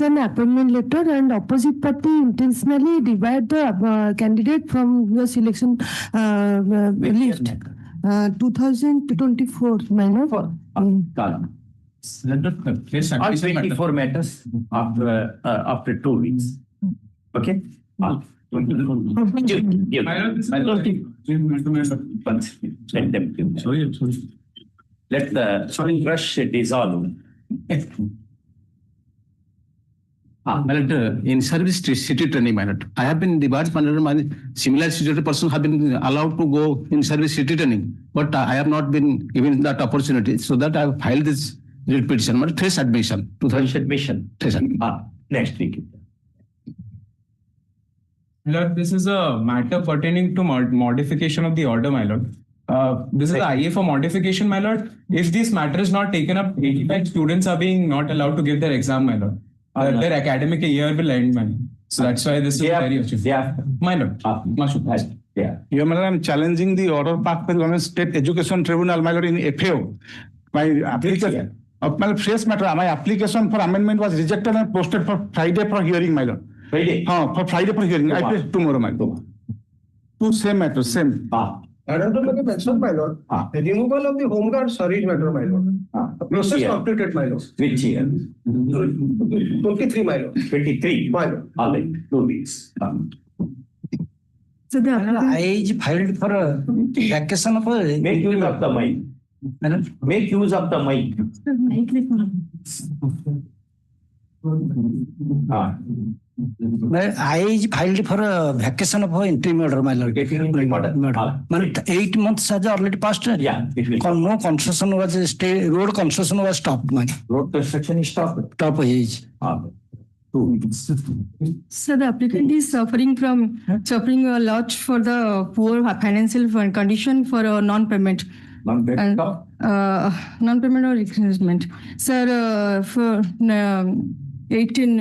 submits an appointment letter and opposite party intentionally divide the candidate from the selection list. 2024, minor. All 24 matters after 2 weeks. Okay. Let the brush dissolve. In service city training, I have been debarred. Similar situated persons have been allowed to go in service city training, but I have not been given that opportunity. So that I have filed this writ petition. Trace admission. Next week. My lord, this is a matter pertaining to modification of the order, my lord. This is the IA for modification, my lord. If this matter is not taken up, 85 students are being not allowed to give their exam, my lord. Their academic year will end, my lord. So that's why this is very urgent. My lord. Your Honor, I am challenging the order passed by State Education Tribunal, my lord, in FAO. My application of my fresh matter, my application for amendment was rejected and posted for Friday for hearing, my lord. Friday? For Friday for hearing. I place tomorrow, my lord. Two same matters, same. Honorable mention, my lord. The removal of the home guard service matter, my lord. The process completed, my lord. Which year? 23, my lord. 23. My lord. All right, 2 weeks. So the I filed for a vacation of a... Make use of the mic. Make use of the mic. I filed for a vacation of interim order, my lord. 8 months has already passed. Yeah. No concession was road concession was stopped. Road construction is stopped. Stop age. 2 weeks. So the applicant is suffering a lot for the poor financial condition for a non-payment. Non-payment or recruitment. Sir, for 18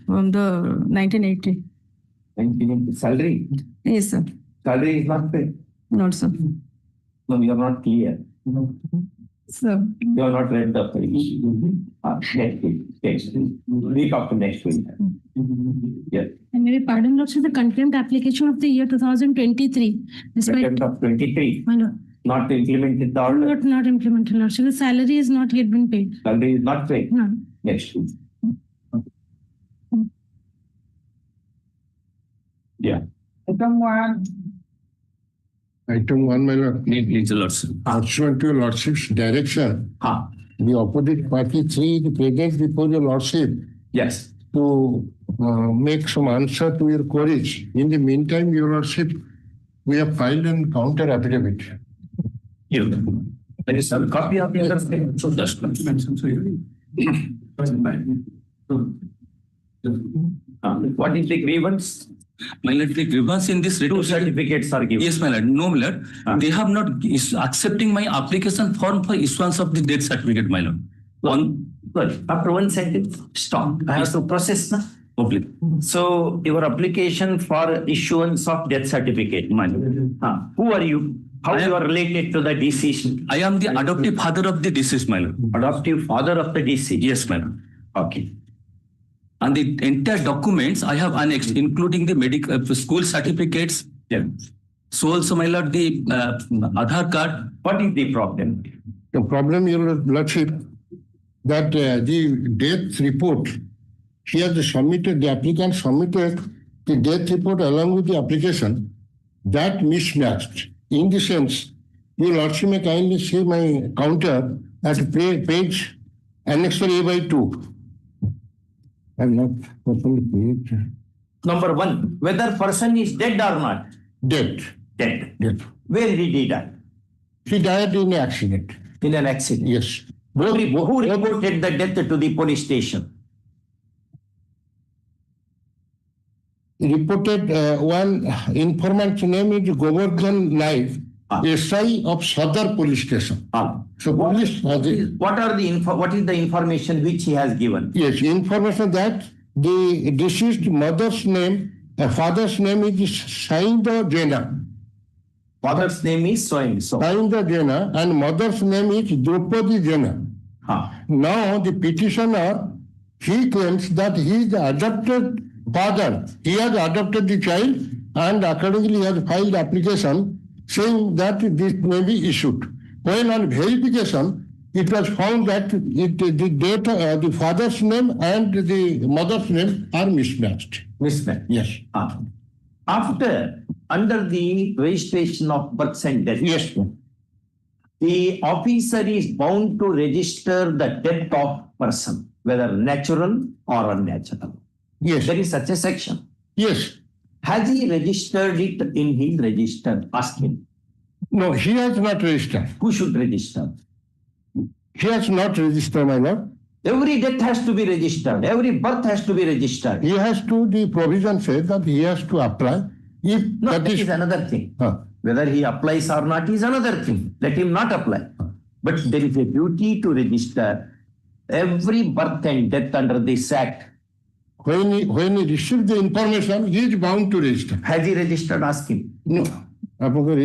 from the 1980. 1980 salary? Yes, sir. Salary is not paid. Not sir. No, you are not clear. Sir. You are not read the page. Next week. Week after next week. Yes. And may pardon, Lord, sir, the contempt application of the year 2023. Contempt of 23. My lord. Not implemented the order. Not implemented, Lord. So the salary is not yet been paid. Salary is not paid. No. Next week. Yeah. Item 1. Item 1, my lord. Please, Lord, sir. Pursuant to your lordship's direction, the opposite party 3 is present before your lordship Yes. to make some answer to your queries. In the meantime, your lordship, we have filed an counter affidavit. Here. There is a copy of your statement. So that's what is the grievance? My lord, the grievance in this 2 certificates are given. Yes, my lord. No, my lord. They have not accepting my application form for issuance of the death certificate, my lord. After one sentence, stop. I have to process now. Public. So your application for issuance of death certificate, my lord. Who are you? How you are related to the deceased? I am the adoptive father of the deceased, my lord. Adoptive father of the deceased? Yes, my lord. Okay. And the entire documents I have annexed, including the medical school certificates. Yeah. So also, my lord, the Aadhaar card. What is the problem? The problem, your lordship, that the death report, he has submitted, the applicant submitted the death report along with the application, that mismatched. In the sense, your lordship may kindly see my counter at page annexure A/2. I'm not properly page. Number 1, whether person is dead or not? Dead. Dead. Where did he die? He died in an accident. In an accident? Yes. Who reported the death to the police station? Reported one informant's name is Govardhan Naik, SI of Sadar Police Station. So police has what is the information which he has given? Yes, information that the deceased mother's name, father's name is Sainda Jena. Father's name is so and so. Sainda Jena and mother's name is Draupadi Jena. Now the petitioner, he claims that he is the adopted father. He has adopted the child and accordingly he has filed application saying that this may be issued. When on verification, it was found that the father's name and the mother's name are mismatched. Mismatched. Yes. After, under the registration of birth and death, Yes. the officer is bound to register the death of person, whether natural or unnatural. Yes. There is such a section. Yes. Has he registered it in his register? Ask him. No, he has not registered. Who should register? He has not registered, my lord. Every death has to be registered. Every birth has to be registered. He has to, the provision says that he has to apply. If No, that is another thing. Whether he applies or not is another thing. Let him not apply. But there is a duty to register every birth and death under this act. when he receives the information, he is bound to register. Has he registered? Ask him. No.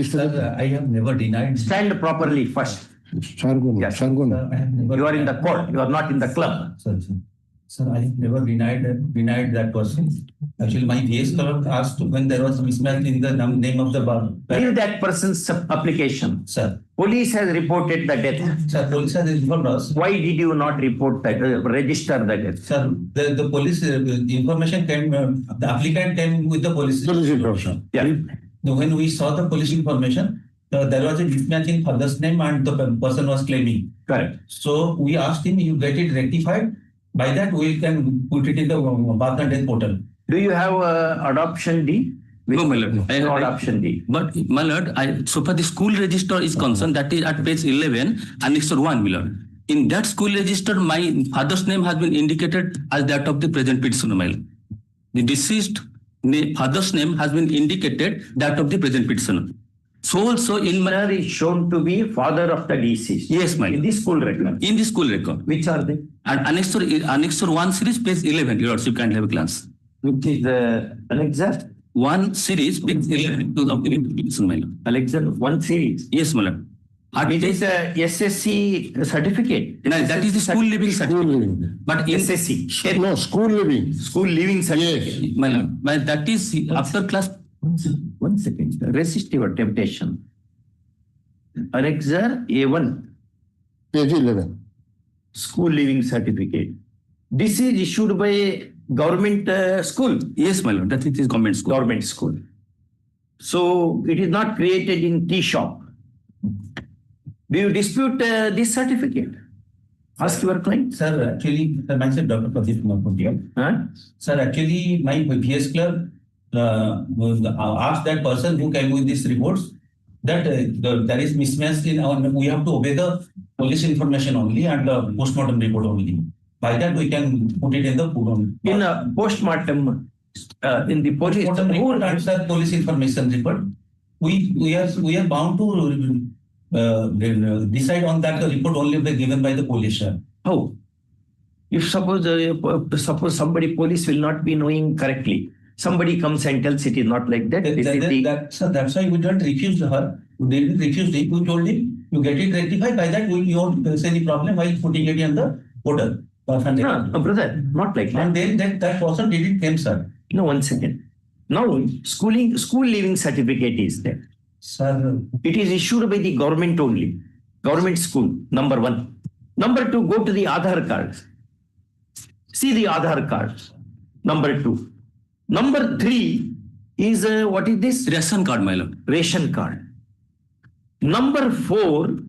Sir, I have never denied. Stand properly first. Yes. You are in the court. You are not in the club. Sir, I have never denied that person. Actually, my VS clerk asked when there was a mismatch in the name of the bar. Read that person's application. Sir. Police has reported the death. Sir, police has informed us. Why did you not report that, register the death? Sir, the police information came, the applicant came with the police. Police information. Yeah. When we saw the police information, there was a mismatch in father's name and the person was claiming. Correct. So we asked him, you get it rectified. By that, we can put it in the birth and death portal. Do you have adoption deed? No, my lord. No adoption deed. But, my lord, so far the school register is concerned, that is at page 11, annexure 1, my lord. In that school register, my father's name has been indicated as that of the present petitioner, my lord. The deceased father's name has been indicated that of the present petitioner. So also in my... Petitioner is shown to be father of the deceased. Yes, my lord. In the school record. In the school record. Which are they? And annexure 1 series, page 11, your lordship can have a glance. Which is the Alexa? 1 series, page 11 of the petition, my lord. Alexa, 1 series. Yes, my lord. It is a SSC certificate. No, that is the school living School certificate. living. But in SSC. No, school living. School living certificate. my lord, but that is after class. 1 second. Resist your temptation. Alexa A1. Page 11. School living certificate. This is issued by government school. Yes, my lord, that is government school. Government school. So it is not created in tea shop. Do you dispute this certificate? Ask your client. Sir, actually, myself, Dr. Pradeep Kumar. Huh? Sir, actually, my VS clerk asked that person who came with these reports that there is mismatch in our, we have to obey the police information only and the postmortem report only. By that, we can put it in the in a postmortem, in the police report and the police information report. We are bound to decide on that report only given by the police. How? If suppose somebody police will not be knowing correctly. Somebody comes and tells it is not like that. So that's why we don't refuse her. We didn't refuse it. We told him, you get it rectified. By that, you won't face any problem while putting it in the portal. No, brother, not like that. And then that person didn't come, sir. No, 1 second. Now, school leaving certificate is there. Sir. It is issued by the government only. Government school, number 1. Number 2, go to the Aadhaar card. See the Aadhaar card. Number 2. Number 3 is what is this? Ration card, my lord. Ration card. Number 4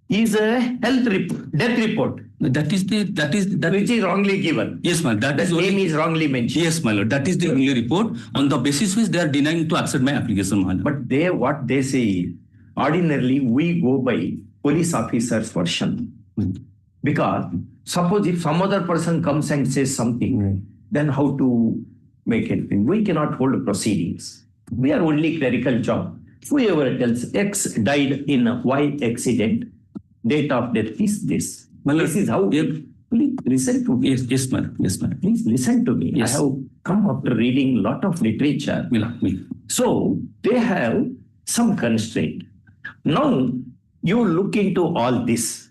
is a health report, death report. That Which is wrongly given. Yes, my lord. The name is wrongly mentioned. Yes, my lord. That is the only report on the basis which they are denying to accept my application, my lord. But what they say is, ordinarily we go by police officer's version. Because suppose if some other person comes and says something, then how to make anything? We cannot hold proceedings. We are only clerical job. Whoever tells X died in a Y accident, date of death is this. This is how. Please listen to me. Yes, madam. Yes, madam. Please listen to me. Yes. I have come after reading a lot of literature. So they have some constraint. Now you look into all this.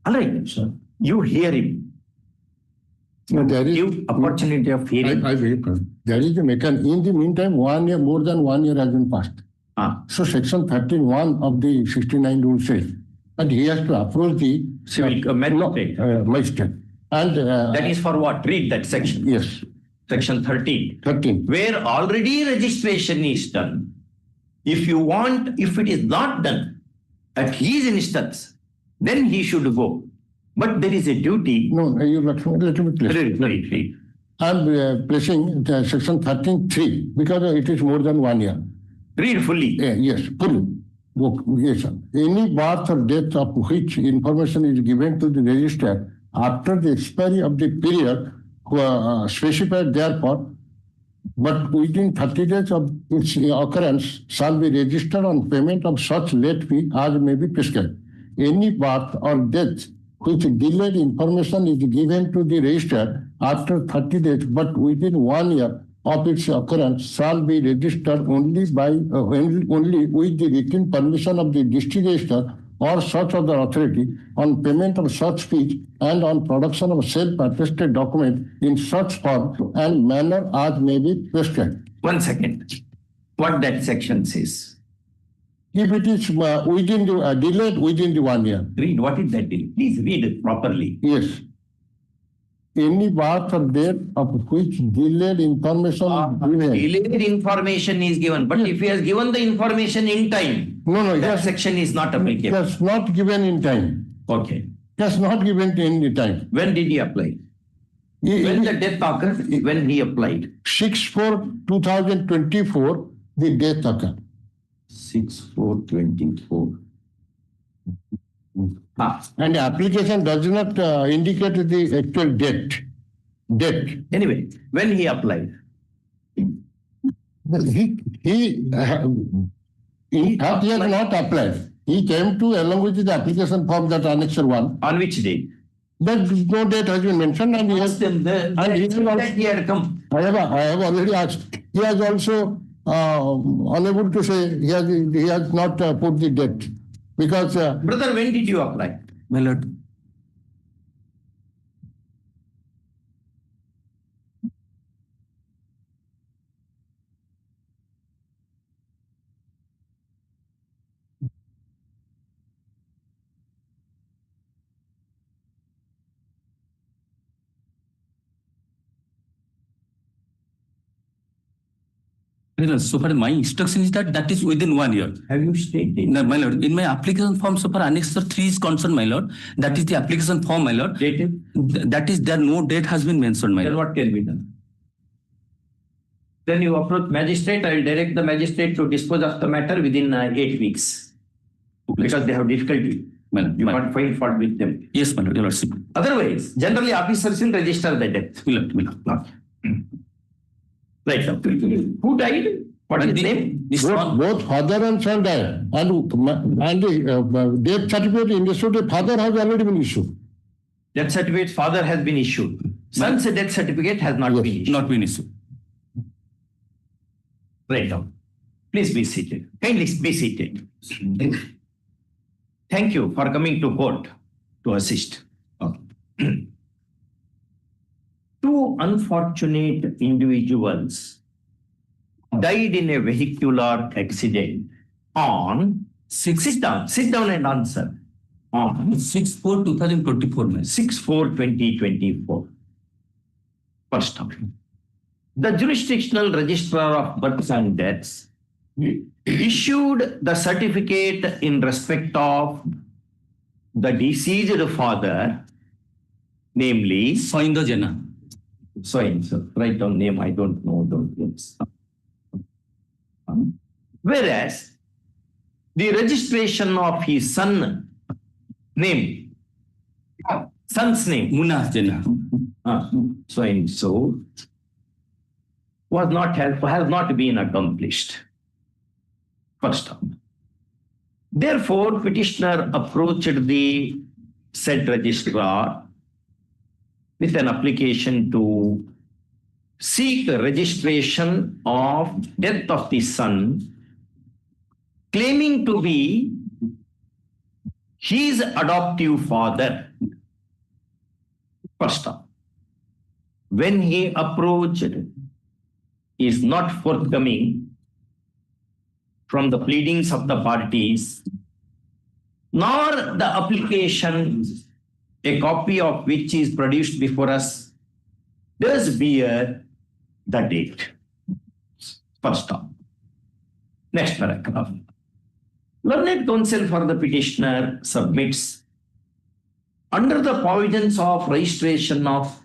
All right, sir. You hear him. There is Give opportunity of hearing. I believe there is a mechanism. In the meantime, 1 year, more than 1 year has been passed. So section 13(1) of the 69 rule says that he has to approach the Civil magistrate. magistrate. And That is for what? Read that section. yes, Section 13. 13. Where already registration is done. If you want, if it is not done at his instance, then he should go. But there is a duty. No, you let me please. Read. I'm placing section 13(3) because it is more than 1 year. Read fully. Yes, fully. Yes, sir. Any birth or death of which information is given to the registrar after the expiry of the period specified therefore, but within 30 days of its occurrence shall be registered on payment of such late fee as may be prescribed. Any birth or death which delayed information is given to the registrar after 30 days, but within 1 year of its occurrence shall be registered only with the written permission of the district registrar or such other authority on payment of such fees and on production of self-attested document in such form and manner as may be prescribed. 1 second. What that section says? If it is within the delayed within the 1 year. Read. What is that? Please read it properly. Yes. Any birth or death of which delayed information is given. Delayed information is given, but if he has given the information in time, No, that yes, section is not applicable. that's not given in time. Okay. That's not given in the time. When did he apply? When the death occurred, when he applied? 6/4/2024, the death occurred. 6/4/24. And the application does not indicate the actual date. Anyway, when he applied? Well, he has not applied. He came to along with the application form that Annex 1. On which day? That no date has been mentioned, and he has. He had come. I have already asked. He has also unable to say he has not put the date because. Brother, when did you apply? My lord. So far, my instruction is that is within 1 year. Have you stated? No, my lord. In my application form, so far, Annex 3 is concerned, my lord. That is the application form, my lord. Dated? That is there. No date has been mentioned, my Then lord. what can be done? Then you approach magistrate. I will direct the magistrate to dispose of the matter within 8 weeks. Because they have difficulty. You can't find fault with them. Yes, my lord. Your lordship. Otherwise, generally officers will register the death. My lord. Right now. Who died? What is his name? Both father and son died, and the death certificate in the suit, the father has already been issued. Death certificate father has been issued. Son's death certificate has not been issued. Not been issued. Right now. Please be seated. Kindly be seated. Thank you for coming to court to assist. Okay. Two unfortunate individuals died in a vehicular accident on sit down and answer. On 6/4/2024, my lord. 6/4/2024. First of all, the Jurisdictional Registrar of Births and Deaths issued the certificate in respect of the deceased father, namely Soindo Jena. so and so. Write down name, I don't know those names. Whereas the registration of his son name, son's name, Munna Jena. so and so, has not been accomplished. First of all. Therefore, petitioner approached the said registrar with an application to seek registration of death of the son, claiming to be his adoptive father. First of all. when he approached, is not forthcoming from the pleadings of the parties, nor the application, a copy of which is produced before us, does bear the date. First stop. Next paragraph. Learned counsel for the petitioner submits, under the provisions of Registration of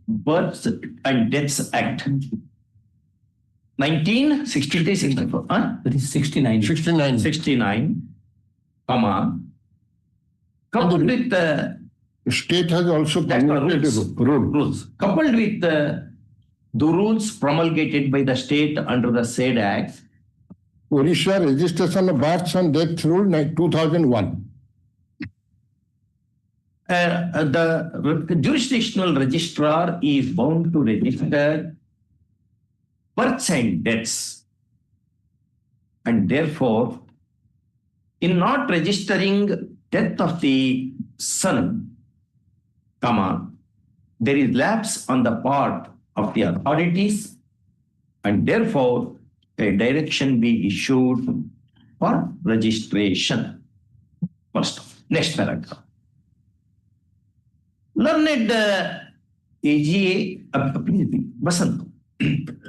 Births and Deaths Act 1963, 64, That is 69. 69, comma, coupled with the State has also promulgated rules, coupled with the rules promulgated by the state under the said act, Orissa Registration of Births and Deaths Rule 2001. The jurisdictional registrar is bound to register births and deaths, and therefore, in not registering death of the son, comma, there is lapse on the part of the authorities, and therefore a direction be issued for registration. First, next paragraph. Learned AGA, Basant,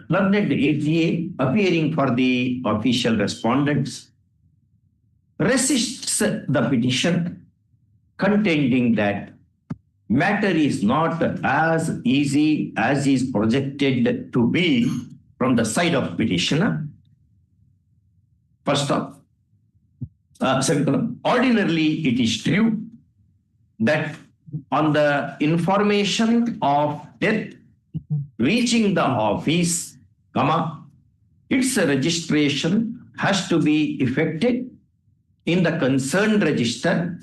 learned AGA appearing for the official respondents resists the petition, contending that matter is not as easy as is projected to be from the side of petitioner. First off, ordinarily it is true that on the information of death reaching the office, comma, its registration has to be effected in the concerned register,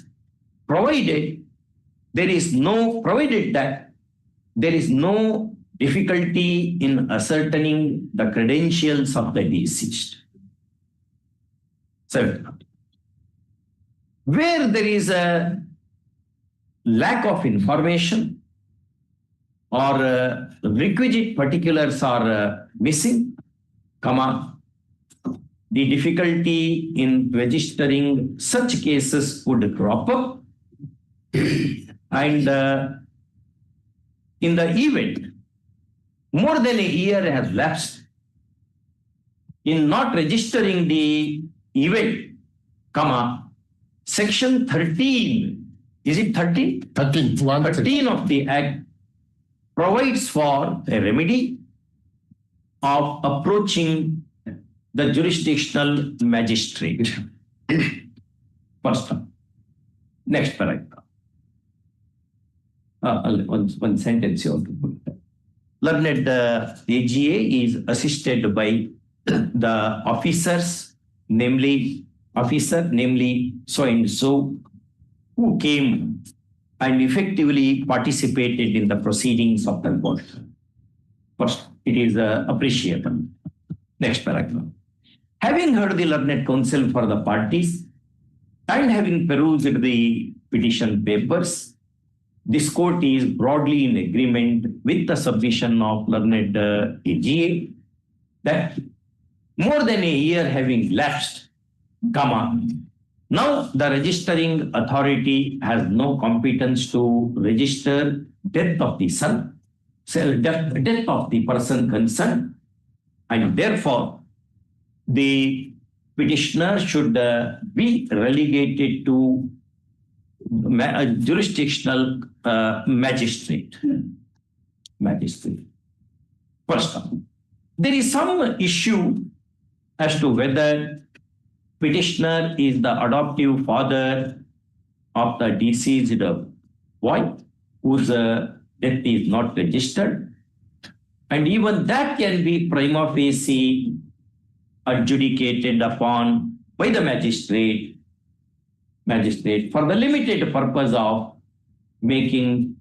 provided that there is no difficulty in ascertaining the credentials of the deceased. So, where there is a lack of information or requisite particulars are missing, comma, the difficulty in registering such cases would crop up, and in the event more than a year has lapsed in not registering the event, comma, section 13, is it 13? 13 of the Act provides for a remedy of approaching the jurisdictional magistrate. First one. Next paragraph. One sentence you have to put. Learned AGA is assisted by the officers, namely so and so, who came and effectively participated in the proceedings of the court. First, it is appreciable. Next paragraph. Having heard the learned counsel for the parties and having perused the petition papers, this court is broadly in agreement with the submission of learned AGA that more than a year having lapsed, comma, now the registering authority has no competence to register death of the son, death of the person concerned, and therefore the petitioner should be relegated to jurisdictional magistrate. First, there is some issue as to whether petitioner is the adoptive father of the deceased boy whose death is not registered, and even that can be prima facie adjudicated upon by the magistrate for the limited purpose of making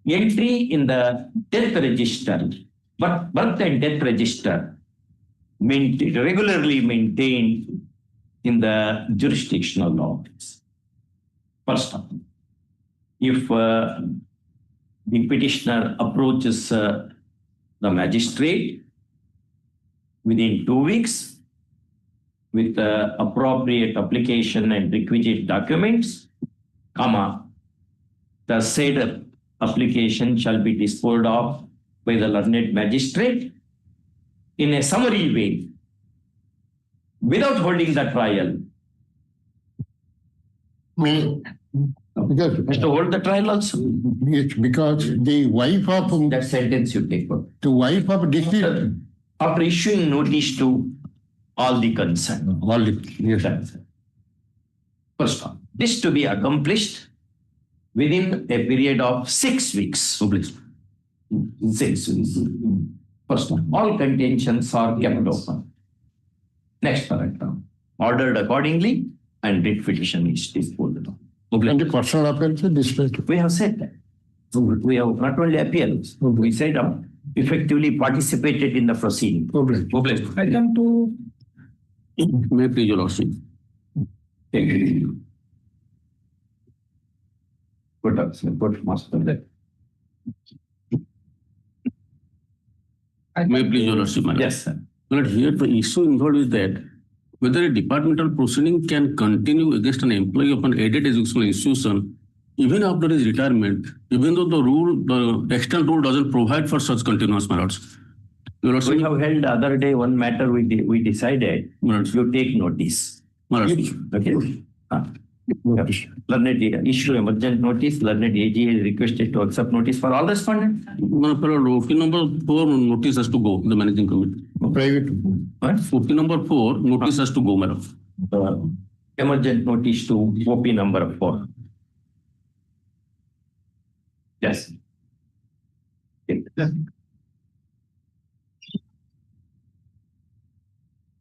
entry in the death register, but birth and death register regularly maintained in the jurisdictional office. First, if the petitioner approaches the magistrate within 2 weeks with the appropriate application and requisite documents, the said application shall be disposed of by the learned magistrate in a summary way, without holding the trial. Because To hold the trial also. yes, because the wife of That sentence you take out. the wife of Dixit, After issuing notice to all the concerned. all the yes. First of all, this to be accomplished within a period of 6 weeks. 6 weeks. First of all contentions are kept open. Next paragraph. Ordered accordingly and writ petition is disposed of. And the personal appearance is dispensed. We have said that. We have not only appeals, we said effectively participated in the proceeding. Item 2. May please, Your Lordship. Good master. May please, Your Lordship. My lord. Yes, sir. But here the issue involved is that whether a departmental proceeding can continue against an employee of an aided educational institution even after his retirement, even though the extant rule doesn't provide for such continuous, my lords. Your Lordship, We have held the other day one matter we decided you take notice. my lords. Okay. Learned issue emergent notice. Learned AG is requested to accept notice for all respondents. My lord, 14 number 4 notice has to go, the managing committee. Private. What? 14 number 4 notice has to go, my lord. Emergent notice to OP number 4. Yes.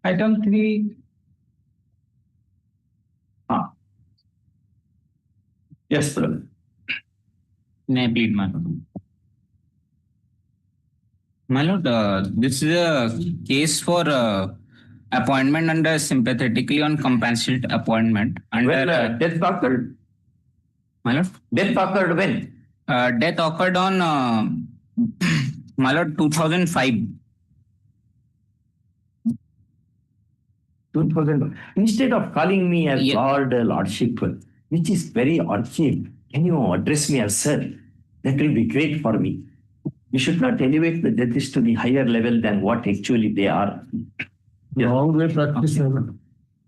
Item 3. Yes, brother. May I plead, my lord? My lord, this is a case for appointment under sympathetically on compensate appointment under When death occurred? my lord. Death occurred when? Death occurred on my lord 2005. 2000. Instead of calling me as Yeah. Lordship, which is very archaic, can you address me as sir? That will be great for me. You should not elevate the judges to the higher level than what actually they are. Yes. Wrong way practice.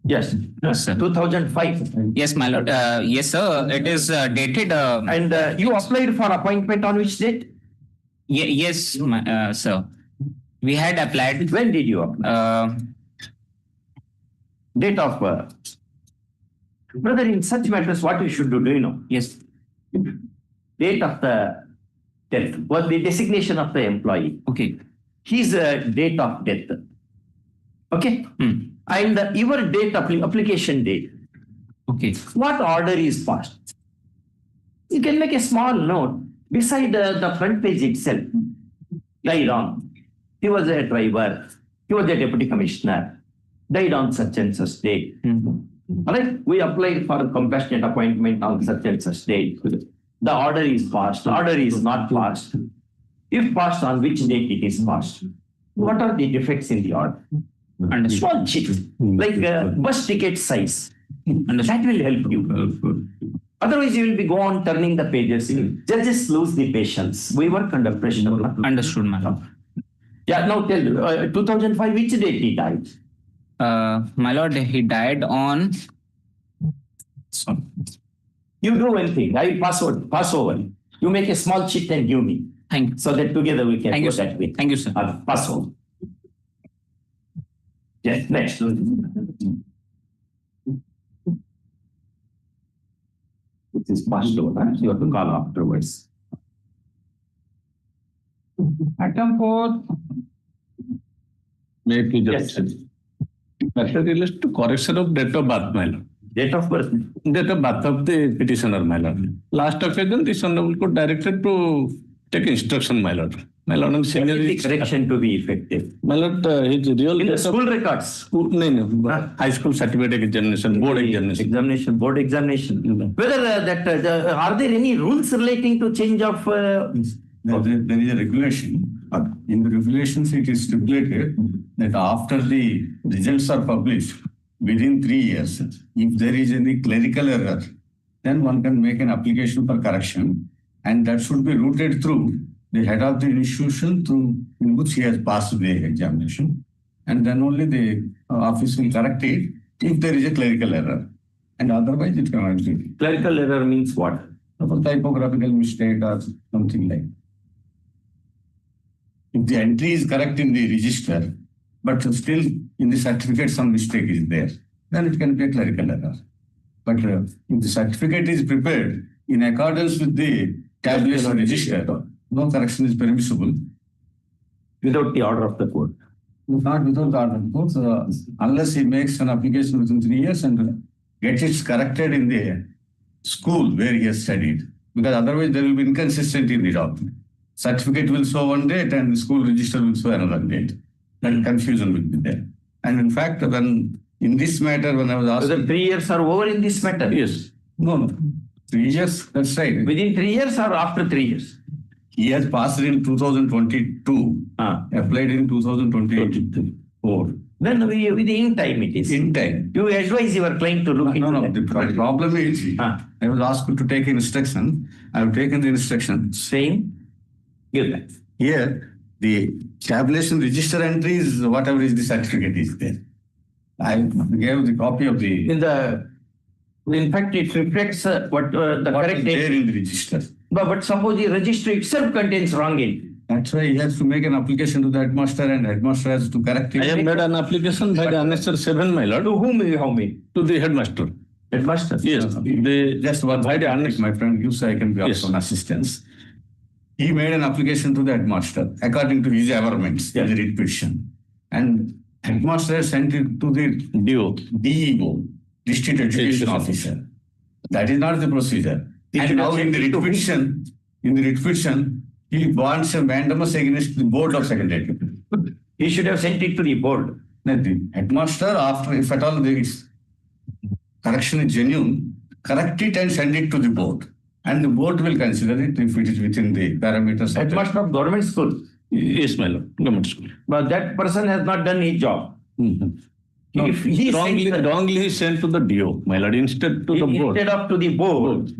Yes. Yes, sir. 2005. Yes, my lord. Yes, sir. It is dated. And you applied for appointment on which date? Yes, sir. We had applied. When did you apply? Date of birth. Brother, in such matters, what you should do you know? Yes. Date of the death was the designation of the employee. Okay. His date of death. Okay? And your date of application date. Okay. What order is passed? You can make a small note beside the front page itself. Died on. He was a driver. He was a deputy commissioner. Died on such and such date. All right? We applied for a compassionate appointment on such and such date. The order is passed. The order is not passed. If passed, on which date it is passed? What are the defects in the order? Understood. Small chit, like bus ticket size. That will help you. Otherwise, you will be go on turning the pages. Judges lose the patience. We work under pressure. Understood, my lord. Yeah, now tell 2005, which date he died? My lord, he died on. Sorry. You do one thing. I will pass over. You make a small chit and give me. Thank you. So that together we can Thank go you, sir. that way. Thank you, sir. Pass over. Yes, next. It is passed over. You have to call afterwards. Item 4. May please, Your Yes, Lordship. Matter relates to correction of date of birth, my lord. Date of birth. Date of birth of the petitioner, my lord. Last occasion, this honorable court directed to take instruction, my lord. My lord, What is the seniority. correction to be effective? My lord, his real In the date of- school records. No, high school certificate examination, board examination. Board examination. Whether are there any rules relating to change of? There is a regulation. In the regulations, it is stipulated that after the results are published, within 3 years, if there is any clerical error, then one can make an application for correction, and that should be routed through the head of the institution through in which he has passed the examination, and then only the office will correct it if there is a clerical error, and otherwise it cannot be. Clerical error means what? A typographical mistake or something like. If the entry is correct in the register, but still in the certificate some mistake is there, then it can be a clerical error. But if the certificate is prepared in accordance with the tabulation register, no correction is permissible. Without the order of the court. Not without the order of the court, unless he makes an application within 3 years and gets it corrected in the school where he has studied. Because otherwise there will be inconsistency in the document. Certificate will show one date and the school register will show another date. Then confusion will be there. And in fact, when in this matter, when I was asked... Whether 3 years are over in this matter? Yes. No. 3 years, that's right. Within 3 years or after 3 years? He has passed in 2022, applied in 2024. Then within time it is. In time. You advise your client to look into that. The problem is, I was asked to take instruction. I have taken the instruction. Same. Give that. Here, the tabulation register entry is whatever is the certificate is there. I gave the copy of the... In fact, it reflects what the correct date. There in the register. But suppose the register itself contains wrong entry. That's why he has to make an application to the headmaster and headmaster has to correct it. I have made an application by the annexure 7, my lord. To whom you have made? To the headmaster. Headmaster? Yes. Just one by the annexure. My friend gives, I can be also an assistance. He made an application to the headmaster according to his averments in the writ petition. And headmaster sent it to the DEO, District Education Officer. That is not the procedure. And now in the writ petition, he wants a mandamus against the board of secondary education. He should have sent it to the board. The headmaster, after, if at all the correction is genuine, correct it and send it to the board. And the board will consider it if it is within the parameters. Headmaster of government school? Yes, my lord. Government school. But that person has not done his job. No, if he wrongly sent to the DO, my lord, instead to the board. Instead of to the board.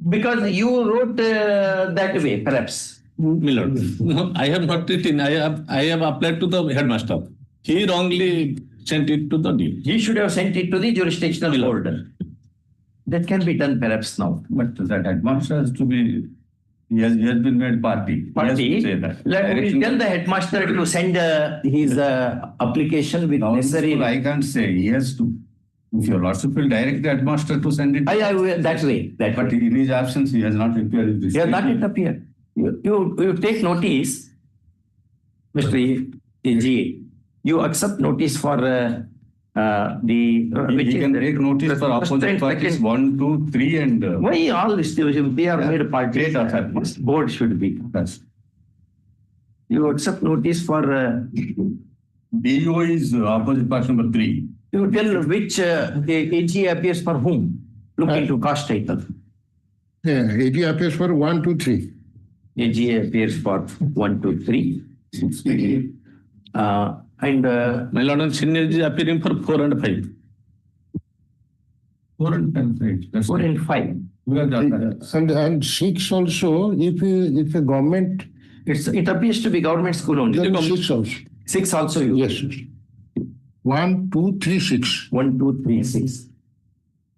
Because you wrote that way, perhaps. My lord, no, I have not written. I have applied to the headmaster. He wrongly sent it to the DO. He should have sent it to the jurisdictional board. That can be done perhaps now. But that headmaster has to be, he has been made party. Party. We will tell the headmaster to send his application with necessary. I can't say. He has to. If your lordship will direct the headmaster to send it. That way. But in his absence, he has not appeared. He has not yet appeared. You take notice, Mr. G. You accept notice for he can take notice for opposite parties 1, 2, 3 and... Why all this? They are made party. Board should be. Yes. You accept notice for... DO is opposite party number 3. You tell which the AG appears for whom? Look into cost title. Yeah, AG appears for 1, 2, 3. AG appears for 1, 2, 3. My lord, and seniority is appearing for 4 and 5. 4 and 5. 4 and 5. And 6 also, if a government... It appears to be government school only. 6 also. 6 also. Yes. 1, 2, 3, 6. 1, 2, 3, 6.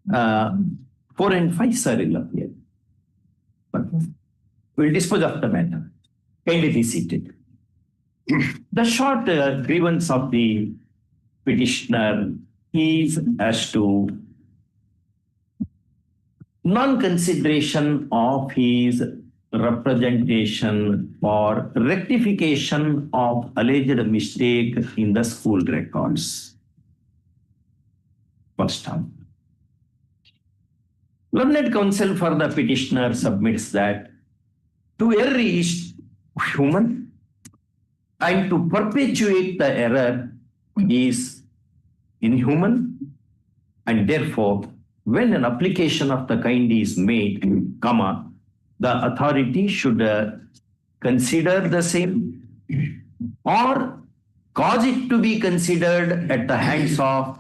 4 and 5, sir, will appear. But we'll dispose of the matter. Kindly be seated. The short grievance of the petitioner is as to non-consideration of his representation or rectification of alleged mistake in the school records. First time. Learned counsel for the petitioner submits that to err is human, and to perpetuate the error is inhuman, and therefore, when an application of the kind is made, the authority should consider the same or cause it to be considered at the hands of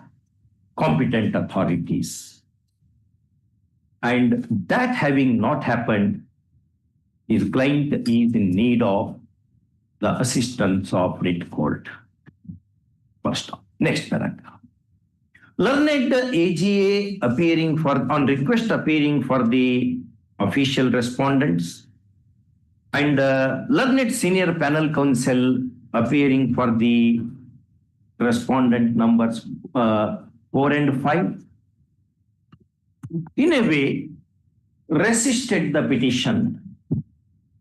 competent authorities. And that having not happened, his client is in need of the assistance of writ court. First, next paragraph. Learned AGA appearing on request appearing for the official respondents, and learned senior panel counsel appearing for the respondent numbers 4 and 5, in a way resisted the petition,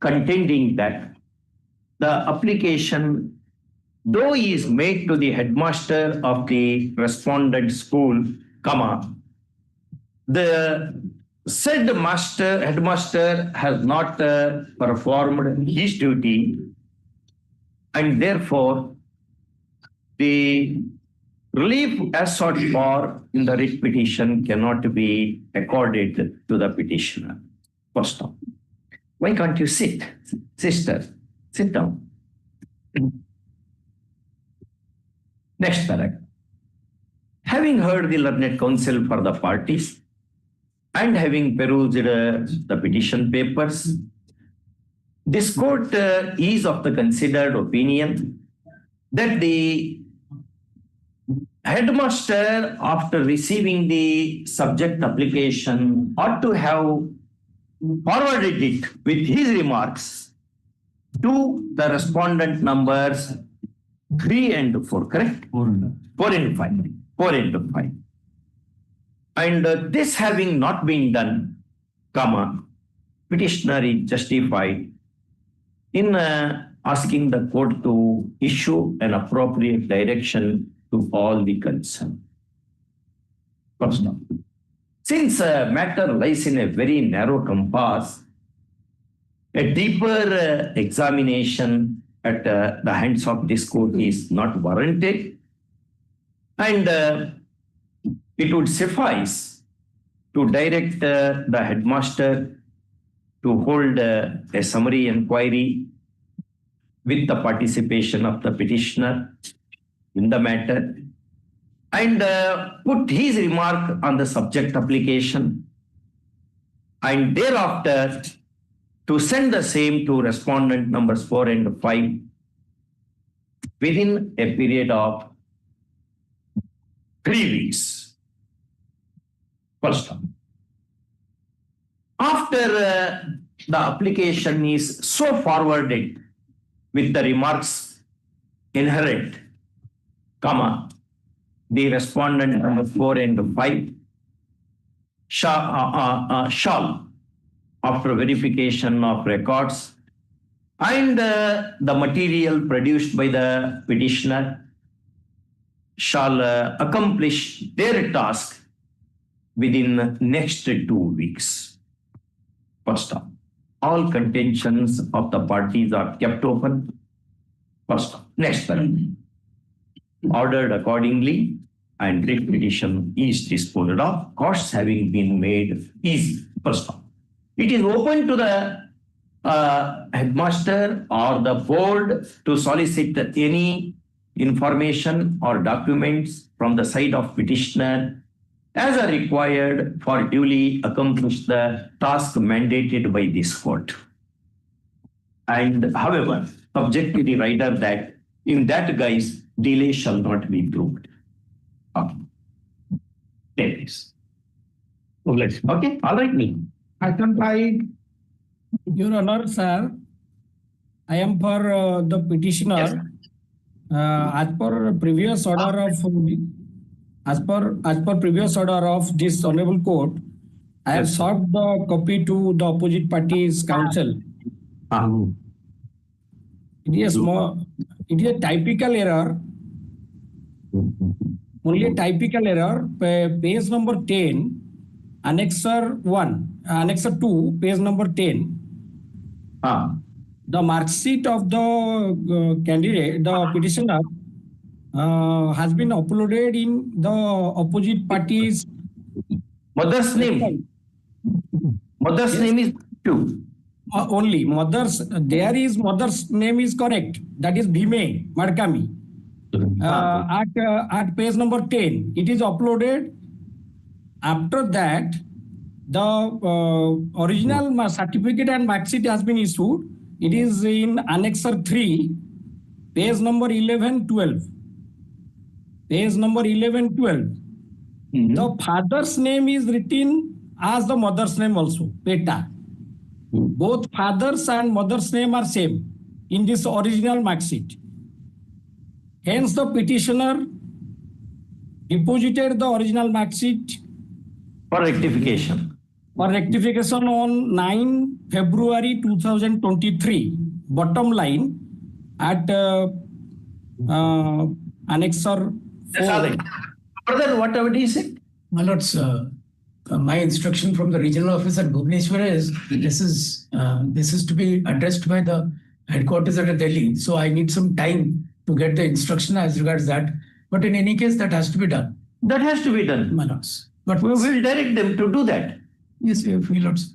contending that the application, though is made to the headmaster of the respondent school, the said headmaster has not performed his duty, and therefore the relief as sought for in the writ petition cannot be accorded to the petitioner. First off, why can't you sit? Sister, sit down. Next paragraph. Having heard the learned counsel for the parties and having perused the petition papers, this court is of the considered opinion that the headmaster, after receiving the subject application, ought to have forwarded it with his remarks to the respondent numbers 3 and 4, correct? 4 and 5. 4 and 5. And this having not been done, petitioner is justified in asking the court to issue an appropriate direction to all the concerned. First off, since matter lies in a very narrow compass, a deeper examination at the hands of this court is not warranted, and it would suffice to direct the headmaster to hold a summary inquiry with the participation of the petitioner in the matter, and put his remark on the subject application, and thereafter to send the same to respondent numbers 4 and 5 within a period of 3 weeks. First off, after the application is so forwarded with the remarks inherent, the respondent number 4 and 5 shall, after verification of records and the material produced by the petitioner, shall accomplish their task within next 2 weeks. First off, all contentions of the parties are kept open. First off, next paragraph. Ordered accordingly, and writ petition is disposed of, costs having been made easy. First off, it is open to the headmaster or the board to solicit any information or documents from the side of petitioner as are required for duly accomplish the task mandated by this court. And however, subject to the writer that in that guise, delay shall not be proved. Okay. Take this. Okay, all right, me. Item 5. Your Honor, sir, I am for the petitioner. Yes. As per previous order of this honorable court, I have sought the copy to the opposite party's counsel. It is a typical error. Only a typical error. Page number 10, Annexer 2, page number 10. the mark sheet of the candidate, the petitioner, has been uploaded in the opposite party's Mother's name. Mother's name is two. Only mother's. There is mother's name is correct. That is Bhime Madkami. At page number 10, it is uploaded. After that, the original certificate and mark sheet has been issued. It is in Annexer 3, page number 11, 12. Page number 11, 12. The father's name is written as the mother's name also, Peta. Both father's and mother's name are same in this original mark sheet. Hence, the petitioner deposited the original mark sheet for rectification. For rectification on 9 February 2023. Bottom line at Annexer 4. Brother, whatever he said. My lords, my instruction from the regional office at Bhubaneswar is this is to be addressed by the headquarters at Delhi. So I need some time to get the instruction as regards that. But in any case, that has to be done. That has to be done. My lords. But we will direct them to do that. Yes, my lords.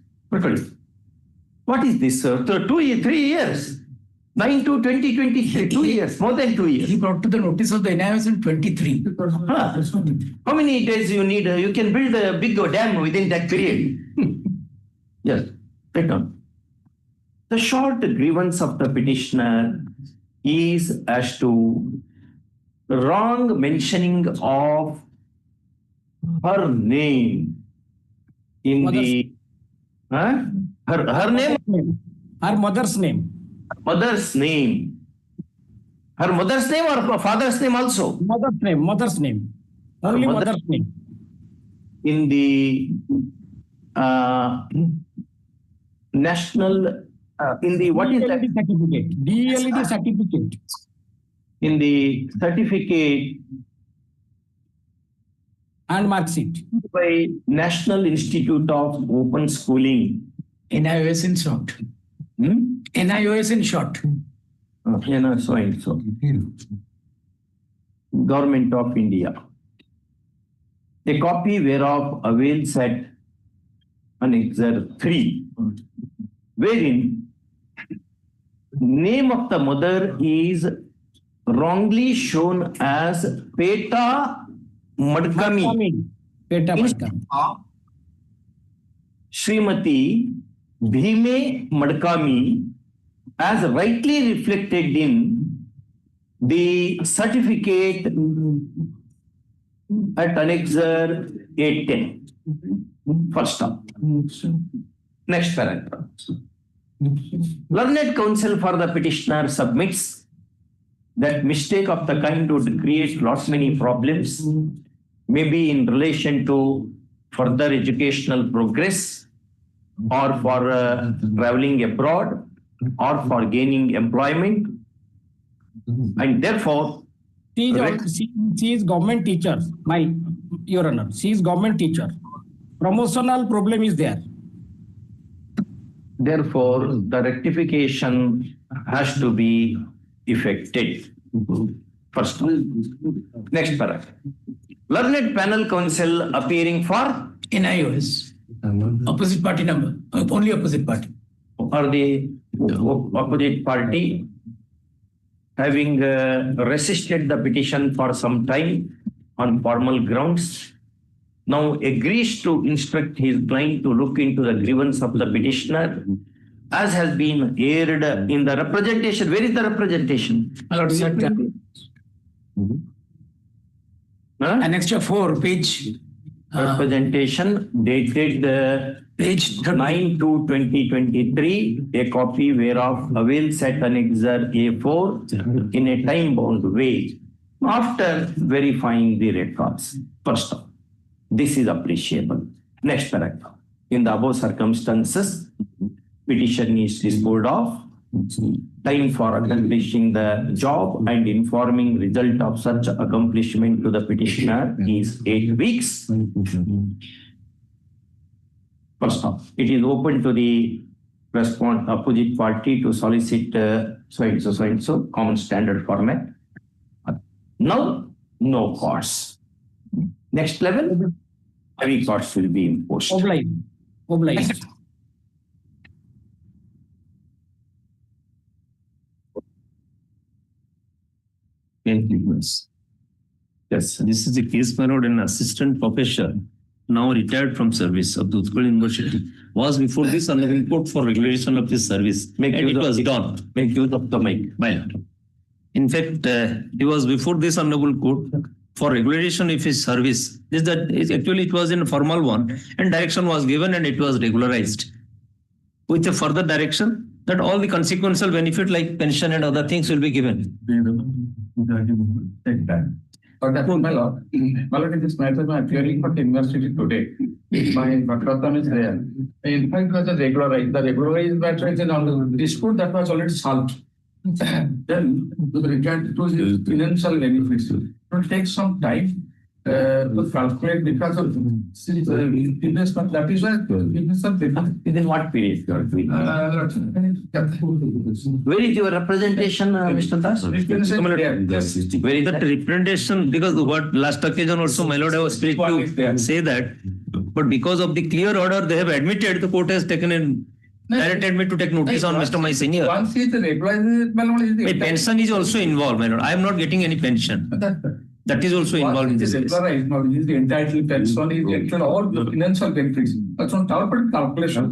What is this, sir? 3 years. 9 to 2023, 2 years, more than 2 years. He brought to the notice of the NIOS in 23. How many days you need? You can build a big dam within that period. Yes, take on. The short grievance of the petitioner is as to wrong mentioning of her name in the her name, her mother's name. Mother's name. Her mother's name or father's name also? Mother's name. Mother's name. Only mother's name. In the national, in the what is that? Certificate. DLED certificate. In the certificate and mark sheet by National Institute of Open Schooling. NIOS in short. NIOS in short. So and so. Government of India. A copy whereof avails at Annexer 3, wherein name of the mother is wrongly shown as Peta Madkami. Peta Madkami. Srimati Bhime Madkami, as rightly reflected in the certificate at Annexer 810. First up. Next paragraph. Learned counsel for the petitioner submits that mistake of the kind would create lot many problems, maybe in relation to further educational progress, or for traveling abroad, or for gaining employment, and therefore she is government teacher, my Your Honor. She is government teacher. Promotional problem is there. Therefore, the rectification has to be effected. First one. Next paragraph. Learned panel counsel appearing for NIOS. Opposite party number. Only opposite party. Or the opposite party having resisted the petition for some time on formal grounds, now agrees to instruct his client to look into the grievance of the petitioner as has been aired in the representation. Where is the representation? Annexure 4, page. Representation dated page 9 to 2023, a copy whereof avails at Annexer A4 in a time-bound way after verifying the records. First off, this is appreciable. Next paragraph. In the above circumstances, petition is disposed of. Time for accomplishing the job and informing result of such accomplishment to the petitioner is 8 weeks. First off, it is open to the opposite party to solicit so and so, common standard format. Now, no costs. Next level, heavy costs will be imposed. Obliged. Yes, this is the case, my lord. An assistant professor, now retired from service of the Utkal University, was before this honorable court for regulation of his service. And it was done. Make use of the mic. My lord. In fact, he was before this honorable court for regulation of his service. Actually, it was in a formal one, and direction was given, and it was regularized with a further direction that all the consequential benefit like pension and other things will be given. Take that. But that's my lord. My lord, in this matter, I'm appearing for the university today. My Vakratam is there. In fact, it was a regularized. The regularized matter is in the dispute that was already solved. Then, with regard to his financial benefits, it will take some time to calculate because of investment. That is why within what period you are doing? Where is your representation, Mr. Das? Where is that representation? Because what last occasion also, my lord, I was free to say that. But because of the clear order, they have admitted, the court has taken in. Directed me to take notice on Mr. My senior. Once he is regularized, my lord, my pension is also involved, my lord. I am not getting any pension. That is also involved in this case. Regularized, he is entitled pension, he is entitled all the financial benefits. That's on top of calculation.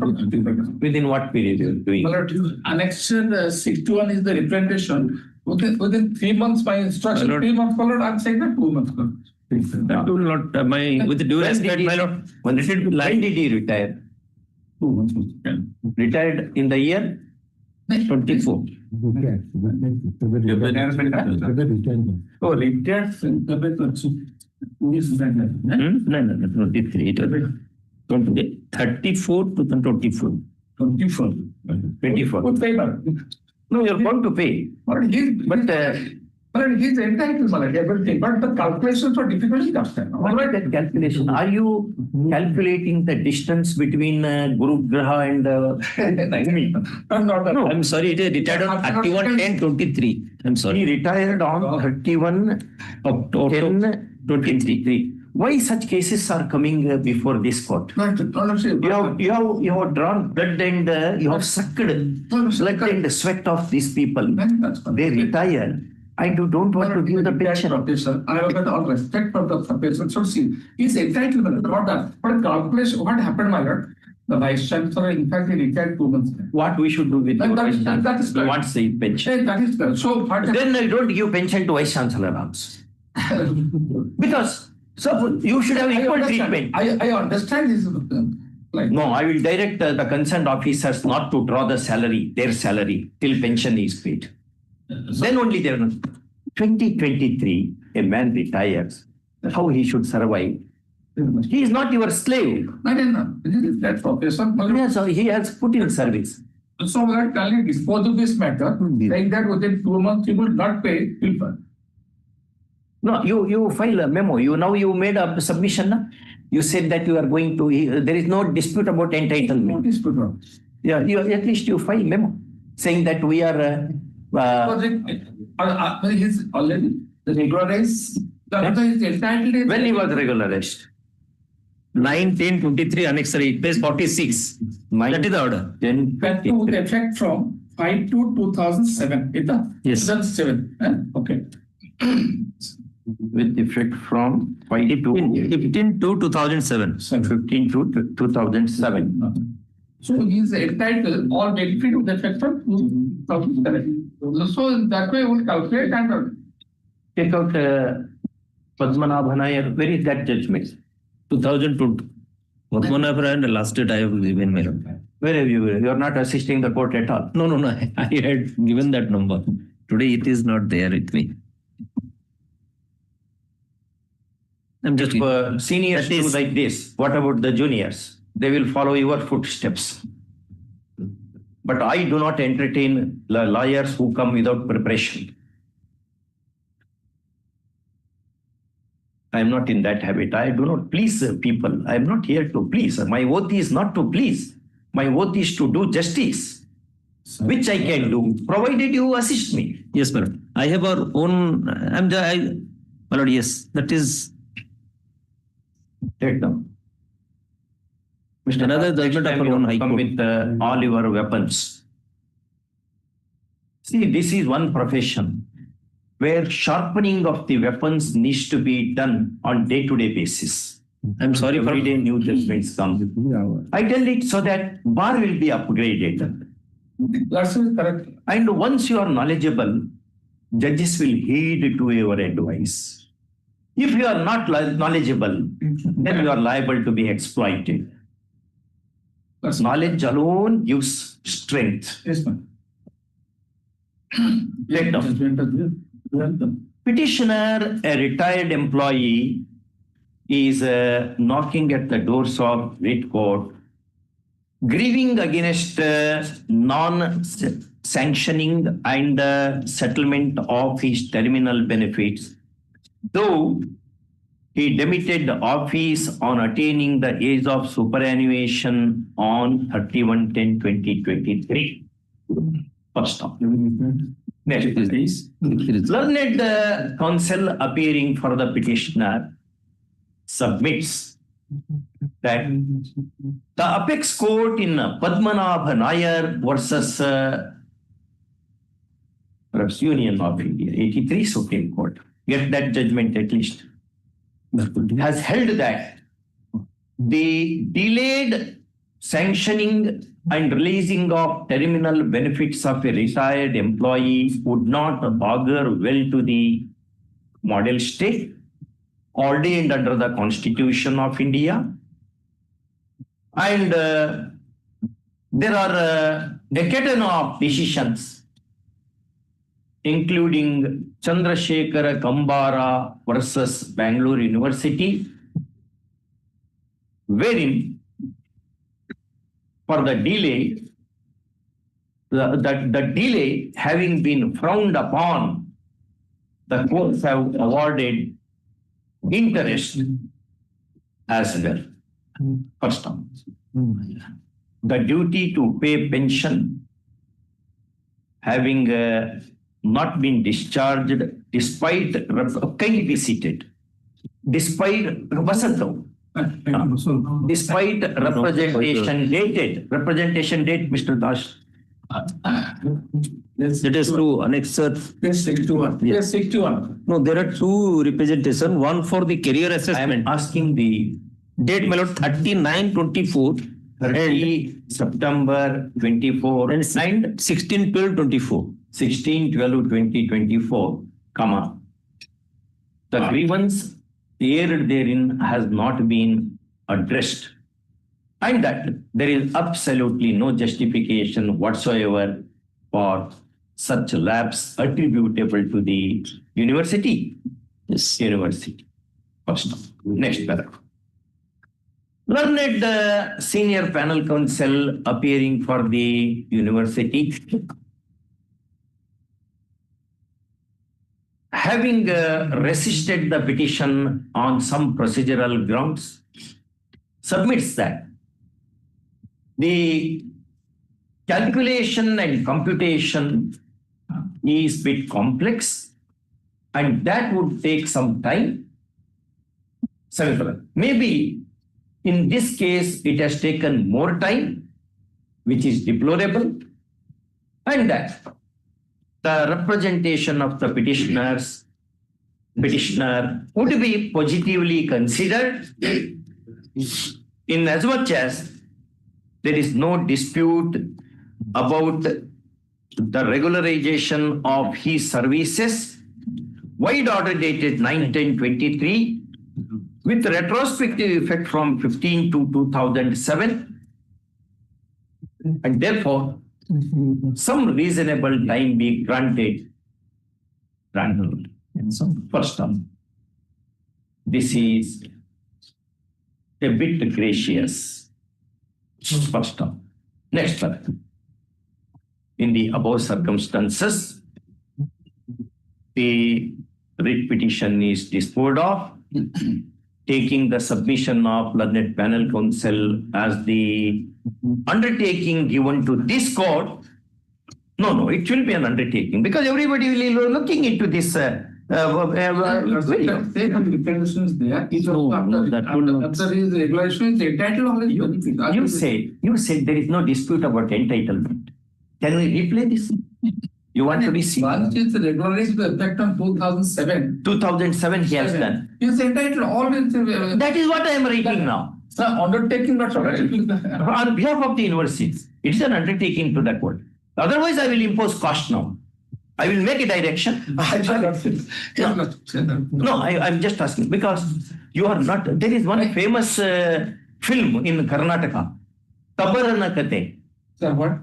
Within what period you are doing? My lord, Annexure 61 is the representation. Within 3 months, my instruction, 3 months, my lord, I'm saying that 2 months. That will not, with the due respect, my lord. When did he retire? 2 months. Retired in the year 24. Oh, retired. No, 23. 34 to 24. 24. No, you're going to pay. But he's entitled to everything, but the calculations are difficult. What is that calculation? Are you calculating the distance between Guru Graha and No, I'm sorry, it is retired on 31/10/23. I'm sorry. He retired on 31/10/23. Why such cases are coming before this court? You have drawn blood and you have sucked blood and sweat of these people. They retire. I don't want to give the pension. I have got all respect for the professor. So see, he's entitled to that. But calculation, what happened, my lord? The vice chancellor, in fact, he retired 2 months. What we should do with the vice chancellor? That is correct. What's the pension? That is correct. So then I don't give pension to vice chancellor also. Because you should have equal treatment. I understand this. No, I will direct the concerned officers not to draw the salary, their salary, till pension is paid. Then only they will. 2023, a man retires. How he should survive? He is not your slave. No. That professor. Yes, he has put in service. So we are telling dispose of this matter, saying that within 2 months he will not pay. No, you file a memo. You made a submission. Na? You said that you are going to. There is no dispute about entitlement. No dispute. Yeah, at least you file memo saying that we are. He's already regularized. When he was regularized? 9/10/23 annexure page 46. That is the order. With effect from 5/2/2007. Yes. 2007. Okay. With effect from 15 to 2007. 15 to 2007. So he's entitled or benefit with effect from 2007. So in that way, we will calculate and take out Padmanabhan Iyer. Where is that judgment? 2002. Padmanabhan Iyer, last date I have given my lord. Where have you? You are not assisting the court at all. No. I had given that number. Today it is not there with me. I'm just seniors do like this. What about the juniors? They will follow your footsteps. But I do not entertain lawyers who come without preparation. I am not in that habit. I do not please people. I am not here to please. My oath is not to please. My oath is to do justice, which I can do, provided you assist me. Yes, my lord. I have our own. My lord, yes, that is. Take them. Another judgment of our own High Come Court. with all your weapons. See, this is one profession where sharpening of the weapons needs to be done on day-to-day basis. I'm sorry for. Every day new judgments come. I tell it so that bar will be upgraded. That's correct. And once you are knowledgeable, judges will heed to your advice. If you are not knowledgeable, then you are liable to be exploited. Knowledge alone gives strength. Yes, ma'am. Let them. Petitioner, a retired employee, is knocking at the doors of Red Court, grieving against non-sanctioning and settlement of his terminal benefits, though he demitted office on attaining the age of superannuation on 31/10/2023. First off. Next, please. Learned counsel appearing for the petitioner submits that the apex court in Padmanabha Nair versus Union of India, 83 Supreme Court, get that judgment at least, has held that the delayed sanctioning and releasing of terminal benefits of a retired employee would not augur well to the model state ordained under the Constitution of India. And there are decades of decisions, including Chandrasekhara Kambara versus Bangalore University, wherein for the delay, the delay having been frowned upon, the courts have awarded interest as well. First time. The duty to pay pension having not been discharged despite, kindly be seated, despite despite representation date, Mr. Das. That is to annexure. Yes, 61. Yes, 61. No, there are two representations. One for the career assessment. I am asking the date, my lord, 39/24. 30 September 24 and 16/12/24. 16/12/2024, comma. The grievance aired therein has not been addressed, and that there is absolutely no justification whatsoever for such lapse attributable to the university. Yes. University. First. Next paragraph. Learned senior panel counsel appearing for the university, having resisted the petition on some procedural grounds, submits that the calculation and computation is a bit complex and that would take some time. Maybe in this case, it has taken more time, which is deplorable, and that the representation of the petitioner would be positively considered in as much as there is no dispute about the regularization of his services, wide order dated 9/10/23, with retrospective effect from 15 to 2007, and therefore some reasonable time be granted. In some first term, this is a bit gracious. First term. Next paragraph. In the above circumstances, the writ petition is disposed of. taking the submission of learned panel counsel as the undertaking given to this court. No, it will be an undertaking because everybody will be looking into this. Regulation is there. After his regulation is entitled. You said there is no dispute about entitlement. Can we replay this? You want to receive? Once it's regularized the effect on 2007. 2007 he has done. He is entitled all this. That is what I am writing now. Sir, undertaking not on behalf of the universities. It is an undertaking to that word. Otherwise, I will impose cost now. I will make a direction. No, I'm just asking because you are not. There is one famous film in Karnataka, Tabarana Kate. Sir, what?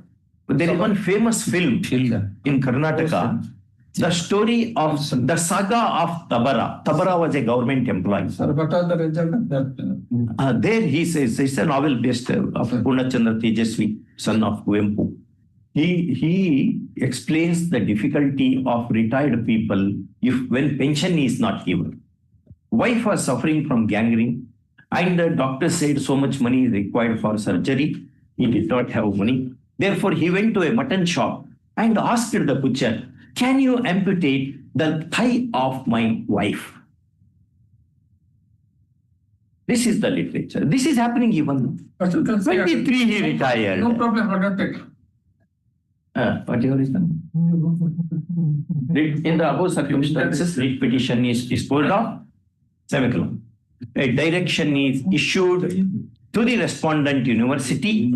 There is one famous film in Karnataka, the story of the saga of Tabara. Tabara was a government employee. Sir, what are the result of that? There he says, it's a novel based of Purnachandra Tejasvi, son of Kuempu. He explains the difficulty of retired people when pension is not given. Wife was suffering from gangrene and the doctor said so much money is required for surgery. He did not have money. Therefore, he went to a mutton shop and asked the butcher, can you amputate the thigh of my wife? This is the literature. This is happening even. 23 he retired. No problem, undertake. What is your reason? In the above circumstances, writ petition is disposed of. Semicolon. A direction is issued to the respondent university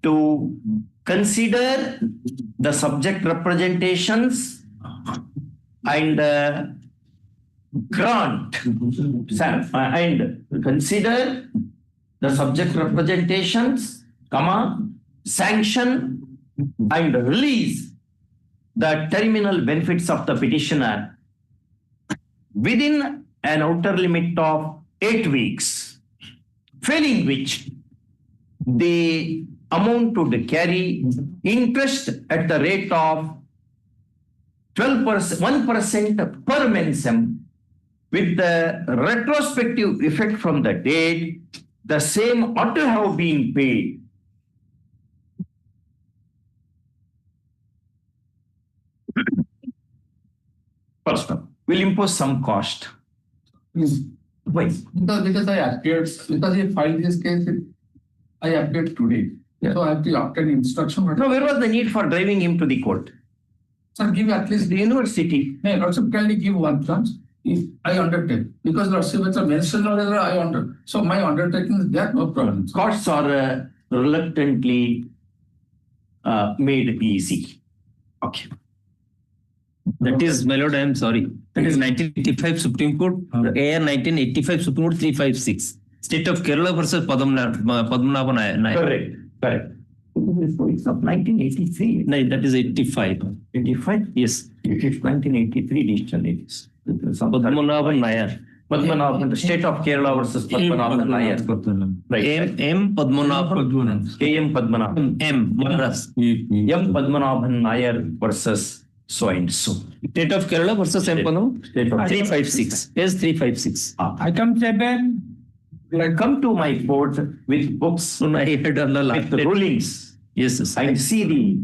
to consider the subject representations and grant and consider the subject representations, sanction and release the terminal benefits of the petitioner within an outer limit of 8 weeks, failing which the amount to carry interest at the rate of 1% per mensem with the retrospective effect from the date, the same ought to have been paid. First one, will impose some cost. Why? Because I appeared, because he filed this case, I appeared today. Yeah. So I have to obtain instruction. No, where was the need for driving him to the court? Sir, give at least the university. No, Lordship, can you give one chance? If I undertake, because Lordship, it's a mention or I under. So my undertaking is there, no problem. Costs are reluctantly made easy. Okay. That is, my lord, I am sorry. That is 1985 Supreme Court, AR 1985 Supreme Court 356. State of Kerala versus Padmanabhan Nair. Correct. It's of 1983. No, that is 85. 85? Yes. It is 1983 decision it is. Padmanabhan Nair. Padmanabhan, the state of Kerala versus Padmanabhan Nair. Right. M. Padmanabhan. K.M. Padmanabhan. M. Madras. M. Padmanabhan Nair versus so and so. State of Kerala versus M. Padmanabhan. 356. Yes, 356. Item 7. I come to my court with books, with rulings. Yes. I see the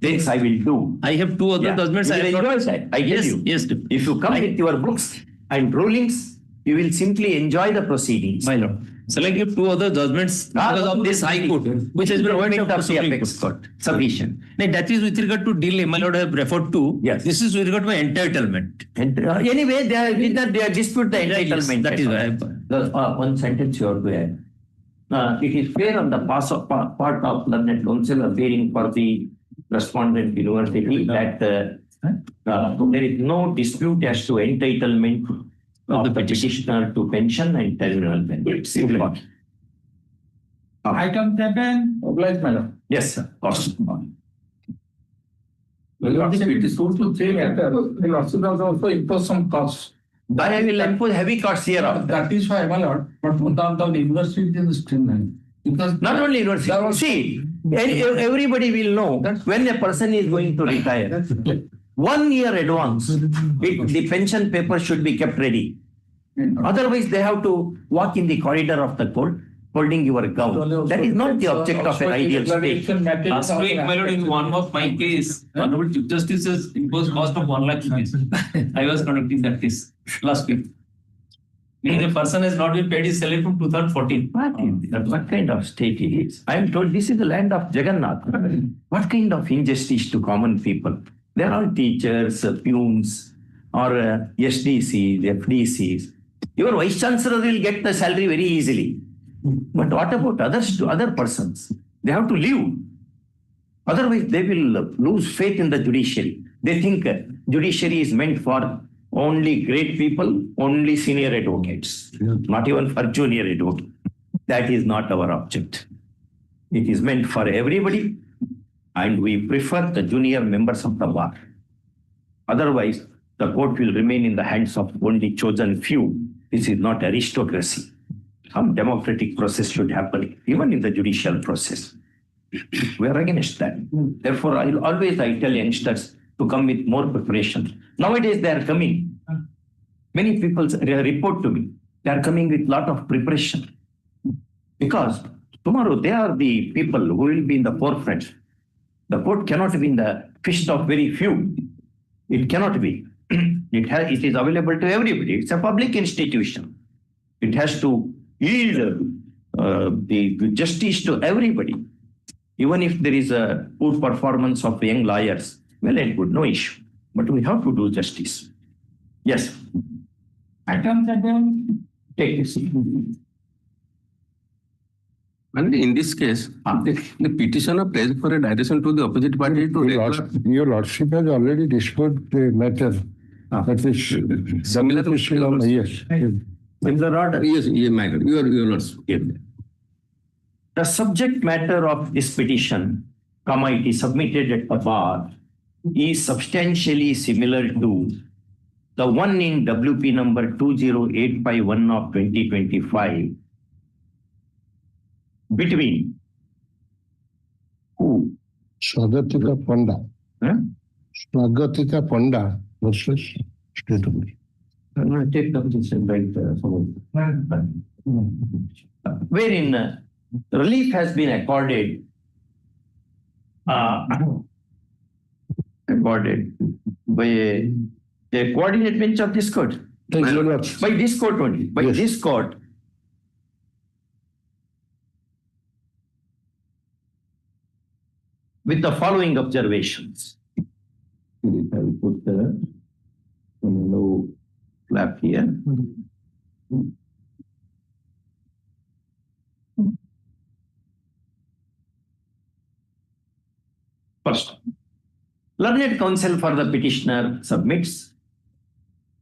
things I will do. I have two other judgments. I enjoy that. I tell you. Yes. If you come with your books and rulings, you will simply enjoy the proceedings. My lord. So I give two other judgments because of this High Court, which has been avoided of the Supreme Court. Sufficient. No, that is with regard to delay. My lord, I have referred to. Yes. This is with regard to entitlement. Anyway, they are dispute the entitlement. That is why. One sentence you have to add. It is clear on the part of learned counsel appearing for the respondent university that there is no dispute as to entitlement of the petitioner to pension and terminal benefits. Item 7. Obliged, madam. Yes, sir. Cost. It is 2 to 3 matters. The lawsuit has also imposed some costs. I will impose heavy costs here. That is why, my lord, but the university is streamlined. Because not only university. See, everybody will know when a person is going to retire. 1 year advance, the pension paper should be kept ready. Otherwise, they have to walk in the corridor of the court holding your gown. That is not the object of an ideal state. Last week, my lord, in one of my case, Honorable Chief Justice has imposed cost of 1 lakh rupees. I was conducting that case last week. Meaning the person has not been paid his salary from 2014. What kind of state it is? I am told this is the land of Jagannath. What kind of injustice to common people? They are all teachers, peons, or SDCs, FDCs. Your vice chancellor will get the salary very easily. But what about other persons? They have to leave. Otherwise, they will lose faith in the judiciary. They think judiciary is meant for only great people, only senior advocates, not even for junior advocates. That is not our object. It is meant for everybody, and we prefer the junior members of the bar. Otherwise, the court will remain in the hands of only chosen few. This is not aristocracy. Some democratic process should happen, even in the judicial process. We are against that. Therefore, I tell youngsters to come with more preparation. Nowadays, they are coming. Many people report to me. They are coming with a lot of preparation. Because tomorrow, they are the people who will be in the forefront. The court cannot be in the fist of very few. It cannot be. It is available to everybody. It's a public institution. It has to yield the justice to everybody. Even if there is a poor performance of young lawyers, well and good, no issue. But we have to do justice. Yes. Item 7. Take this. And in this case, the petitioner plays for a direction to the opposite party to Your Lordship has already disposed the matter. That is similar to yes. Similar order. Yes, my lord. Your Lordship. The subject matter of this petition, it is submitted at the bar, is substantially similar to the one in WP number 20851 of 2025 between who? Swagatika Panda. Swagatika Panda versus State of Orissa. Take up this wherein relief has been accorded by a coordinate bench of this court. By this court only. By this court. With the following observations. I will put the low flap here. First, learned counsel for the petitioner submits,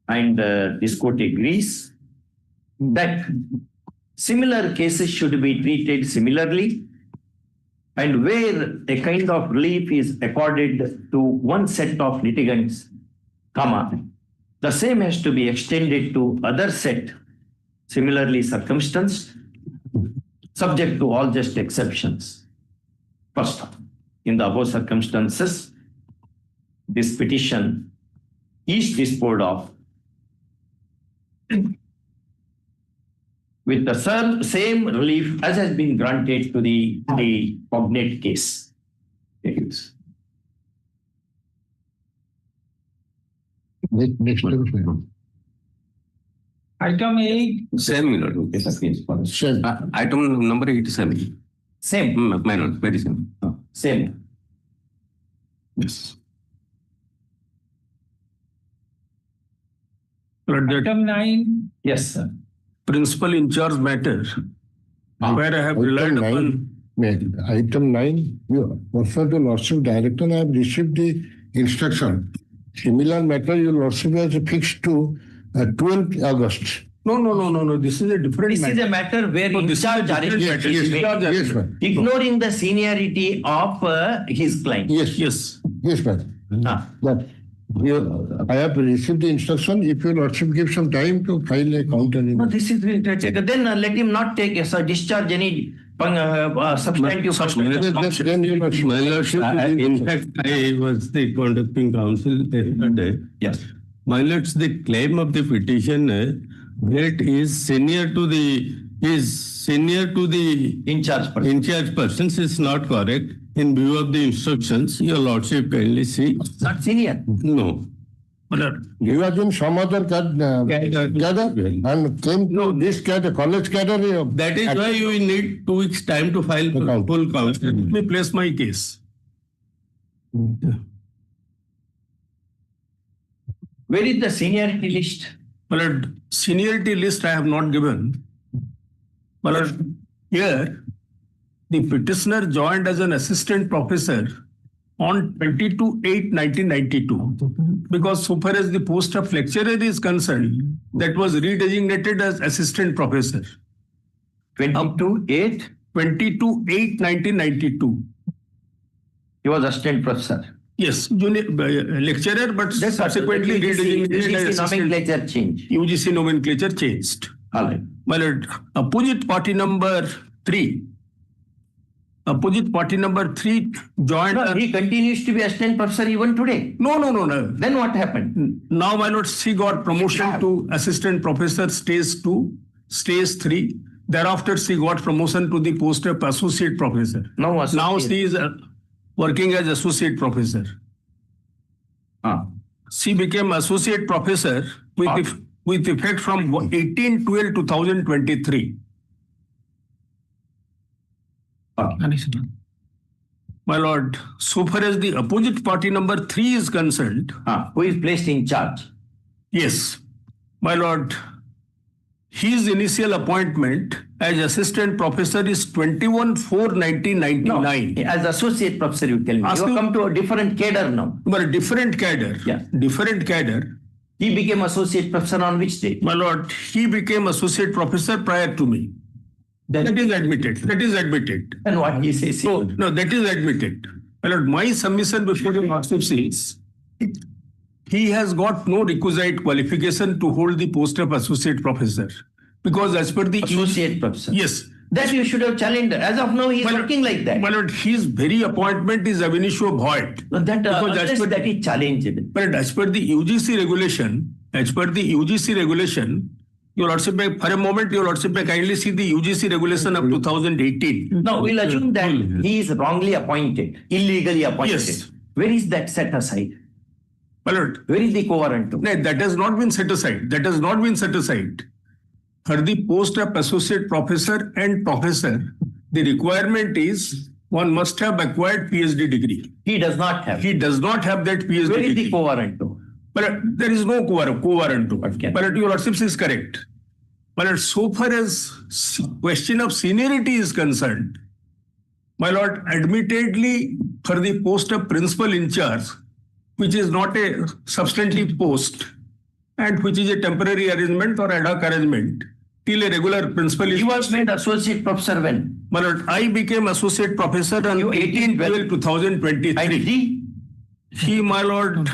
and this court agrees that similar cases should be treated similarly, and where a kind of relief is accorded to one set of litigants, the same has to be extended to other set similarly circumstanced, subject to all just exceptions. First, in the above circumstances, this petition is disposed of with the same relief as has been granted to the cognate case. Next Item 8. Same, my lord. Same. Item number 87. Same. My lord, very same. Same. Yes. Item 9. Yes, sir. Principal in charge matter, where I have relied upon. Item 9, also the Lordship Director, I have received the instruction. Similar matter, your Lordship has fixed to 12th August. No. This is a different matter. This is a matter where in charge Yes, ma'am. Ignoring the seniority of his client. Yes, ma'am. I have received the instruction. If your Lordship gives some time to file a counter. No, this is then let him not take discharge any substantive. Then you Lordship. My lordship, in fact, I was the conducting counsel yesterday. Yes. My lords, the claim of the petitioner Grade is senior to the in charge persons is not correct. In view of the instructions, your lordship kindly see. Not senior. No. He was in some other cadre and came to this cadre, college cadre. That is why you need 2 weeks time to file full count. Let me place my case. Where is the seniority list? But seniority list I have not given. But here, the petitioner joined as an assistant professor on 22/8/1992. Because so far as the post of lecturer is concerned, that was redesignated as assistant professor. 22/8/1992. He was assistant professor. Yes, junior lecturer, but subsequently redesignated as assistant. Nomenclature change. UGC nomenclature changed. All right. My lord, opposite party number 3. Opposite party number 3 joined. No, he continues to be assistant professor even today. No. Then what happened? Now, my lord, she got promotion to assistant professor stage 2, stage 3. Thereafter, she got promotion to the post of associate professor. Now she is working as associate professor. She became associate professor with effect from 18/12/2023. My lord, so far as the opposite party number 3 is concerned, who is placed in charge? Yes, my lord, his initial appointment as assistant professor is 21/4/1999. No, as associate professor, you tell me. You have come to a different cadre now. But a different cadre. Yeah. Different cadre. He became associate professor on which date? My lord, he became associate professor prior to me. That is admitted. And what he says? No, that is admitted. My lord, my submission before the lordship says he has got no requisite qualification to hold the post of associate professor. Because as per the associate professor. Yes. That you should have challenged. As of now, he is working like that. My lord, his very appointment is ab initio void. That is challenged. But as per the UGC regulation, your lordship, for a moment, your lordship, kindly see the UGC regulation of 2018. Now, we'll assume that he is wrongly appointed, illegally appointed. Yes. Where is that set aside? My lord, where is the co-warrant? No, that has not been set aside. For the post of associate professor and professor, the requirement is one must have acquired PhD degree. He does not have. He does not have that PhD degree. Where is the co-warrant? But there is no co-warrant. But your lordship is correct. But so far as question of seniority is concerned, my lord, admittedly for the post of principal in charge, which is not a substantive post and which is a temporary arrangement or ad hoc arrangement, till a regular principal is... He was made associate professor when? My lord, I became associate professor on 18/12/2023. And he, my lord...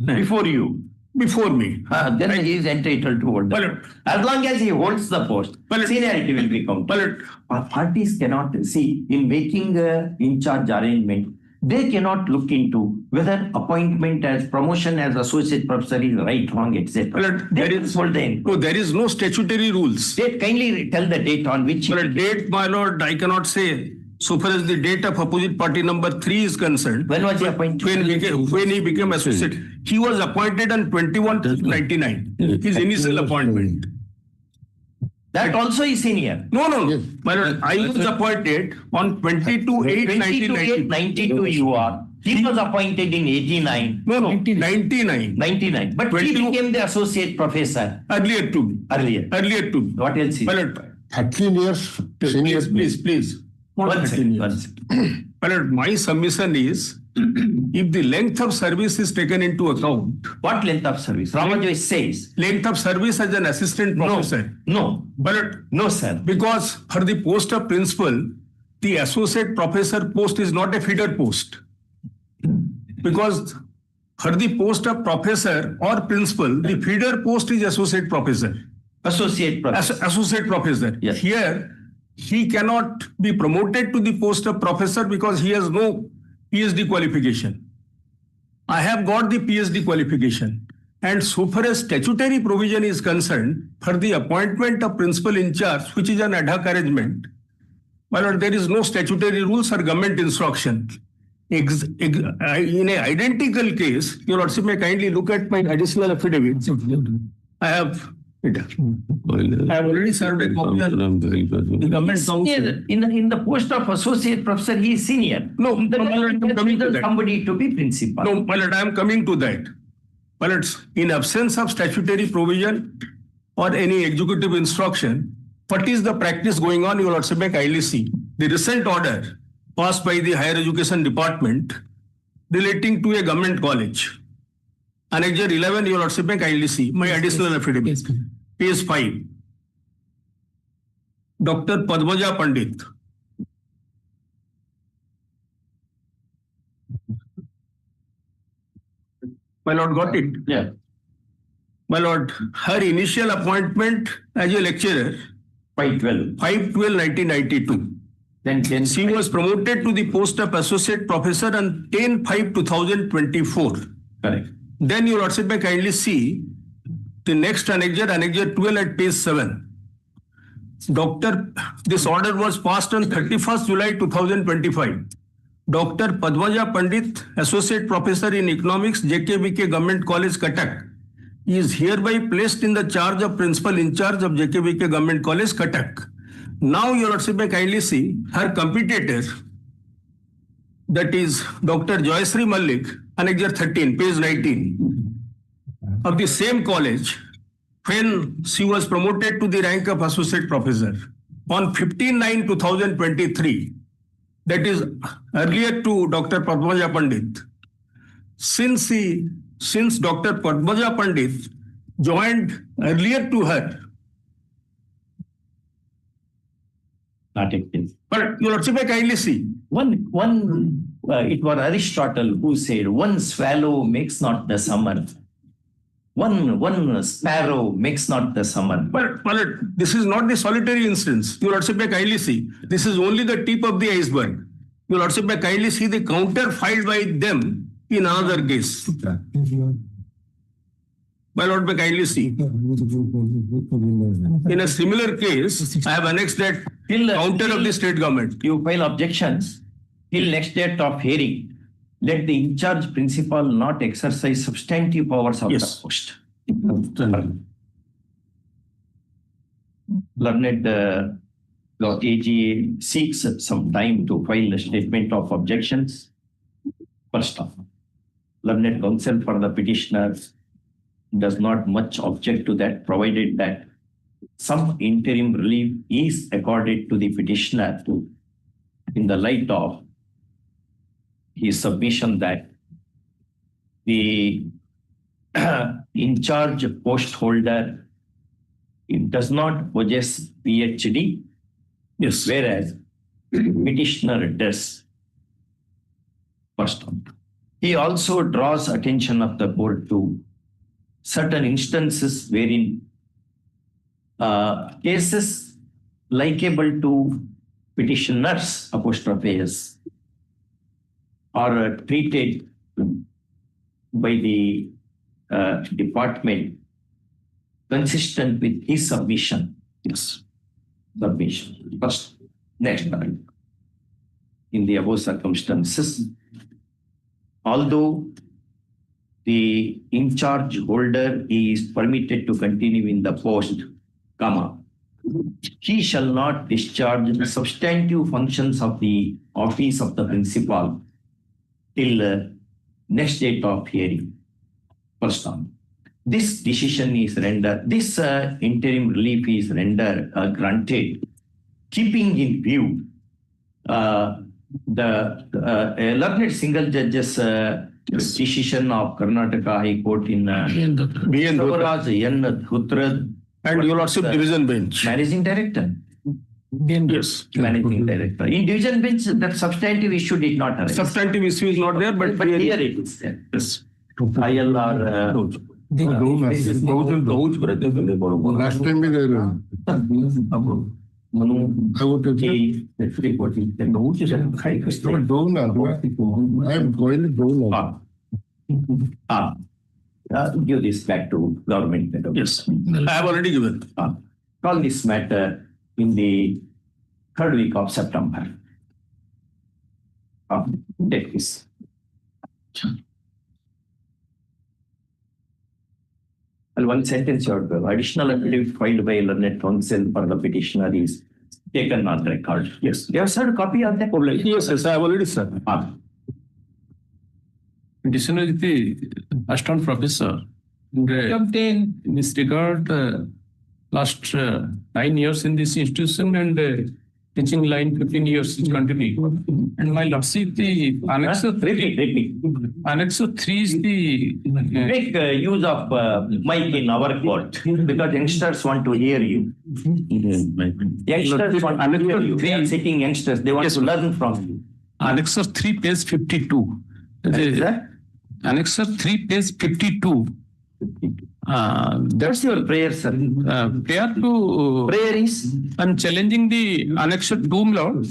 Before you? Before me. Then he is entitled to hold that. As long as he holds the post, seniority will be counted. Parties cannot see in making an in-charge arrangement. They cannot look into whether appointment as promotion as associate professor is right, wrong, etc. There is no statutory rules. Date, kindly tell the date on which. Date, my lord, I cannot say. So far as the date of opposite party number 3 is concerned. When was he appointed? When he became associate. He was appointed on 21/99. His initial appointment. That also is senior. No. My lord, I was appointed on 22/8/1992. You are. He was appointed in 89. No, 99. But he became the associate professor. Earlier to me. What else is? My lord, 13 years. Please. One second. My lord, my submission is, if the length of service is taken into account. What length of service? Ramajoy says. Length of service as an assistant professor. No. No, sir. Because for the post of principal, the associate professor post is not a feeder post. Because for the post of professor or principal, the feeder post is associate professor. Associate professor. Yes. Here, he cannot be promoted to the post of professor because he has no PhD qualification. I have got the PhD qualification. And so far as statutory provision is concerned, for the appointment of principal in charge, which is an ad hoc arrangement, my lord, there is no statutory rules or government instruction. In an identical case, your lordship may kindly look at my additional affidavit. I have already served a copy of the government counsel. In the post of associate professor, he is senior. No, my lord, I'm coming to that. Somebody to be principal. No, my lord, I am coming to that. My lord, in absence of statutory provision or any executive instruction, what is the practice going on? Your lordship may kindly see the recent order passed by the Higher Education Department relating to a government college. Annexure 11, your lordship may kindly see my additional affidavit. Page 5. Dr. Padmaja Pandit. My lord, got it? Yeah. My lord, her initial appointment as a lecturer, 5/12/1992. Then she was promoted to the post of associate professor on 10/5/2024. Correct. Then your lordship may kindly see the next annexure, annexure 12 at page 7. This order was passed on 31st July 2025. Dr. Padmaja Pandit, Associate Professor in Economics, JKBK Government College, Cuttack, is hereby placed in the charge of Principal in charge of JKBK Government College, Cuttack. Now, your lordship may kindly see her competitor, that is Dr. Joyasri Malik, Annexure 13, page 19, of the same college, when she was promoted to the rank of Associate Professor on 15/9/2023. That is earlier to Dr. Padmaja Pandit. Since Dr. Padmaja Pandit joined earlier to her, not active. But your lordship may kindly see. It was Aristotle who said, one swallow makes not the summer. One sparrow makes not the summer. But this is not the solitary instance. Your lordship may kindly see. This is only the tip of the iceberg. Your lordship may kindly see the counter filed by them in another case. My lord may kindly see. In a similar case, I have annexed that counter of the state government. You file objections till next date of hearing. Let the in charge principal not exercise substantive powers of the post. Learned AGA seeks some time to file a statement of objections. First off, learned counsel for the petitioner does not much object to that, provided that some interim relief is accorded to the petitioner in the light of his submission that the in charge post holder does not possess PhD, whereas petitioner does. First one. He also draws attention of the board to certain instances wherein cases likable to petitioners apostrophes are treated by the department consistent with his submission. Submission. First, next time. In the above circumstances, although the in charge holder is permitted to continue in the post, he shall not discharge the substantive functions of the office of the principal till next date of hearing. First time. This decision is rendered, this interim relief is rendered granted, keeping in view the learned single judge's decision of Karnataka High Court in Savaraj N. Dhutrad and Your Lordship Division Bench. Managing Director. Yes. Managing Director. In Division Bench, that substantive issue did not arise. Substantive issue is not there, but here it is there. Yes. ILR. Last time we were. give this back to government. Yes, I have already given. Call this matter in the 3rd week of September. Take this. And one sentence you have to, additional affidavit filed by learned counsel for the petitioner is taken on record. Yes. You have served a copy of that? Yes, yes, I have already said. Petitioner is the assistant professor. In this regard, last 9 years in this institution and teaching line 15 years is continuing. And my lordship, the Annexer 3. Annexer 3 is the... Make use of mic in our court because youngsters want to hear you. Youngsters want to hear you. They are sitting youngsters. They want to learn from you. Annexer 3, page 52. Annexer 3, page 52. That's your prayer, sir. Prayer is? I'm challenging the Annexer 2, my lord.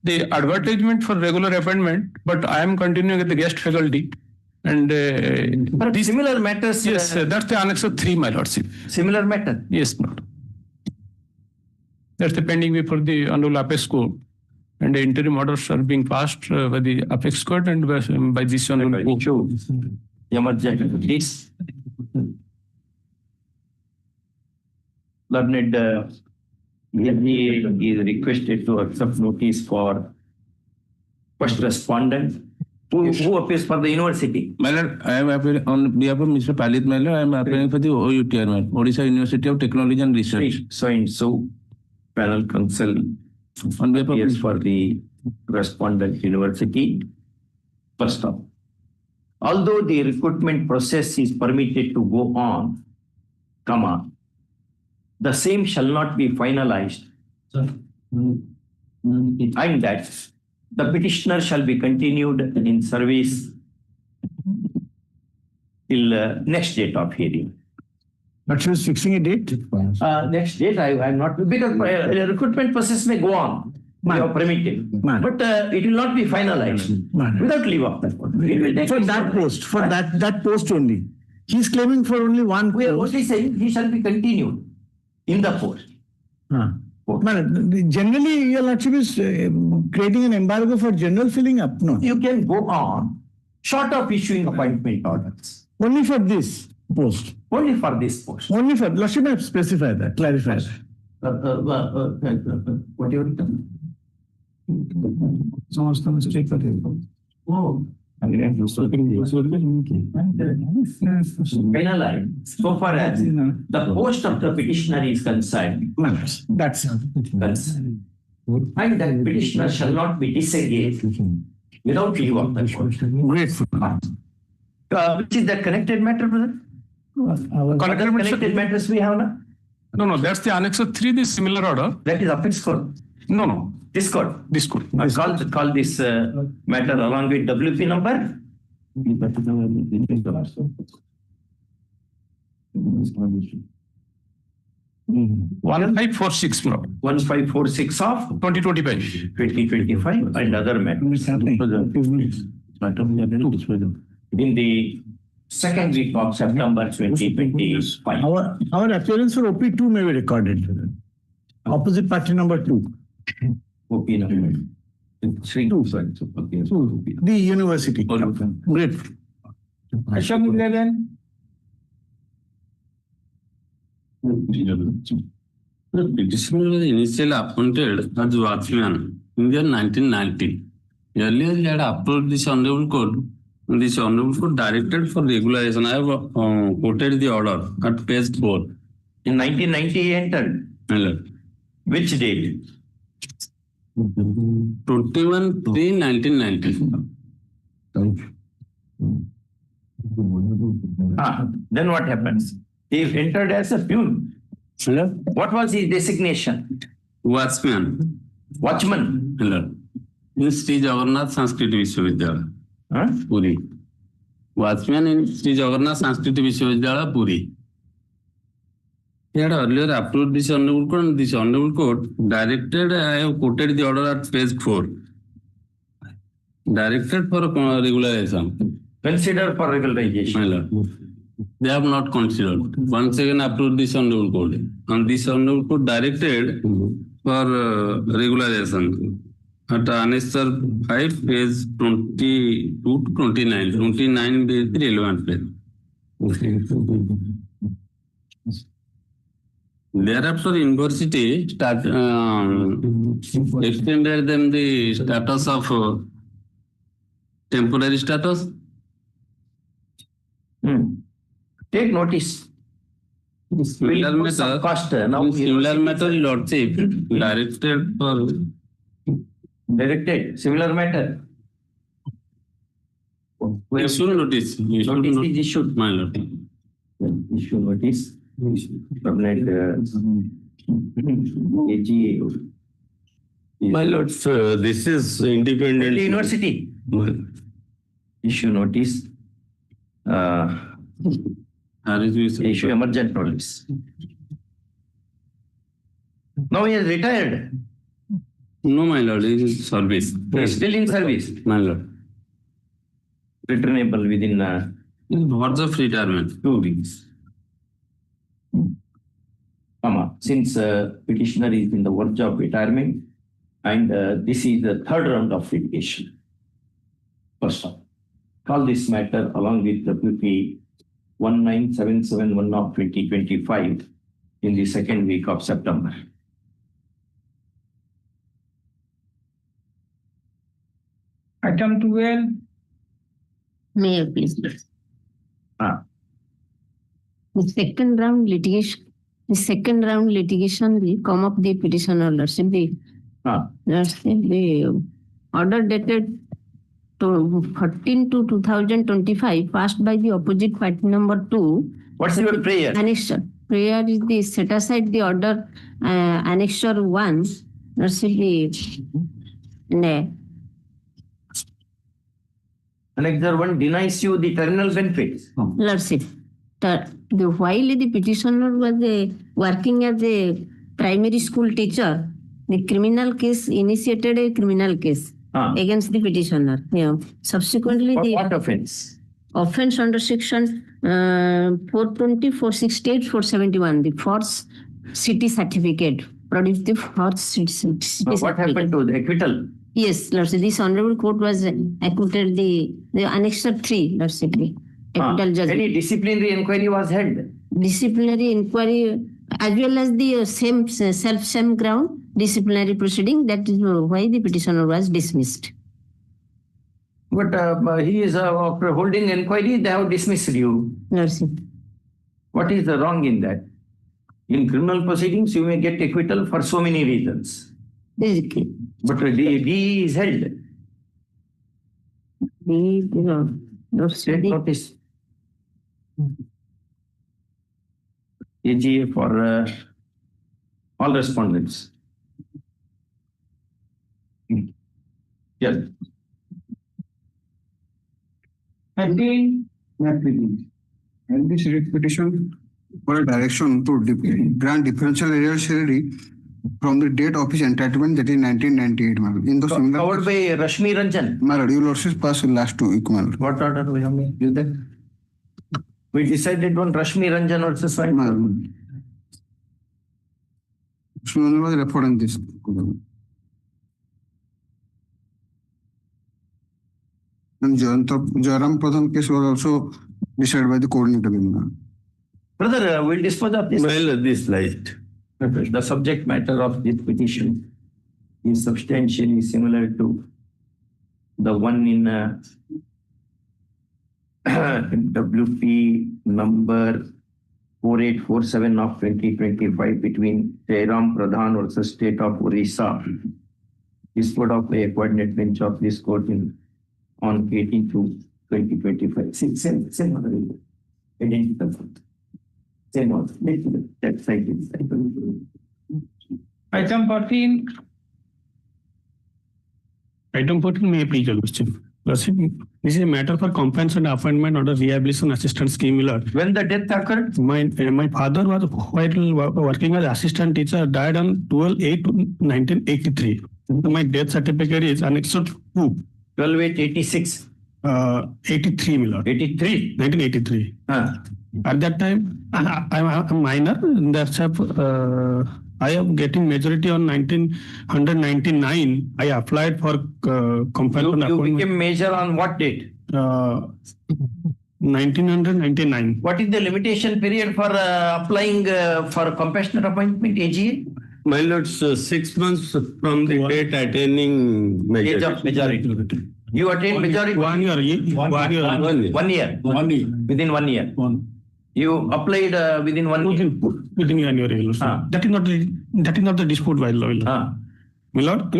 The advertisement for regular appointment, but I am continuing at the guest faculty. And but similar matters. Yes, that's the Annexer 3, my lordship. Similar matter? Yes, my lord. That's the pending before the Hon'Ble Apex Court. And the interim orders are being passed by the Apex Court and by this Hon'Ble Court. This learned he is requested to accept notice for first respondent who appears for the university. My lord, I am appearing on behalf of Mr. Palit, my lord. I am appearing for the OUTR, Odisha University of Technology and Research. So panel counsel on behalf appears for the respondent university. First off, although the recruitment process is permitted to go on, the same shall not be finalized, and that the petitioner shall be continued in service till next date of hearing. But she was fixing a date? Next date, I am not, because recruitment process may go on. You are permitted, but it will not be finalized without leave of that one. For that post, for that post only. He is claiming for only one. We are only saying he shall be continued in the post. Generally, your lordship is creating an embargo for general filling up. No, you can go on short of issuing appointment orders. Only for this post. Only for this post. Only for. Lordship may specify that, clarify that. What you written? Someone's the mistake for him. Oh. Final line. So far as the post of the petitioner is concerned, that's and the petitioner shall not be disengaged without leave of the court. Grateful. Which is the connected matter, brother? Connected matters we have now? No, that's the Annexer 3, the similar order. That is Apex Court. No. This court. This court. Call this matter along with WP number. 1546, 1546 of 2025 and other matters. In the second week of September 2025. Our appearance for OP2 may be recorded. Opposite party number 2. OP number 3. The university. Great. Question 11. The petitioner was initially appointed as watchman in the year 1990. Earlier, he had approved this Hon'Ble Code. This Hon'Ble Code directed for regularization. I have quoted the order at page 4. In 1990, he entered. Which date? 21/3/1990. Then what happens? He entered as a peon. What was his designation? Watchman. Watchman. In Sri Jagannath Sanskrit Vishwavidyalaya, Puri. Watchman in Sri Jagannath Sanskrit Vishwavidyalaya, Puri. He had earlier approved this Hon'Ble Code, and this Hon'Ble Code directed, I have quoted the order at page 4. Directed for regularization. Consider for regularization. They have not considered. Once again approved this Hon'Ble Court. And this Hon'Ble Court directed for regularization. At Annexure 5, page 22 to 29. 29 is the relevant page. Thereafter, university extended them the status of temporary status. Take notice. Similar matter, Lordship, directed for similar matter. Issue notice. Notice is issued. My lord. Issue notice. Permanent AGA. My lord, this is independent. The university. Issue notice. Issue emergent notice. Now he is retired. No, my lord, he is service. He is still in service. My lord. Returnable within what's of retirement? 2 weeks. Since petitioner is in the verge of retirement, and this is the third round of litigation. First off, call this matter along with the PP 19771 of 2025 in the second week of September. Item 12. Mayor, please. The second round litigation will come up the petitioner lordship. The order dated to 13 to 2025 passed by the opposite party number 2. What's your prayer? Annexure. Prayer is the set aside the order annexure 1. Lordship. Annexure 1 denies you the terminal benefits. Lordship. While the petitioner was working as a primary school teacher, the criminal case initiated a criminal case against the petitioner. Subsequently, what offense? Offense under section 420, 468, 471, the false city certificate. Produced the false city certificate. What happened to the acquittal? Yes, Lordship. This Honorable Court was acquitted the Annexure 3, Lordship. Any disciplinary inquiry was held? Disciplinary inquiry as well as the same ground disciplinary proceeding. That is why the petitioner was dismissed. But he is after holding inquiry, they have dismissed you. Lordship. What is the wrong in that? In criminal proceedings, you may get acquittal for so many reasons. Basically. But D is held. Take notice. AGA for all respondents. Yes. 13. And this petition for a direction to grant differential arrears from the date of his entitlement, that is 1998. In the similar covered by Rashmi Ranjan. My lord, your lordship passed last 2 weeks. What order we have made? You that? We decided on Rashmi Ranjan versus Rashmi Ranjan. Ranjan was referred in this. And Jaram Pradhan case was also decided by the coordinator. Brother, we'll dispose of this. Well, this light. The subject matter of this petition is substantially similar to the one in WP number 4847 of 2025 between Jairam Pradhan versus State of Orissa. This court of a coordinate bench of this court on 18 to 2025. Same order. Identical. Same order. That side is. Item 14. Item 14, may I please, Your Lordship? Lordship, this is a matter for compensation appointment under rehabilitation assistance scheme. When the death occurred? My father was while working as assistant teacher, died on 12/8/1983. My death certificate is annexed 2. 12/8/86. 83, my lord. 83? 1983. At that time, I'm a minor. That's I am getting majority on 1999. I applied for compulsory You appointment. became major on what date? 1999. What is the limitation period for applying for compassionate appointment, AGA? My lords, 6 months from the date attaining Age of majority. You attained majority? 1 year. 1 year. 1 year. 1 year. Within 1 year. You applied within 1 year. Within January. That is not the dispute by law. My lord,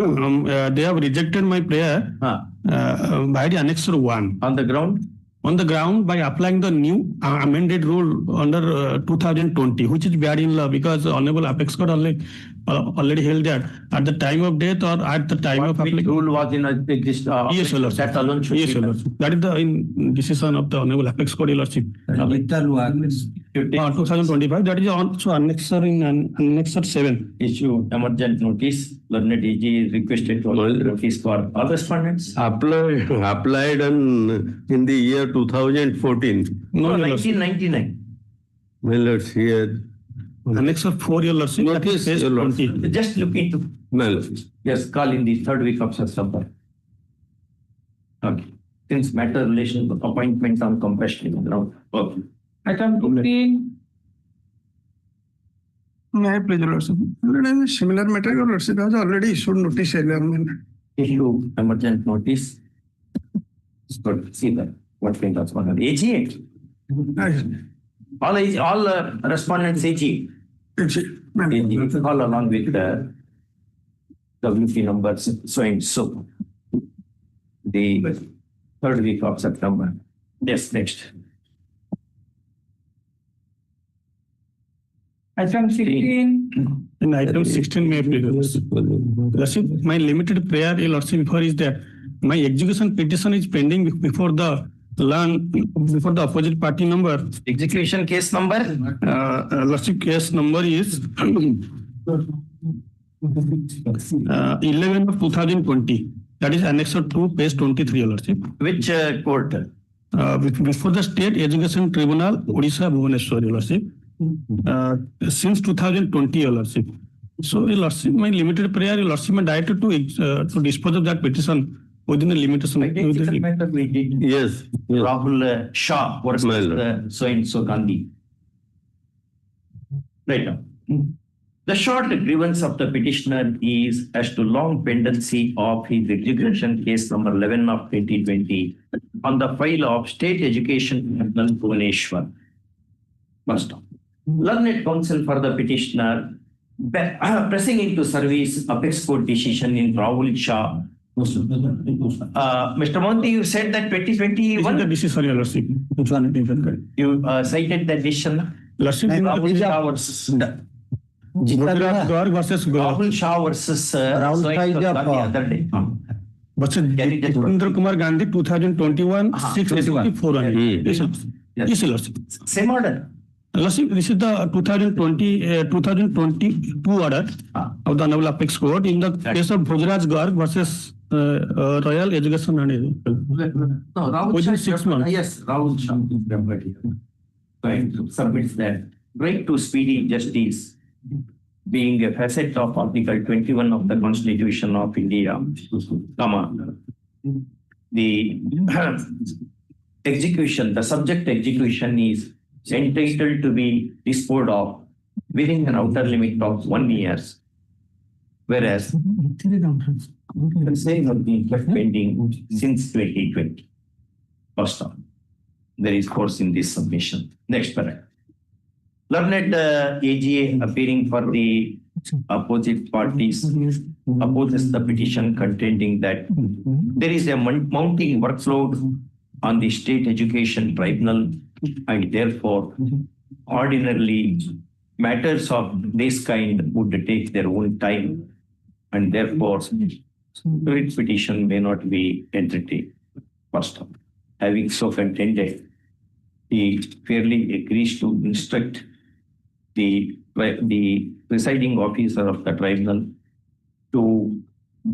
they have rejected my prayer by the Annexure 1. On the ground? On the ground by applying the new amended rule under 2020, which is bad in law because Honorable Apex Court already held that at the time of death or at the time of application. Rule was in existence. Yes, Lord. That alone should Yes, be Lord. That is the decision of the Honorable Apex Court, Lordship. 2025. That is also Annexure in Annexure 7. Issue emergent notice. Learned AG is requested to notice for all respondents. applied in the year 2014. No, 1999. My lords, here. Annexure 4, your Lordship. That is page 20. Just look into. My lords. Yes, call in the 3rd week of September. Okay. Since matter relation to appointment on compassionate ground. Okay. Item 15. May I please, Your Lordship? Similar matter, Your Lordship has already issued notice earlier. Issue emergent notice. Good. See that. What kind of one? AGA. All respondents AG. All along with the WP numbers so and so. The 3rd week of September. Yes, next. Item 16. In item 16, may I please? Lordship, my limited prayer, Lordship, before is that my execution petition is pending before the opposite party number. Execution case number? Lordship, case number is 11 of 2020. That is Annexure 2, page 23, Lordship. Which court? Before the State Education Tribunal, Odisha, Bhubaneswar, Lordship. Since 2020, Lordship. So, Lordship, my limited prayer, Lordship, my directed to dispose of that petition within the limitation. Yes. Rahul Shah versus so and so Gandhi. Right now. The short grievance of the petitioner is as to long pendency of his execution case number 11 of 2020 on the file of State Education Tribunal, Bhubaneswar. First off, learned counsel for the petitioner pressing into service Apex Court decision in Rahul Shah. Mr. Monti, you said that 2021. The decision, Lordship. Which one? You cited that decision. Lordship, Rahul Shah versus Rahul Shah versus Rahul Shah the other day. But Jitendra Kumar Gandhi, 2021, 684. Yes, Lordship. Same order. Lordship, this is the 2022 order of the Honorable Apex Court in the case of Bhojraj Garg versus Royal Education and within 6 months. Yes, Rahul Shah submits that right to speedy justice being a facet of Article 21 of the Constitution of India, the execution, the subject execution is entitled to be disposed of within an outer limit of 1 year, whereas the same has been kept pending since 2020. First off, there is force in this submission. Next paragraph. Learned AGA appearing for the opposite parties opposes the petition contending that there is a mounting workload on the State Education Tribunal and therefore ordinarily matters of this kind would take their own time and therefore writ petition may not be entertained. First off, having so contended, he fairly agrees to instruct the presiding officer of the tribunal to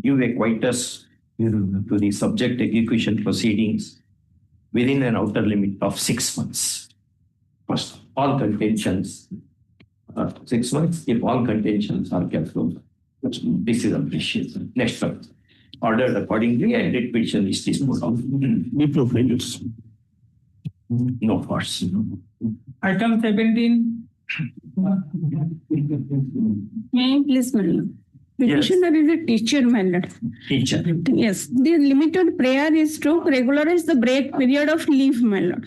give a quietus to the subject execution proceedings within an outer limit of 6 months. First, all contentions 6 months if all contentions are kept closed. This is appreciation. Next one. Ordered accordingly and writ petition is disposed of. No force. Item 17. May I please, madam? Petitioner is a teacher, my lord. Teacher. Yes. The limited prayer is to regularize the break period of leave, my lord.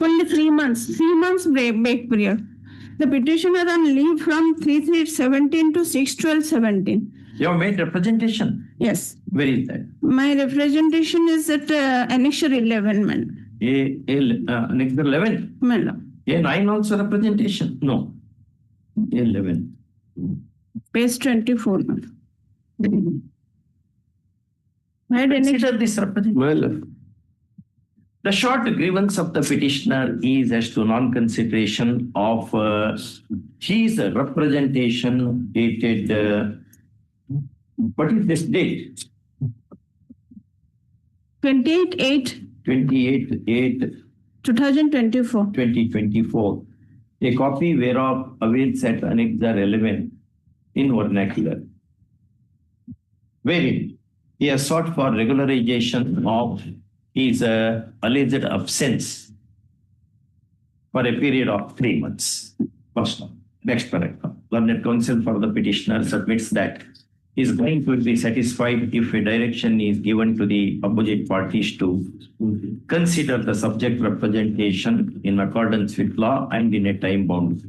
Only 3 months. 3 months break period. The petitioner on leave from 3/3/17 to 6/12/17. You have made representation? Yes. Where is that? My representation is at Annexure 11, my lord. Annexure 11? My lord. A9 also representation? No. A11. Page 24, my lord. Consider this representation. The short grievance of the petitioner is as to non-consideration of his representation dated, what is this date? 28/8. 28/8/2024. 2024. A copy whereof awaits at Annexure 11 in vernacular, wherein he has sought for regularization of his alleged absence for a period of 3 months. First one. Next paragraph. Learned counsel for the petitioner submits that he is going to be satisfied if a direction is given to the opposite parties to consider the subject representation in accordance with law and in a time bound.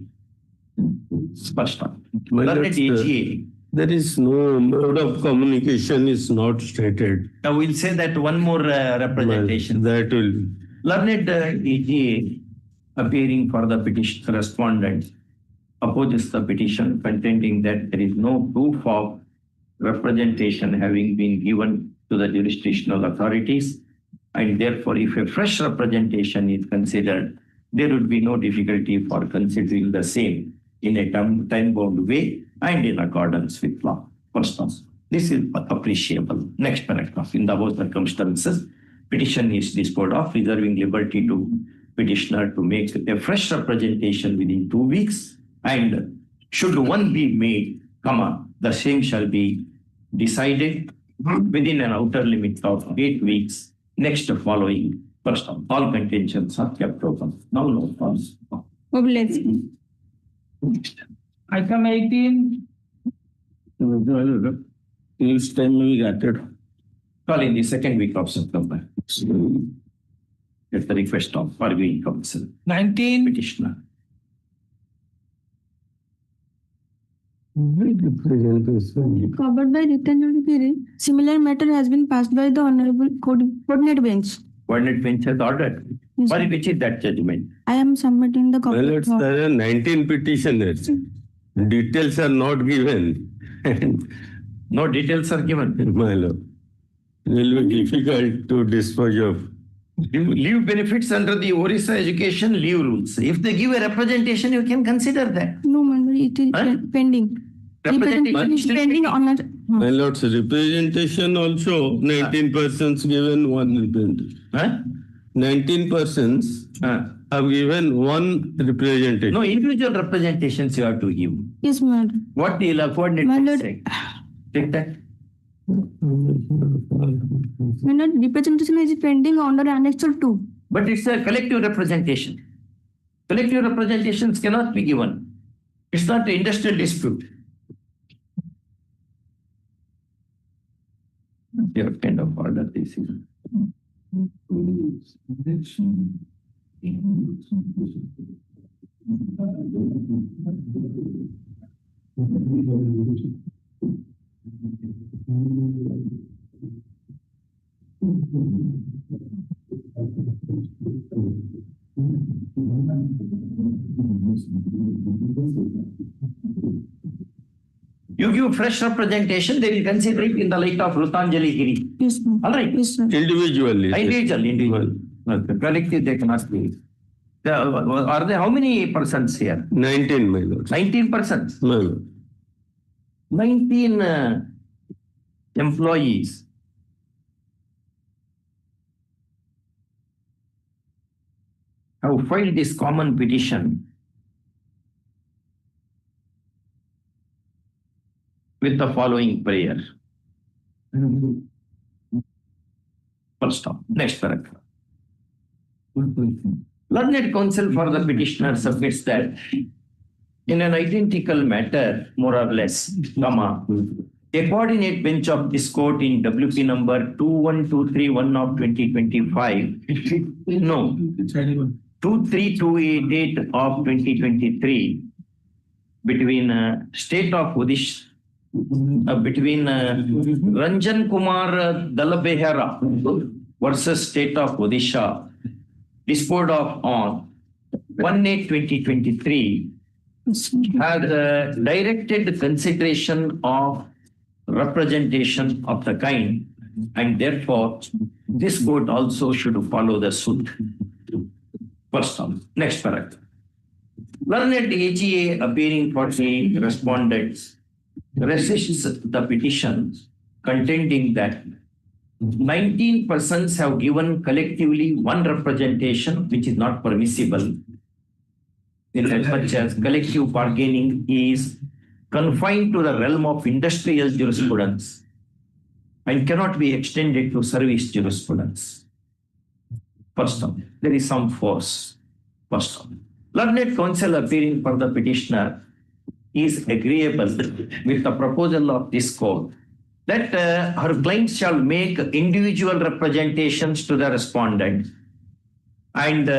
First one. Learned AGA. There is no mode of communication is not stated. Now we'll say that one more representation. That will. Learned AGA appearing for the petition respondent opposes the petition, contending that there is no proof of representation having been given to the jurisdictional authorities, and therefore if a fresh representation is considered, there would be no difficulty for considering the same in a time-bound way and in accordance with law. First one. This is appreciable. Next paragraph. In the above circumstances, petition is disposed of, reserving liberty to petitioner to make a fresh representation within 2 weeks, and should one be made, the same shall be decided within an outer limit of 8 weeks. Next following. First one. All contentions are kept open. Now no false. Item 18. Use time may be granted. Call in the second week of September. At the request of arguing counsel. 19. Petitioner. Covered by written judiciary, similar matter has been passed by the Honorable Coordinate Bench. Coordinate Bench has ordered. Yes, For which is that judgment? I am submitting the copy. Well, there are 19 petitioners. Details are not given. No details are given. My lord. It will be difficult to dispose of. Leave benefits under the Orissa education leave rules. If they give a representation, you can consider that. No, my lord, it is pending. Representation is pending on a... My lord's representation also, 19 persons given one representation. 19 persons have given one representation. No, individual representations you have to give. Yes, madam. What the coordinate say? Take that. My lord, representation is pending under Annexure 2. But it's a collective representation. Collective representations cannot be given. It's not an industrial dispute. Your kind of order this is. You give fresh representation, they will consider it in the light of Rutanjali Giri. Yes, ma'am. All right. Yes, sir. Individually. Individual. Collective, they cannot be. Are there how many persons here? 19, my lord. 19 persons. My lord. 19 employees. have filed this common petition with the following prayer. First stop. Next paragraph. Learned counsel for the petitioner submits that in an identical matter, more or less, a coordinate bench of this court in WP number 21231 of 2025, no, 23288 of 2023, between State of Odisha, between Ranjan Kumar Dalabehara versus State of Odisha, disposed of on 1/8/2023, has directed consideration of representation of the kind, and therefore this court also should follow the suit. First one. Next paragraph. Learned AGA appearing for the respondents resists the petition, contending that 19 persons have given collectively one representation, which is not permissible, in as much as collective bargaining is confined to the realm of industrial jurisprudence and cannot be extended to service jurisprudence. First one, there is some force. First one, learned counsel appearing for the petitioner is agreeable with the proposal of this court that her clients shall make individual representations to the respondent, and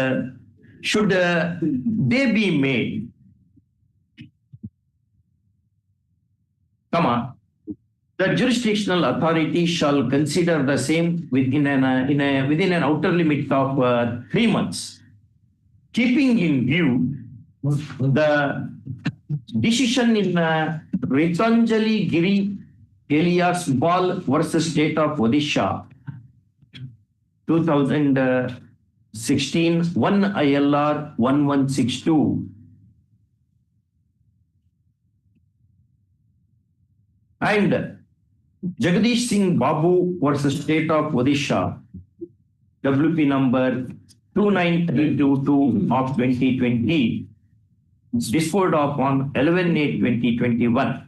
should they be made, the jurisdictional authority shall consider the same within an outer limit of 3 months, keeping in view the decision in Ritanjali Giri Elias Ball versus State of Odisha, 2016, 1 ILR 1162. And Jagdish Singh Babu versus State of Odisha, WP number 29322 of 2020, disposed of on 11/8/2021.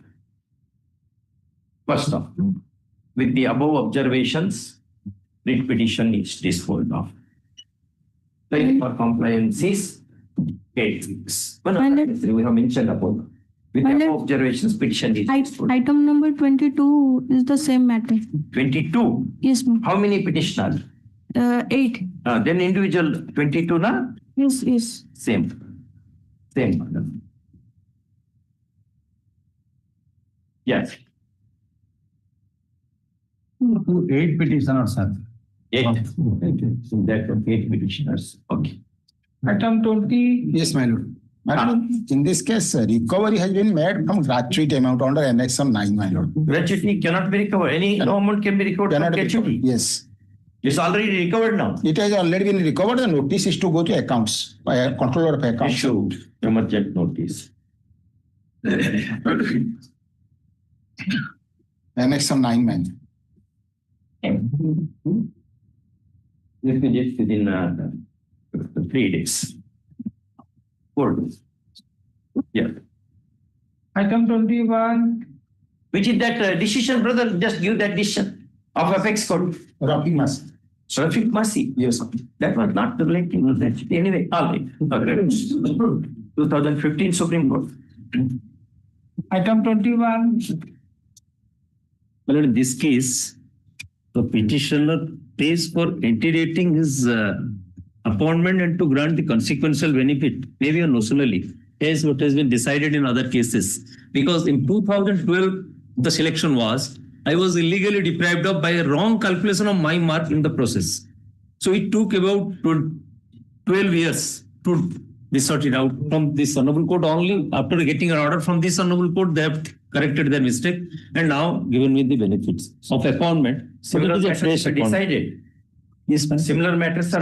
First off, with the above observations, writ petition is disposed of. Time for compliance is 8 weeks. We have mentioned about. With the above observations, petition is disposed. Item number 22 is the same matter. 22? Yes. How many petitioners? 8. Then individual 22, na? Yes, yes. Same. Same. Yes. 8 petitioners, sir. 8. That 8 petitioners. Okay. Item 20. Yes, my lord. In this case, recovery has been made from gratuity amount under Annexum 9, my lord. Gratuity cannot be recovered. No amount can be recovered from gratuity. Yes. It's already recovered now. It has already been recovered. The notice is to go to accounts by a controller of accounts. Issue emergent notice. Annexum 9, man. Within 3 days. 4 days. Yeah. Item 21. Which is that decision, brother? Just give that decision of apex court. Rafiq Masi. Rafiq Masi. Yes. That was not related to that. Anyway, all right. Okay. 2015 Supreme Court. Item 21. Well, in this case, the petitioner pays for antedating his appointment and to grant the consequential benefit, maybe notionally, as what has been decided in other cases. Because in 2012, the selection was, I was illegally deprived of by a wrong calculation of my mark in the process. So it took about 12 years to be sorted out from this Honorable Court. Only after getting an order from this Honorable Court, they have corrected their mistake and now given me the benefits of appointment. Similar matters are decided. Yes, ma'am. Similar matters are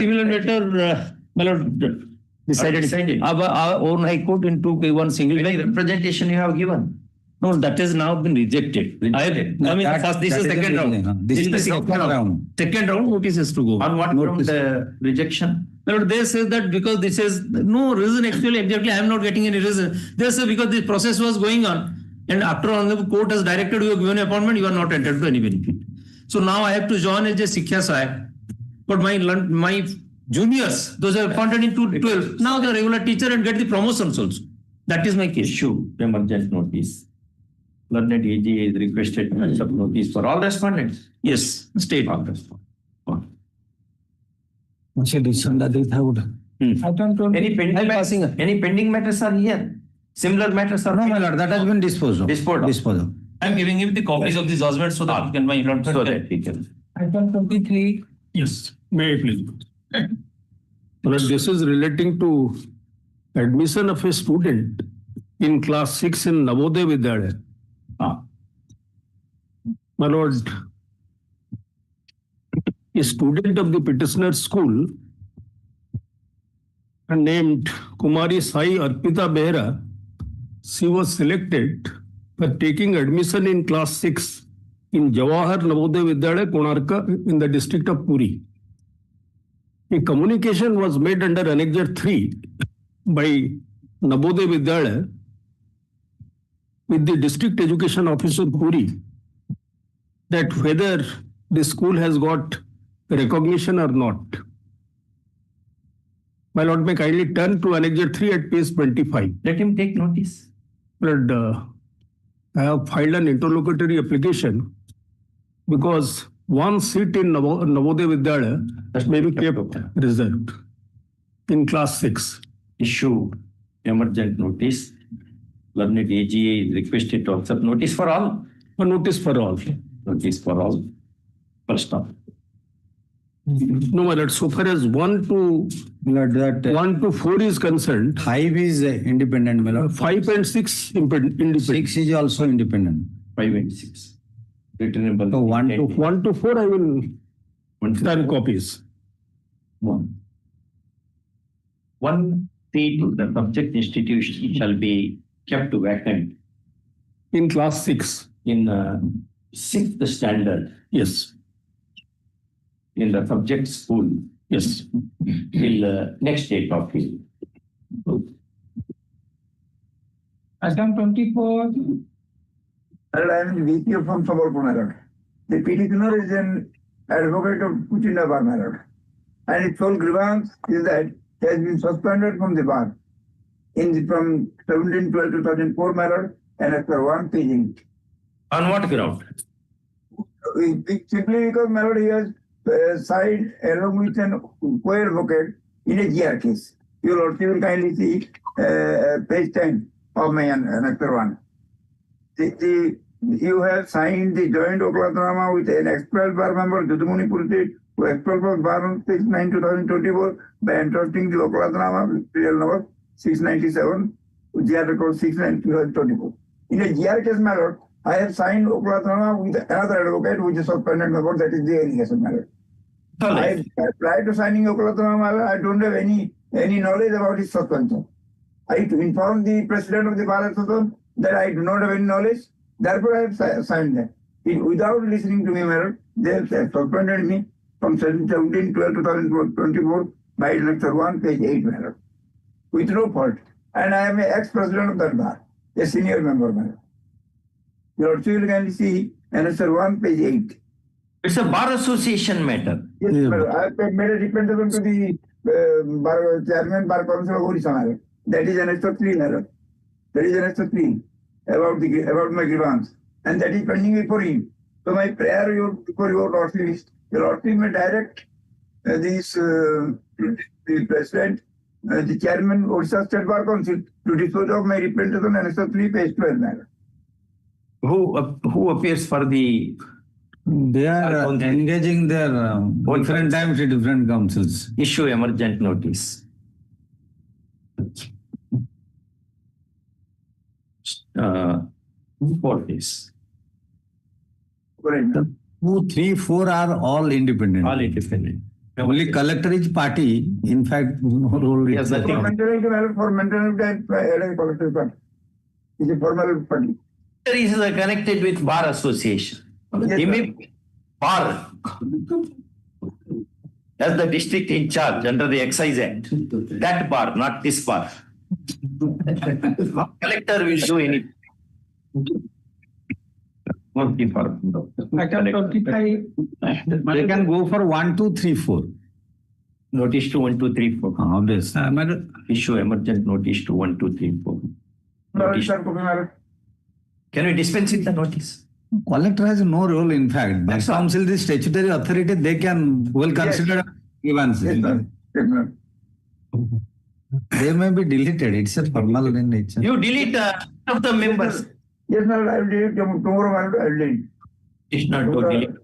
decided. Our own High Court into one single. Any representation you have given? No, that has now been rejected. First, this is second round. This is the second round. Second round notice is to go. On what ground the rejection? But they say that because this is no reason actually exactly I am not getting any reason. They say because this process was going on and after all the court has directed you given appointment, you are not entitled to any benefit. So now I have to join as a Sikhya Sahib. But my juniors, those are appointed in 2012, now they are regular teacher and get the promotions also. That is my case. Issue emergent notice. Learned AG is requested sub notice for all respondents. Yes, state. All respondents. Any pending matters are here? Similar matters are no, my lord, that has been disposed of. Disposed of. I am giving him the copies of the judgment so that he can my lord. So that he can. Item 23. Yes, may I please? But this is relating to admission of a student in class 6 in Navodaya Vidyalaya. My lord, a student of the petitioner's school named Kumari Sai Arpita Behra, she was selected for taking admission in class 6 in Jawahar Navodaya Vidyalaya, Konarka, in the district of Puri. A communication was made under Annexure 3 by Navodaya Vidyalaya with the district education officer Puri that whether the school has got recognition or not. My lord, may kindly turn to Annexure 3 at page 25. Let him take notice. Lord, I have filed an interlocutory application because one seat in Navodaya Vidyalaya that may be kept reserved in class 6. Issue emergent notice. Learned AGA is requested to accept notice for all. A notice for all. Notice for all. First up. No, my lord, so far as 1 to 4 is concerned. 5 is independent, my lord. 5 and 6 independent. 6 is also independent. 5 and 6. Returnable. So 1 to 4 I will turn copies. 1 seat in the subject institution shall be kept vacant. In class 6. In 6th standard. Yes. In the subject school. Yes. Till next date of it. Item 24. I am VP from Sambalpur. The petitioner is an advocate of Puchinda Bar, and its sole grievance is that he has been suspended from the bar from 17/12/2004 matter and after 1 paging. On what ground? Simply because he has signed along with an co-advocate in a GR case. You will kindly see page 10 of my Nectar 1. You have signed the joint Oklatnama with an expelled bar member, Judumuni Purti, who expelled from bar on 6/9/2024 by entrusting the Oklatnama with serial number 697, GR record 6/9/2024. In a GR case matter, I have signed Oklatnama with another advocate, which is suspended member, that is the allegation matter. Prior to signing Oklatnama, I don't have any knowledge about his suspension. I informed the president of the bar association that I do not have any knowledge. Therefore, I have signed that. Without listening to me, matter, they have suspended me from 17/12/2024 by Lecture 1, page 8, matter, with no fault. And I am an ex-president of that bar, a senior member, matter. You also can see Lecture 1, page 8. It's a bar association matter. Yes, sir. I have made a representation to the chairman bar council of Orissa, matter. That is Lecture 3, matter. That is Lecture 3. About my grievance, and that is pending before him. So my prayer before your lordship, your lordship may direct the president, the chairman of Orissa State Bar Council to dispose of my representation and Lecture 3, page 12, matter. Who appears for the? They are engaging their different times to different councils. Issue emergent notice. For this. 2, 3, 4 are all independent. All independent. Only collector is party. In fact, no role. Yes, For maintenance type, collector party. Is a formal party. He is connected with bar association. Yes, he may bar. as the district in charge under the Excise Act. That bar, not this bar. Collector will do anything. They can go for 1, 2, 3, 4. Notice to 1, 2, 3, 4. Obvious. Issue emergent notice to 1, 2, 3, 4. Notice. Can we dispense with the notice? Collector has no role, in fact. The council, the statutory authority, they can well consider grievances. They may be deleted. It's a formal in nature. You delete of the members. Yes, my lord, I will delete tomorrow. I will delete. It's not to delete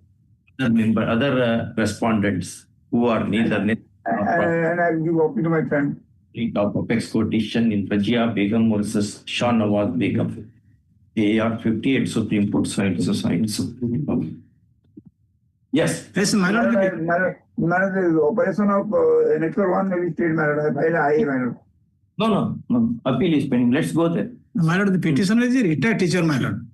other member, other respondents who are neither. And I will give copy to my friend. Of Apex Coalition in Fajia Begum versus Shah Nawaz Begum. AR 58 Supreme Court signed. Yes. Yes, my lord. The operation of Nectar 1 may be stayed, my lord. I filed a my lord. No. Appeal is pending. Let's go there. My lord, the petitioner is a retired teacher, my lord.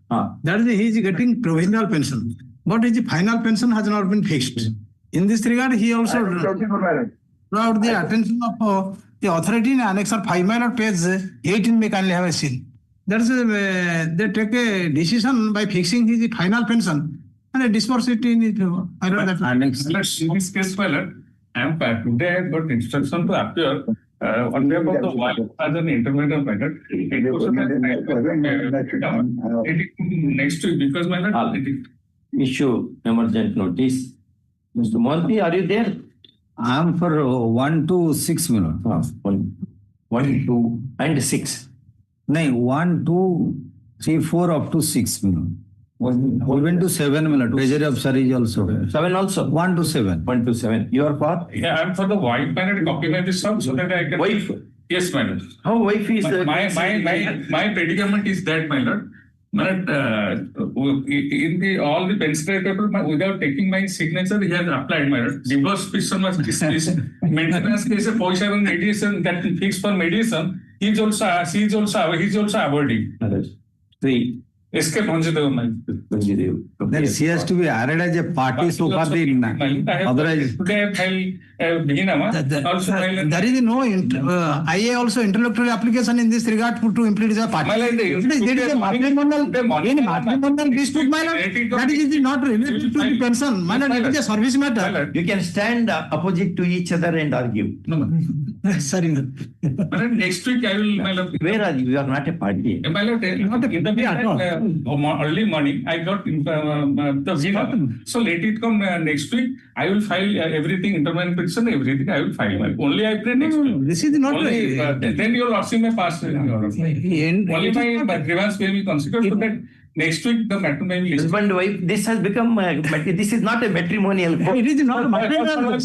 That is, he is getting provisional pension. But his final pension has not been fixed. In this regard, he also brought the attention of the authority in Annexer 5, my lord, page 18 may kindly have a seen. That is, they take a decision by fixing his final pension and disperse it in his favor. I know that. In this case, my lord, I am today I got instruction to appear on behalf of the wife as an intermediate matter. Next week, because my lord, issue emergent notice. Mr. Monty, are you there? I am for 1 to 6 minutes. 1, 2, and 6. No, 1, 2, 3, 4 up to 6 minutes. Even to 7 minutes. Treasury officer is also. 7 also? 1 to 7. 1 to 7. You are for? Yeah, I am for the wife, my lord. Copy my this up so that I can. Wife? Yes, my lord. How wife is? My predicament is that, my lord. But in all the pensionary paper, without taking my signature, he has applied, my lord. Divorce petition was dismissed. Maintenance case of position and mediation that fixed for mediation. He is also avoiding. 3. Escape Then she has to be added as a party so far otherwise. There is no IA also interlocutory application in this regard to implement as a party. There is a matrimonial dispute, my lord. That is not related to the pension. My lord, it is a service matter. You can stand opposite to each other and argue. Sorry. Next week I will, my lord. Where are you? You are not a party. My lord, early morning, I got the so let it come next week. I will file everything, intermittent petition, everything I will file. Only I pray next week. This is not only, then your lordship may pass. Only my grievance may be considered so that next week the matter may be husband wife. This has become this is not a matrimonial court. It is not a matrimonial.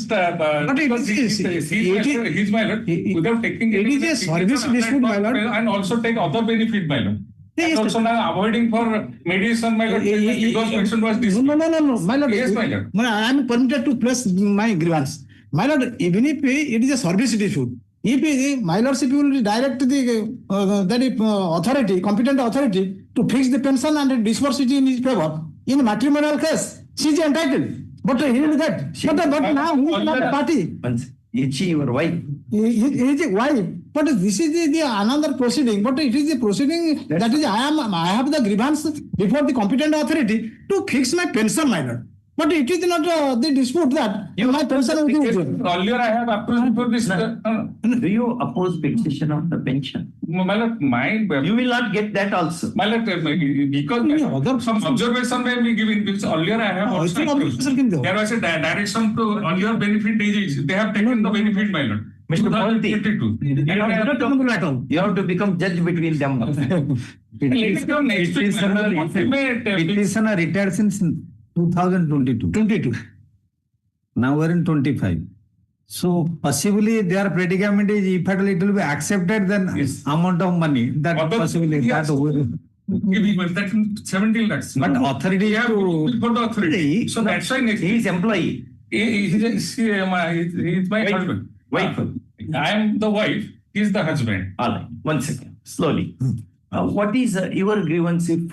But he's my lord. Without taking it is a service dispute, my lord, and also take other benefit, my lord. Yes, also now avoiding for mediation, my lord. Because was this. No, my lord. Yes, my lord. I am permitted to place my grievance. My lord, even if it is a service dispute, if my lordship will direct the authority, competent authority, to fix the pension and disperse it in his favor, in a matrimonial case, she is entitled. But he will get. But now he is not a party. Is she your wife? He is a wife. But this is the another proceeding. But it is the proceeding that is I have the grievance before the competent authority to fix my pension, my lord. But it is not the dispute that my pension will be withdrawn. Earlier I have approved for this. Do you oppose fixation of the pension? My lord, you will not get that also. My lord, because some observation may be given. Because earlier I have also approved. There was a direction to on your benefit. They have taken the benefit, my lord. Mr. Monty, you have to become judge between them. Petitioner retired since 2022. Now we're in 25. So possibly their predicament is if at all it will be accepted, then amount of money that possibly that over. That 17 lakhs. But authority for the authority. So that's why he is employee. He is my husband. Wife. I am the wife. He is the husband. All right. 1 second. Slowly. What is your grievance if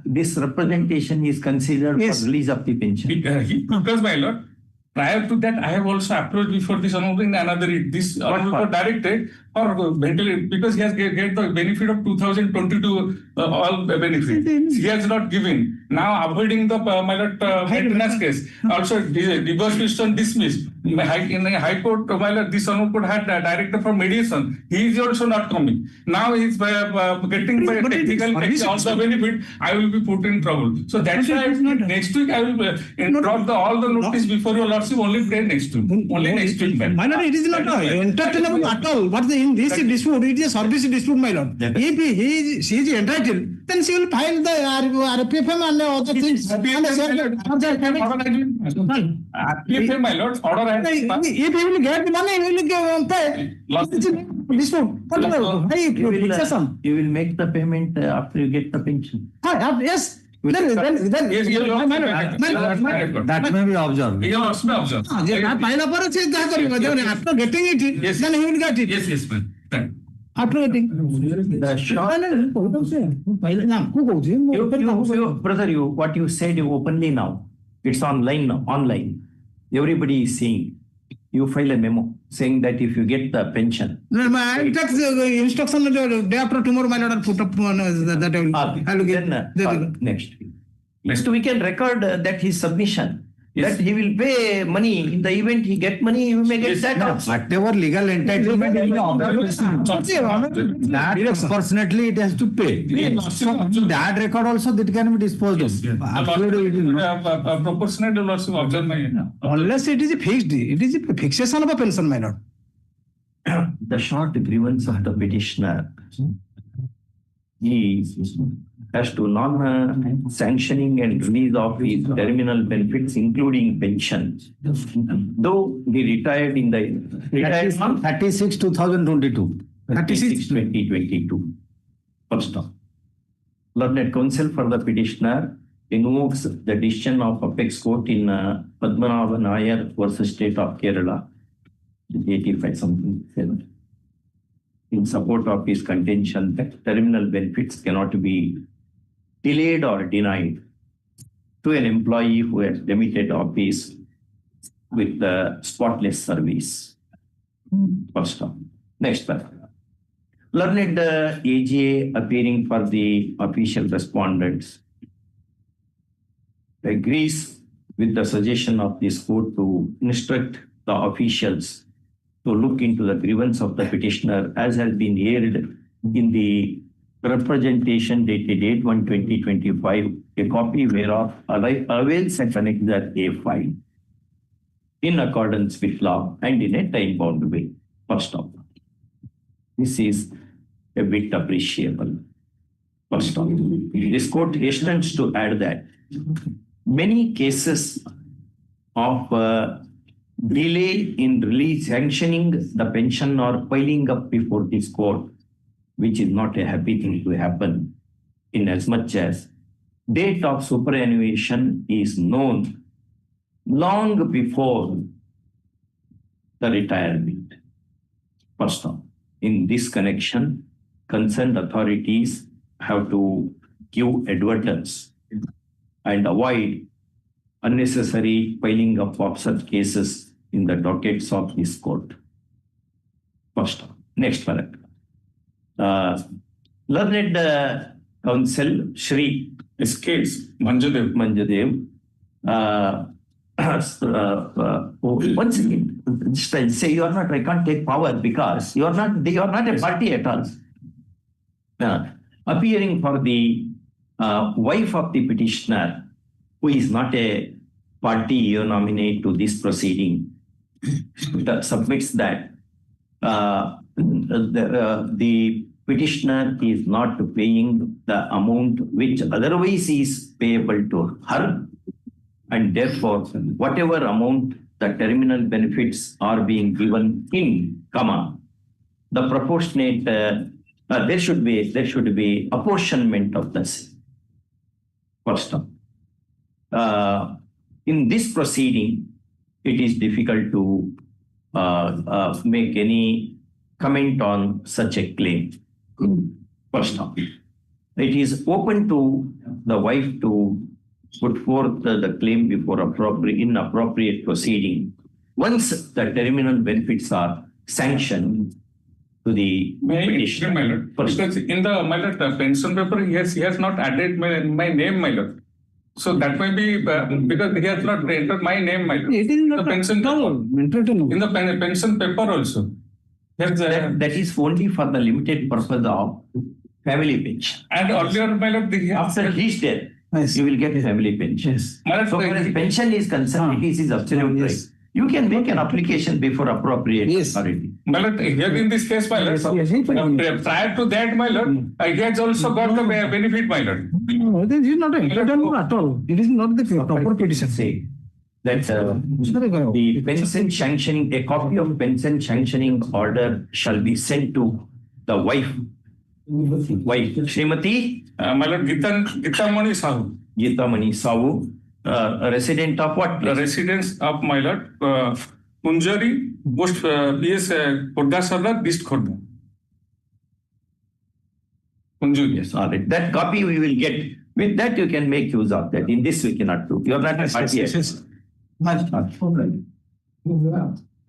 this representation is considered for release of the pension? Because, my lord, Prior to that, I have also approached before this Hon'Ble in another this Hon'Ble directed for ventilator because he has get the benefit of 2022 all benefits. He has not given. Now avoiding the maintenance case. Also disbursing dismissed. In the High Court, this Hon'Ble Court had a director for mediation. He is also not coming. Now he is getting by technical all the benefit. I will be put in trouble. So that's why next week I will drop all the notice before your lordship only pray next week. Only next week. My lord, it is not entertainable at all. But in this dispute, it is a service dispute, my lord. If she is entitled, then she will file the RPFM and other things. RPFM, my lord, order. If he will get the money, he will pay. You will make the payment after you get the pension. Yes. Then, that may be observed. After getting it, then he will get it. Yes, ma'am. After getting. Brother, what you said openly now, it's online now, online. Everybody is seeing. You file a memo saying that if you get the pension. No, I take the instruction day after tomorrow, my lord, put up that I will get. Next week. Next we can record that his submission. That he will pay money in the event he get money, he may get that also. Whatever legal entitlement that unfortunately it has to pay. That record also that can be disposed of. Proportionate lordship observe unless it is fixed, it is a fixation of a pension, my lord. The short grievance of the petitioner is as to non-sanctioning and release of his terminal benefits, including pension. Though he retired in the 36/2022. 36/2022. First off, learned counsel for the petitioner invokes the decision of Apex Court in Padmanabhan Iyer versus State of Kerala, 85 something. In support of his contention that terminal benefits cannot be delayed or denied to an employee who has demitted office with the spotless service. First off. Next paragraph. Learned AGA appearing for the official respondents agrees with the suggestion of this court to instruct the officials to look into the grievance of the petitioner as has been aired in the representation dated 8/1/2025, a copy whereof avails at Annexure A5 in accordance with law and in a time-bound way. First off, this is a bit appreciable. First off, this court hastens to add that many cases of delay in release sanctioning the pension or piling up before this court, which is not a happy thing to happen, in as much as date of superannuation is known long before the retirement. First off, in this connection, concerned authorities have to give advertence and avoid unnecessary piling up of such cases in the dockets of this court. First off. Next paragraph. Learned counsel Shri S.K. Manjadev. Once again, just I'll say you are not. I can't take power because you are not. You are not a party at all. Appearing for the wife of the petitioner, who is not a party nominate to this proceeding, that submits that the petitioner is not paying the amount which otherwise is payable to her, and therefore whatever amount the terminal benefits are being given in, the proportionate there should be apportionment of this. First off, in this proceeding, it is difficult to make any comment on such a claim. First off, it is open to the wife to put forth the claim before inappropriate proceeding. Once the terminal benefits are sanctioned to the petitioner. My lord, because in the pension paper, he has not added my name, my lord. So that may be because he has not entered my name, my lord. It is not the pension paper. In the pension paper also. That is only for the limited purpose of family pension. And earlier, my lord, after his death, you will get family pension. Yes. So far as pension is concerned, it is his absolute right. You can make an application before appropriate authority. My lord, here in this case, my lord, prior to that, my lord, he has also got the benefit, my lord. No, this is not a entitlement at all. It is not the proper petition. Say that the pension sanctioning, a copy of pension sanctioning order shall be sent to the wife, Srimati. My lord, Gitamani Sahu. Gitamani Sahu. A resident of what? The residence of my lord, Punjari, post is Khorda Sarda, East Khorda. Punjari. Yes, all right. That copy we will get. With that, you can make use of that. In this, we cannot do. You are not a party yet.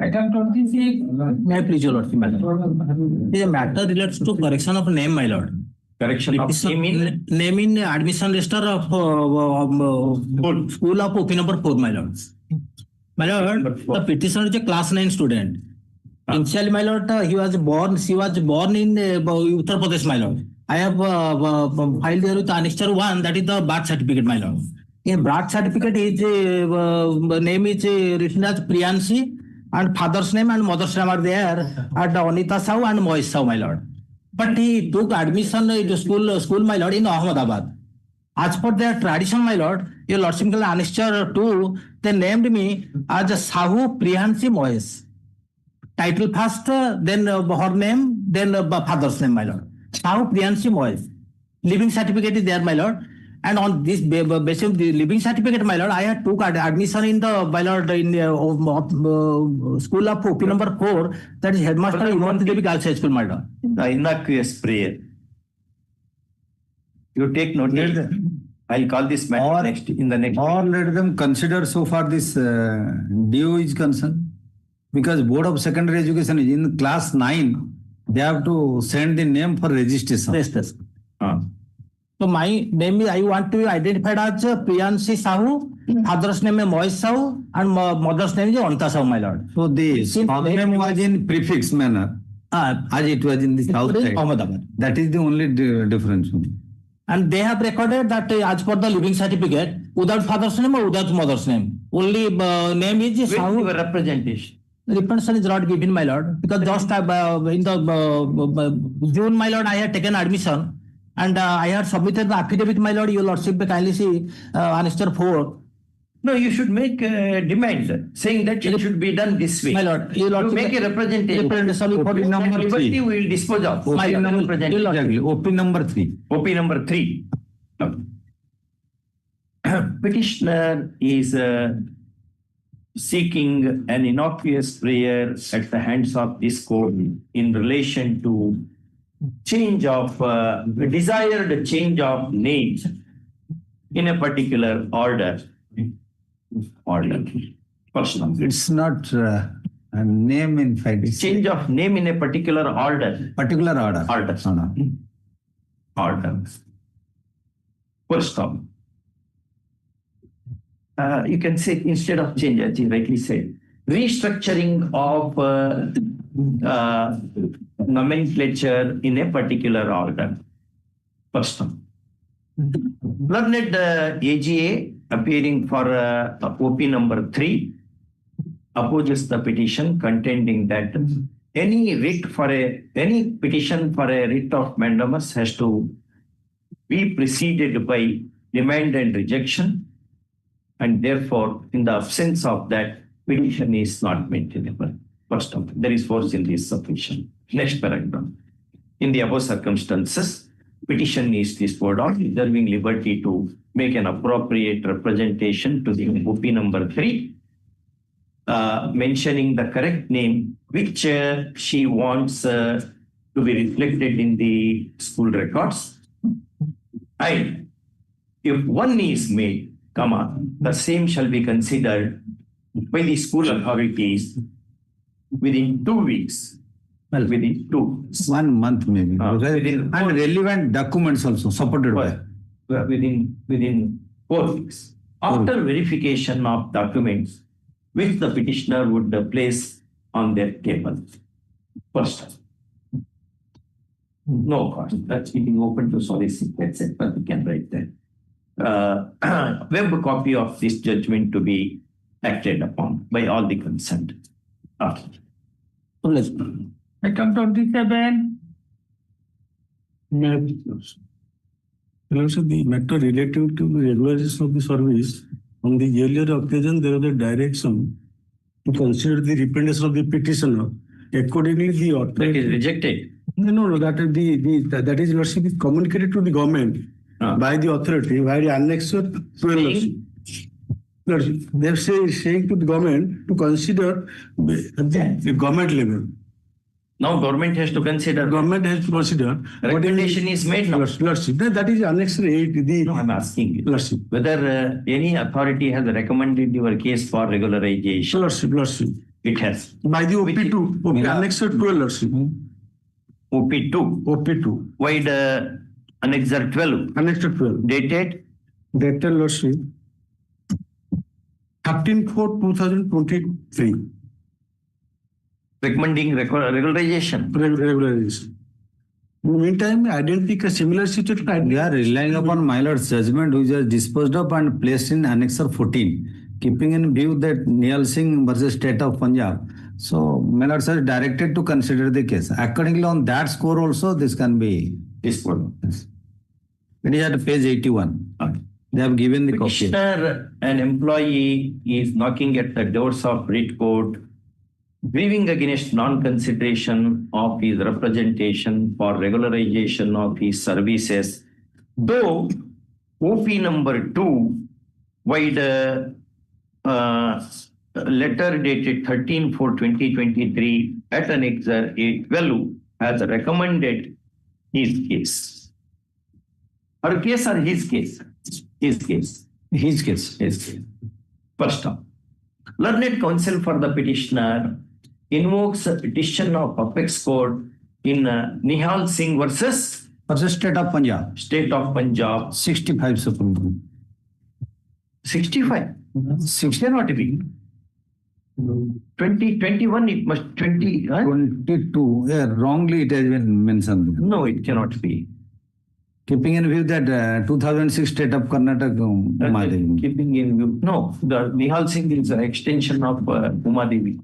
Item 26. May I please, your lordship, my lord? The matter relates to correction of name, my lord. Correction of name in admission register of school of OP number 4, my lord. My lord, the petitioner is a class 9 student. Initially, my lord, she was born in Uttar Pradesh, my lord. I have filed here with Annexure 1, that is the birth certificate, my lord. In birth certificate, his name is written as Priyanshi, and father's name and mother's name are there at Anita Sahu and Moish Sahu, my lord. But he took admission to school, my lord, in Ahmedabad. As per their tradition, my lord, your lordship, Annexure 2, they named me as Sahu Priyanshi Moish. Title first, then her name, then father's name, my lord. Sahu Priyanshi Moish. Living certificate is there, my lord. And on this basis of the living certificate, my lord, I had took admission in the, my lord, in school of OP number 4, that is headmaster Imanti Devi Girls High School, my lord. The innocuous prayer. You take note. I'll call this matter next in the next. Or let them consider so far this DO is concerned. Because Board of Secondary Education is in class 9, they have to send the name for registration. Yes. So my name is, I want to be identified as Priyanshi Sahu, father's name is Moish Sahu, and mother's name is Anta Sahu, my lord. So the name was in prefix manner, as it was in the south side. Ahmedabad. That is the only difference. And they have recorded that as per the living certificate, without father's name or without mother's name. Only name is Sahu. Your representation. Representation is not given, my lord, because just in the June, my lord, I had taken admission. And I had submitted the affidavit, my lord, your lordship, kindly see Annexure 4. No, you should make a demand saying that it should be done this way. My lord, your lordship, you make a representation. OP number 3. We will dispose of. OP number 3. OP number 3. Petitioner is seeking an innocuous prayer at the hands of this court in relation to change of desired change of names in a particular order. Personal. It's not a name in fact. Change of name in a particular order. Particular order. Order. First of you can say instead of change, as you rightly said, restructuring of nomenclature in a particular order. First one. Learned AGA appearing for OP number 3 opposes the petition contending that any petition for a writ of mandamus has to be preceded by demand and rejection, and therefore in the absence of that, petition is not maintainable. First of all, there is force in this sufficient. Next paragraph. In the above circumstances, petition is disposed of, reserving liberty to make an appropriate representation to the OP number 3, mentioning the correct name which she wants to be reflected in the school records. And if one is made, the same shall be considered by the school authorities within 2 weeks. Well, within 2 weeks. 1 month maybe. Within And relevant documents also supported by. Within 4 weeks. After verification of documents which the petitioner would place on their table. First, no cost. That's being open to solicit. That's it. But we can write that. Web copy of this judgment to be acted upon by all the concerned. Okay. Item 27. Also, the matter relating to the regularization of the service, on the earlier occasion, there was a direction to consider the representation of the petitioner. Accordingly, the authority... That is rejected. No, that is that is lordship is communicated to the government by the authority, by the annexer 12. Lordship, they are saying to the government to consider the government level. Now government has to consider. Government has to consider. Recommendation is made now. Lordship, that is Annexure 8. No, I'm asking you. Lordship. Whether any authority has recommended your case for regularization. Lordship. It has. By the OP2, Annexure 12, Lordship. OP2. OP2. Why the Annexure 12? Annexure 12. Dated? Dated, Lordship. 13/4/2023. Recommending regularization. Regularization. In the meantime, identical similar situation. We are relying upon my lord's judgment, which was disposed of and placed in Annexure 14, keeping in view that Nihal Singh versus State of Punjab. So, my lord is directed to consider the case. Accordingly, on that score also, this can be disposed of. Yes. It is at page 81. Okay. They have given the copy. Petitioner, an employee, is knocking at the doors of writ court, grieving against non-consideration of his representation for regularization of his services, though OP number 2, wide letter dated 13/4/2023 at Annexure 812 has recommended his case. Her case or his case? His case. His case. His case. First off, learned counsel for the petitioner invokes a petition of apex court in Nihal Singh versus State of Punjab. State of Punjab. 65 Supreme Court. 65? 60 not be. 2021 it must 20. 22. Yeah, wrongly it has been mentioned. No, it cannot be. Keeping in view that 2006 State of Karnataka. Keeping in view. No, the Nihal Singh is an extension of Umadevi.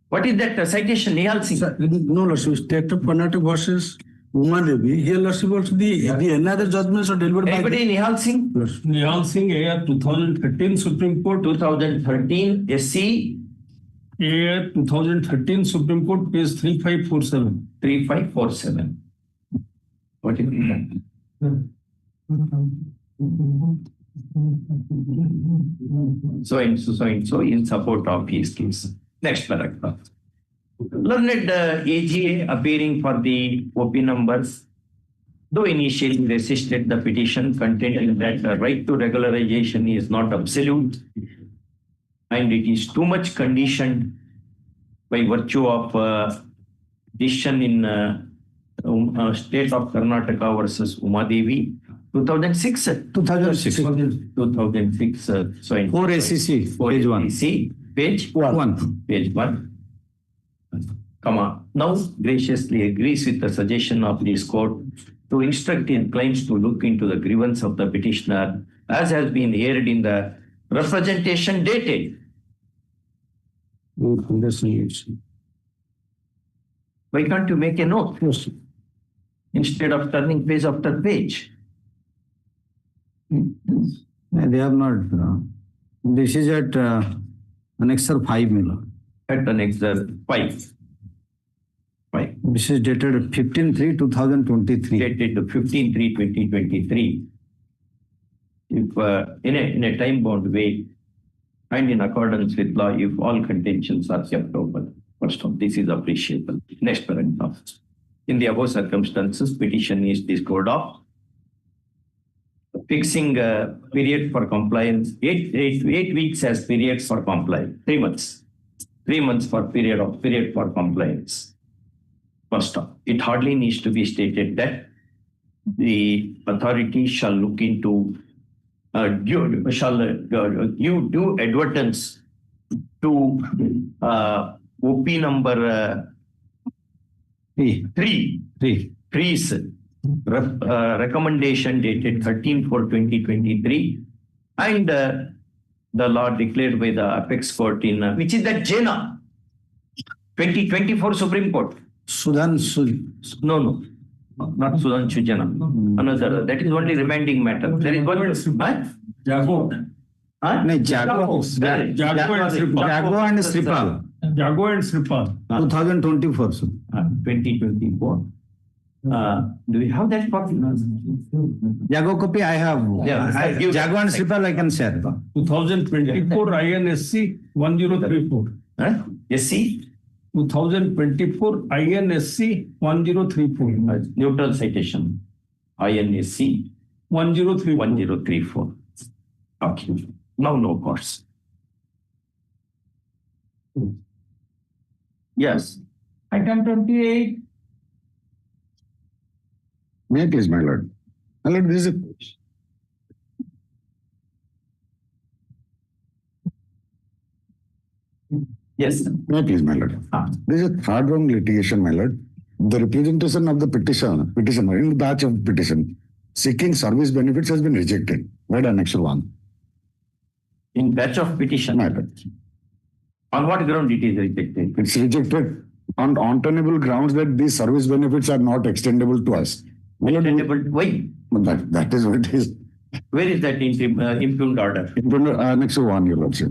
What is that citation, Nihal Singh? No, Lordship, State of Karnataka versus Umadevi. Here, Lordship, also the another judgments are delivered by... Anybody, Nihal Singh? Nihal Singh, AR 2013 Supreme Court. 2013 SC. AR 2013 Supreme Court, page 3547. 3547. What is that? So and so in support of his case. Next paragraph. Learned AGA appearing for the OP numbers, though initially resisted the petition, contending that the right to regularization is not absolute and it is too much conditioned by virtue of decision in State of Karnataka versus Umadevi, 2006. 2006. 2006. So 4 ACC, page 1. Page 1. Page 1. Now graciously agrees with the suggestion of this court to instruct its clients to look into the grievance of the petitioner as has been heard in the representation dated. Why can't you make a note instead of turning page after page? They have not. This is at Annexure 5, Miller. At Annexure 5. This is dated 15/3/2023. Dated 15/3/2023. If in a time-bound way and in accordance with law, if all contentions are kept open. First of all, this is appreciable. Next paragraph. In the above circumstances, petition is disposed of. fixing period for compliance, 8 weeks as period for compliance, 3 months. 3 months for period for compliance. First off, it hardly needs to be stated that the authority shall look into give due advertence to OP number 3's recommendation dated 13/4/2023 and the law declared by the apex court in which is that Jena 2024 Supreme Court. No, not Sudhanshu Jena. Another. That is only remaining matter. There is one. Jago and Shripad. 2024. 2024. Do we have that copy? Jago copy I have. Yeah, Jago and Shripad I can share. 2024 INSC 1034. SC? 2024 INSC 1034. Neutral citation. INSC 1034. Okay. Now no course. Yes. Item 28. May I please, my lord? My lord, this is Yes. May I please, my lord? This is a third round litigation, my lord. The representation of the petitioner in the batch of petition seeking service benefits has been rejected. Read Annexure 1. In batch of petition? My lord. On what ground it is rejected? It's rejected on untenable grounds that these service benefits are not extendable to us. Extendable? Why? That is what it is. Where is that impugned order? Impugned Annexure 1, your lordship.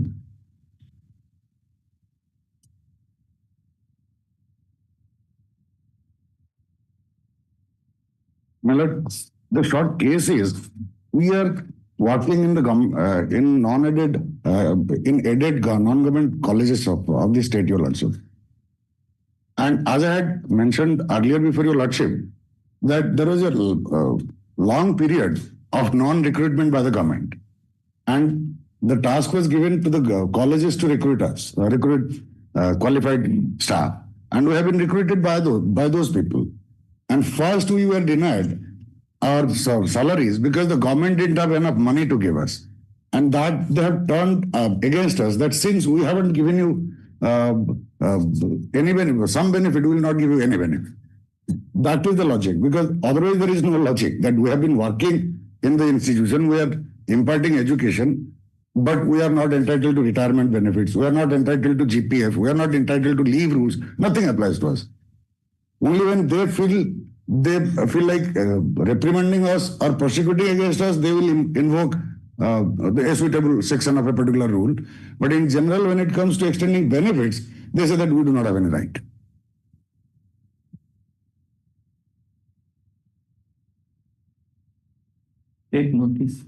My lord, the short case is we are working in the in non-aided, in aided non-government colleges of the state, your lordship. And as I had mentioned earlier before your lordship, that there was a long period of non-recruitment by the government. And the task was given to the colleges to recruit us, recruit qualified staff. And we have been recruited by those people. And first we were denied our salaries because the government didn't have enough money to give us. And that they have turned against us, that since we haven't given you any benefit, some benefit, we will not give you any benefit. That is the logic, because otherwise there is no logic that we have been working in the institution, we are imparting education, but we are not entitled to retirement benefits, we are not entitled to GPF, we are not entitled to leave rules, nothing applies to us. Only when they feel like reprimanding us or prosecuting against us, they will invoke the suitable section of a particular rule. But in general, when it comes to extending benefits, they say that we do not have any right. Take notice.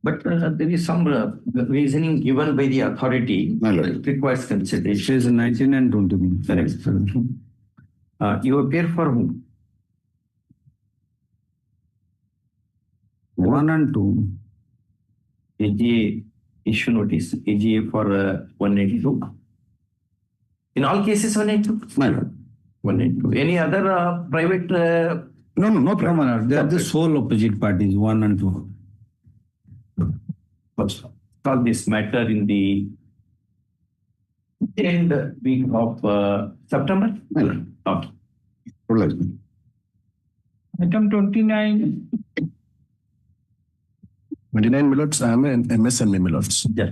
But there is some reasoning given by the authority. It requires consideration. It is 19 and 20. Correct. You appear for whom? 1 and 2. AGA issue notice. AGA for 182. In all cases 182? My lord. 182. Any other private? No problem. They are the sole opposite parties, 1 and 2. First, solve this matter in the end week of September? Okay. Item 29. 29 minutes, I am an MSME minutes. Yeah.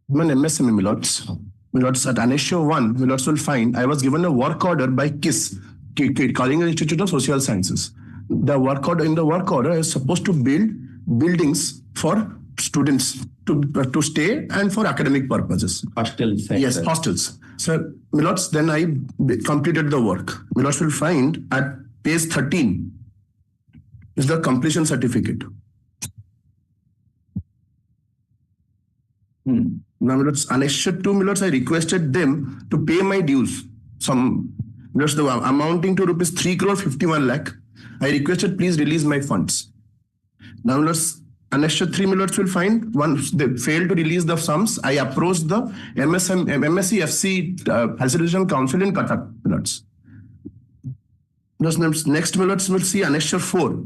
When MSME Milots at Annexure 1, Milots will find I was given a work order by KISS, College Institute of Social Sciences. The work order in the work order is supposed to build buildings for students to stay and for academic purposes. Hostels. Yes, hostels. So Milots, then I completed the work. Milots will find at page 13 is the completion certificate. Now, annexure 2 milots, I requested them to pay my dues. Some milots amounting to rupees 3 crore 51 lakh. I requested, please release my funds. Now, annexure 3 milots will find once they fail to release the sums, I approached the MSE FC Facilitation Council in Cuttack milots. Next milots will see annexure 4.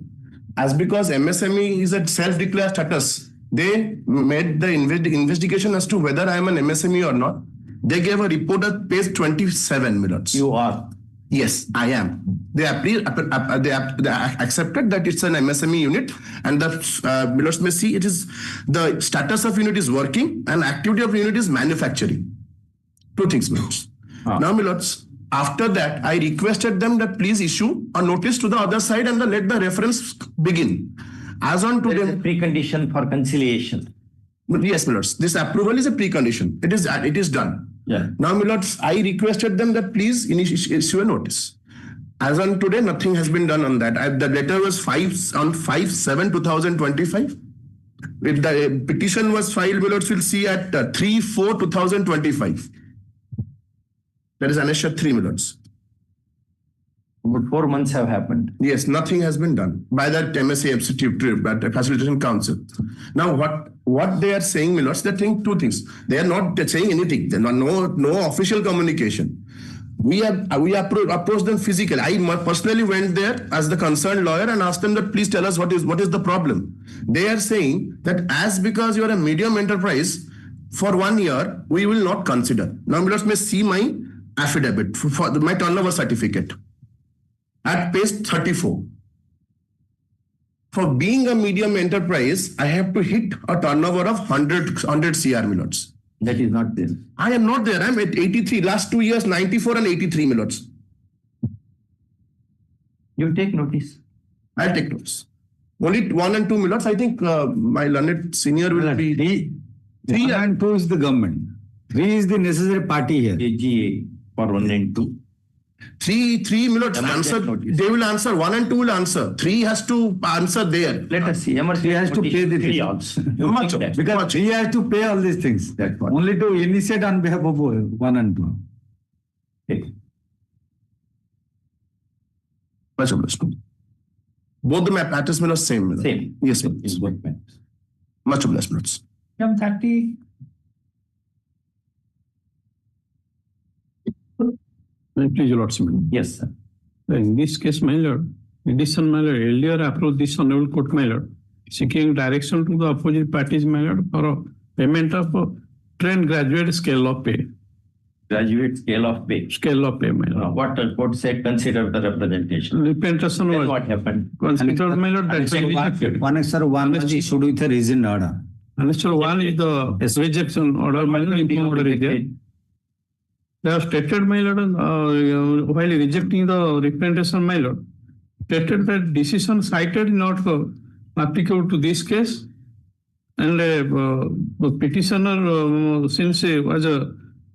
As because MSME is at self-declared status, they made the investigation as to whether I am an MSME or not. They gave a report at page 27 minutes. You are? Yes, I am. They accepted that it's an MSME unit, and the minutes may see it is the status of unit is working and activity of unit is manufacturing. 2 things, minutes. Now, minutes. After that, I requested them that please issue a notice to the other side and let the reference begin. As on today, there is a precondition for conciliation. Yes, Milords. This approval is a precondition. It is done. Yeah. Now, Milords, I requested them that please issue a notice. As on today, nothing has been done on that. The letter was on 5/7/2025. If the petition was filed, Milords will see at 3/4/2025. That is annexure 3 Milords. About 4 months have happened. Yes, nothing has been done by that MSA Facilitation Council. Now, what they are saying, Milords, they're saying 2 things. They are not saying anything. There are no official communication. We approached them physically. I personally went there as the concerned lawyer and asked them that please tell us what is the problem. They are saying that as because you are a medium enterprise, for 1 year, we will not consider. Now, Milords may see my affidavit for my turnover certificate at page 34. For being a medium enterprise, I have to hit a turnover of 100 CR Milords. That is not there. I am not there. I am at 83. Last 2 years, 94 and 83 Milords. You take notice. I'll take notice. Only 1 and 2 Milords. I think my learned senior will be... 3 and 2 is the government. 3 is the necessary party here. AGA for 1 and 2. 3 Milords answer. They will answer. 1 and 2 will answer. 3 has to answer there. Let us see. 3 has to pay the fee also. Because 3 has to pay all these things. Only to initiate on behalf of 1 and 2. Okay. Much obliged. Both the matters are same. Same. Yes, much obliged, Milords. 30. Please, Your Lordship. Yes, sir. In this case, my lord, edition, my lord, earlier approached this honorable court, my lord, seeking direction to the opposite parties, my lord, for a payment of a trained graduate scale of pay. Graduate scale of pay. Scale of pay, my lord. What the court said, consider the representation. Representation was what happened. Consider, my lord, that Annexure 1 is issued with a reasoned order. Annexure 1 is the rejection order, my lord, improved order is there. They have stated, my lord, while rejecting the representation, my lord, stated that decision cited not applicable to this case, and the petitioner, since he was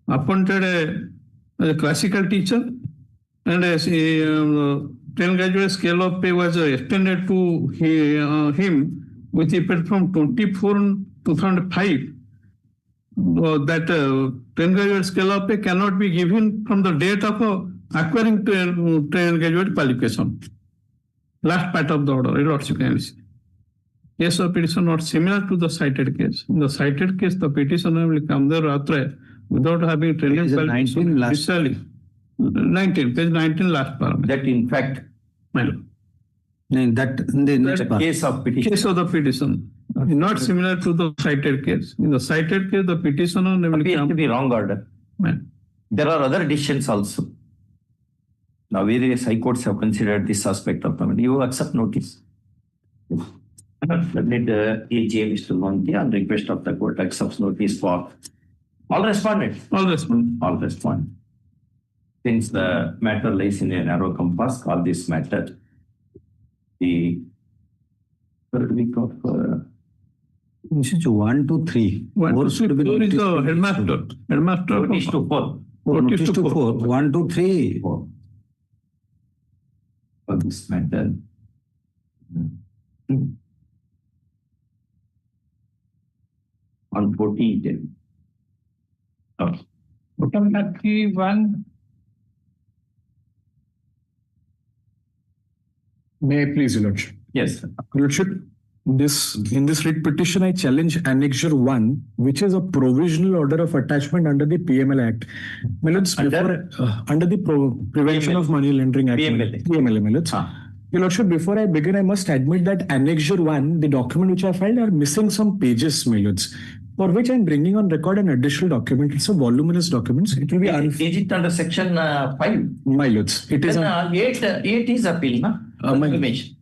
appointed as a classical teacher, and as 10 graduate scale of pay was extended to him with effect from 24/2005. That 10 graduate scale of pay cannot be given from the date of acquiring 10 graduate qualification. Last part of the order, Your Lordship. Case of petition not similar to the cited case. In the cited case, the petitioner will come there without having training qualification. 19, page 19, last paragraph. That in fact, that case of petition. Case of the petition. Not similar to the cited case. In the cited case, the petitioner appears to be wrong order. There are other decisions also. Now, various high courts have considered this aspect of payment. You accept notice. Let the AGA, Mr. Monti, on request of the court, accepts notice for all respondents. All respondents. All respondents. Since the matter lies in a narrow compass, call this matter the third week of. This is 1 to 3. 1 to 3 is the headmaster. Headmaster. Notice to 4. Notice to 4. 1 to 3. 4. For this matter. On 14th. Bottom 31. May I please, Your Lordship? Yes, sir. Your Lordship, in this writ petition, I challenge Annexure 1, which is a provisional order of attachment under the PML Act. My lords, under the Prevention of Money Laundering Act. PML, my lords. Your Lordship, before I begin, I must admit that Annexure 1, the document which I filed, are missing some pages, my lords, for which I'm bringing on record an additional document. It's a voluminous document. It will be Is it under section 5? My lords, it is. Then 8 is appeal, no?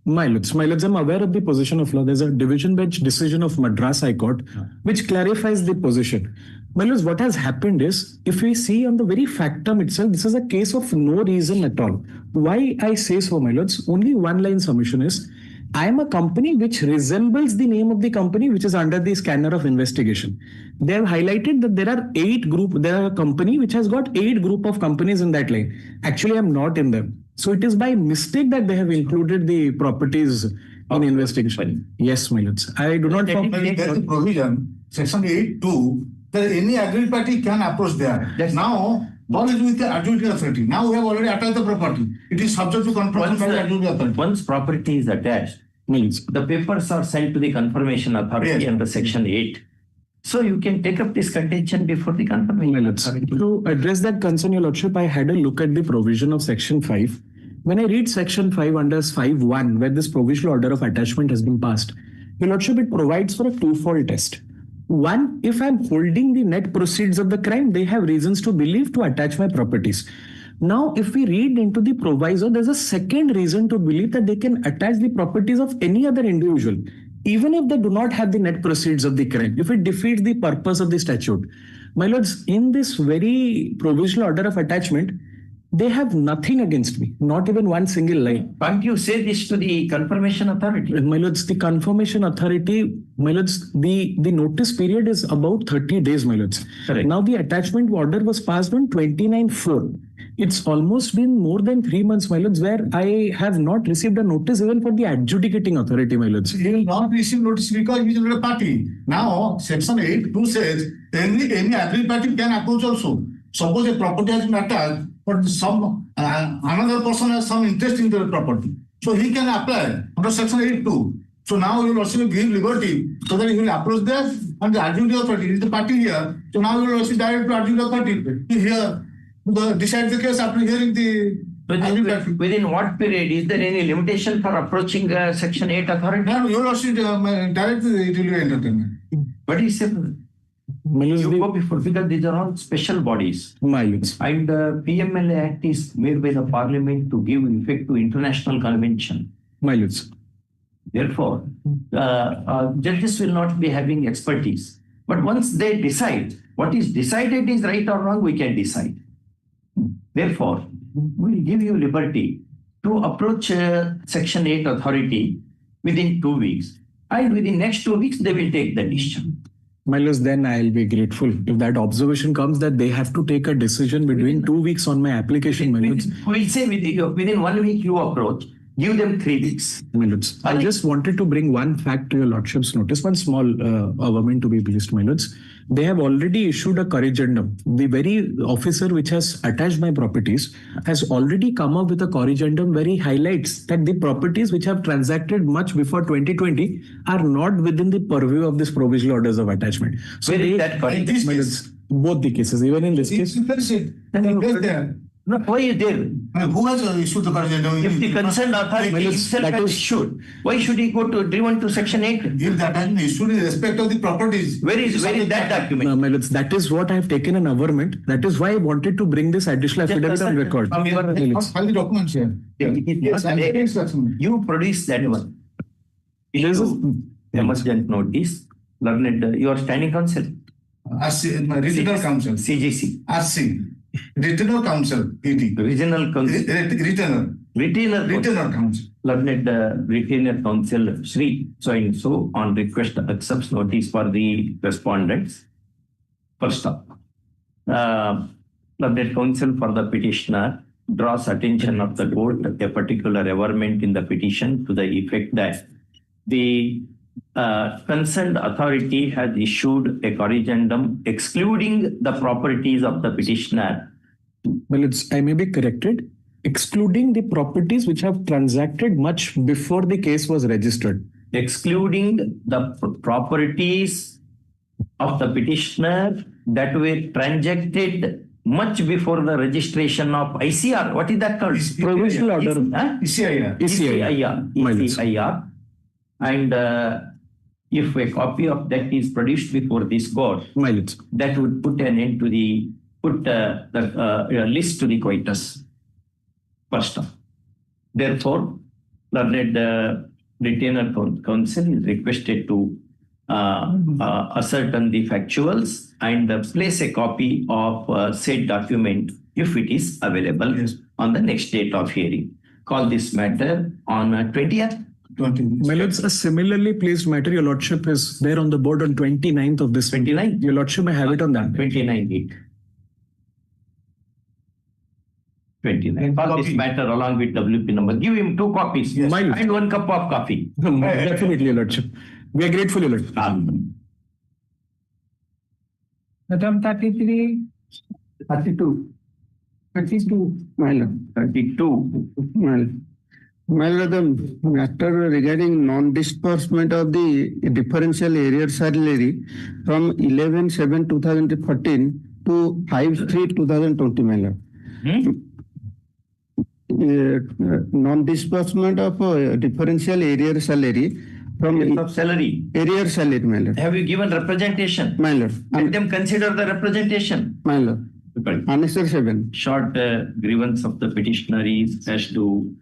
My lords, I'm aware of the position of law. There's a division bench decision of Madras High Court which clarifies the position. My lords, what has happened is, if we see on the very factum itself, this is a case of no reason at all. Why I say so, my lords? Only one line submission is, I am a company which resembles the name of the company which is under the scanner of investigation. They have highlighted that there are a company which has got 8 group of companies in that line. Actually, I'm not in them. So it is by mistake that they have included the properties in investigation. Yes, my lords. I do not. There is a provision, section 8(2), that any aggrieved party can approach there. Now, all is with the adjudicating authority. Now we have already attached the property. It is subject to confirmation by the adjudicating authority. Once property is attached, the papers are sent to the confirmation authority under section 8. So you can take up this contention before the confirmation authority. To address that concern, Your Lordship, I had a look at the provision of section 5. When I read section 5 under 5(1), where this provisional order of attachment has been passed, Your Lordship, it provides for a twofold test. One, if I'm holding the net proceeds of the crime, they have reasons to believe to attach my properties. Now, if we read into the proviso, there's a second reason to believe that they can attach the properties of any other individual, even if they do not have the net proceeds of the crime, if it defeats the purpose of the statute. My lords, in this very provisional order of attachment, they have nothing against me, not even one single line. Can't you say this to the confirmation authority? My lords, the confirmation authority, my lords, the notice period is about 30 days, my lords. Correct. Now the attachment order was passed on 29/4. It's almost been more than 3 months, my lords, where I have not received a notice even for the adjudicating authority, my lords. He will not receive notice because he is not a party. Now, section 8(2) says any aggrieved party can approach also. Suppose a property has been attached, but another person has some interest in the property. So he can apply under section 8(2). So now you will also give liberty so that he will approach there and the adjudicating authority is the party here. So now you will also direct to adjudicating authority to hear, decide the case after hearing the. Within what period? Is there any limitation for approaching section 8 authority? No, you will also direct it will be entertainment. But he said, you go before, because these are all special bodies. And the PML Act is made by the Parliament to give effect to international convention. Therefore, judges will not be having expertise. But once they decide, what is decided is right or wrong, we can decide. Therefore, we will give you liberty to approach Section 8 authority within 2 weeks. And within next 2 weeks, they will take the decision. My lords, then I'll be grateful if that observation comes that they have to take a decision between 2 weeks on my application. My lords, We'll say within 1 week you approach, give them 3 weeks. my lords, I just wanted to bring one fact to your lordship's notice, one small government to be pleased, my lords. They have already issued a corrigendum. The very officer which has attached my properties has already come up with a corrigendum where he highlights that the properties which have transacted much before 2020 are not within the purview of this provisional orders of attachment. So Where is they, that corrigendum? my lords, both the cases, even in this case. No, why is there? Who has issued the corrigendum? If the concerned authority itself has issued, why should he go to driven to Section 8? If that has been issued in respect of the properties. Where is that document? No, my lords, that is what I have taken an averment. That is why I wanted to bring this additional affidavit on record. File the documents here. You produce that one. Issue emergent notice, learned, your standing counsel. Regional counsel. CGC. RC. Regional counsel. ED. Regional counsel. Retainer counsel. Learned retainer counsel Sri so and so on request accepts notice for the respondents. First up, learned counsel for the petitioner draws attention of the court a particular averment in the petition to the effect that the concerned authority has issued a corrigendum excluding the properties of the petitioner. Well, I may be corrected. Excluding the properties which have transacted much before the case was registered. Excluding the properties of the petitioner that were transacted much before the registration of ICR. What is that called? Provisional order. ECIR. ECIR. And if a copy of that is produced before this court, that would put an end to the list to the coitus. First off. Therefore, learned retainer counsel is requested to ascertain the factuals and place a copy of said document if it is available on the next date of hearing. Call this matter on 20th. My lords, a similarly placed matter, your lordship, is there on the board on 29th of this. 29th? Your lordship may have it on that. 29th. 29. Call this matter along with WP number. Give him 2 copies and 1 cup of coffee. Definitely, your lordship. We are grateful, your lordship. Madam 33. 32. 32. My lord. 32. My lord, the matter regarding non-disbursement of the differential arrears salary from 11/7/2014 to 5/3/2020, my lord. Non-disbursement of differential arrear salary from salary. Arrear salary, my lord. Have you given representation? My lord. Let them consider the representation. My lord. Answer 7. Short grievance of the petitioner is as to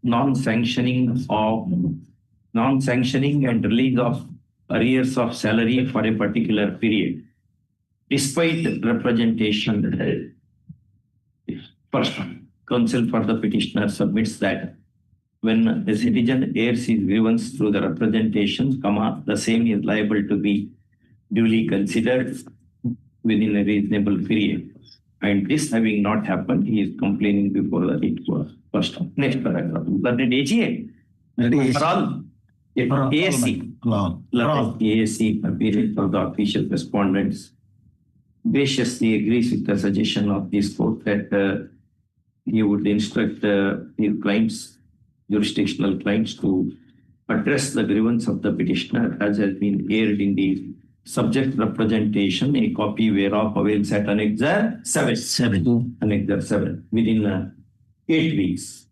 non-sanctioning and release of arrears of salary for a particular period, despite representation. First, counsel for the petitioner submits that when the citizen airs his grievance through the representation, the same is liable to be duly considered within a reasonable period. And this having not happened, he is complaining before the writ court. First, next paragraph. Learned AGA. For all. ASC. ASC appearing for the official respondents graciously agrees with the suggestion of this court that he would instruct his clients, jurisdictional clients, to address the grievance of the petitioner as has been aired in the subject representation, a copy whereof avails at Annexure 7. Annexure 7 within 8 weeks.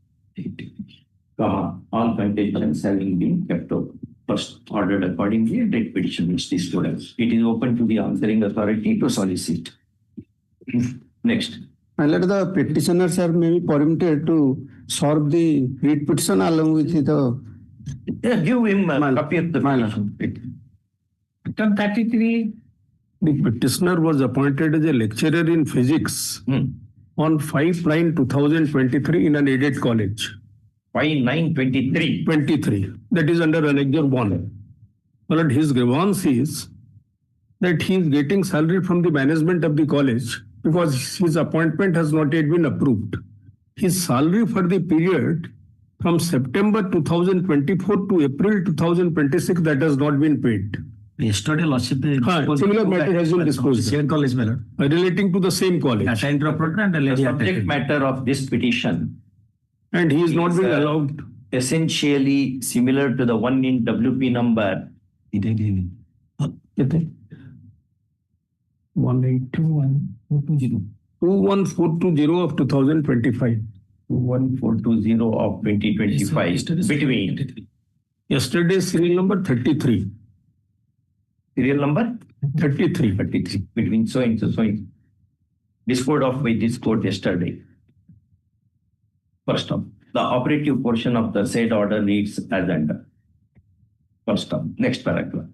All contingents having been kept up. First ordered accordingly, and writ petition is disclosed. It is open to the answering authority to solicit. Next. My lord, the petitioners are maybe permitted to serve the writ petition along with the. Give him a copy of the petition. Item 33. The petitioner was appointed as a lecturer in physics on 5/9/2023 in an aided college. 5/9/23. 23. That is under Annexure 1. But his grievance is that he is getting salary from the management of the college because his appointment has not yet been approved. His salary for the period from September 2024 to April 2026 that has not been paid. Yesterday, lordship. Similar matter has been disposed. Same college, relating to the same college. Assigned to a program and the subject matter of this petition. And he is not being allowed. Essentially similar to the one in WP number. 21420 of 2025. 21420 of 2025. Between. Yesterday's serial number 33. Serial number? 33. Between so and so. Discord of by this court yesterday. First up, the operative portion of the said order reads as under. First up, next paragraph.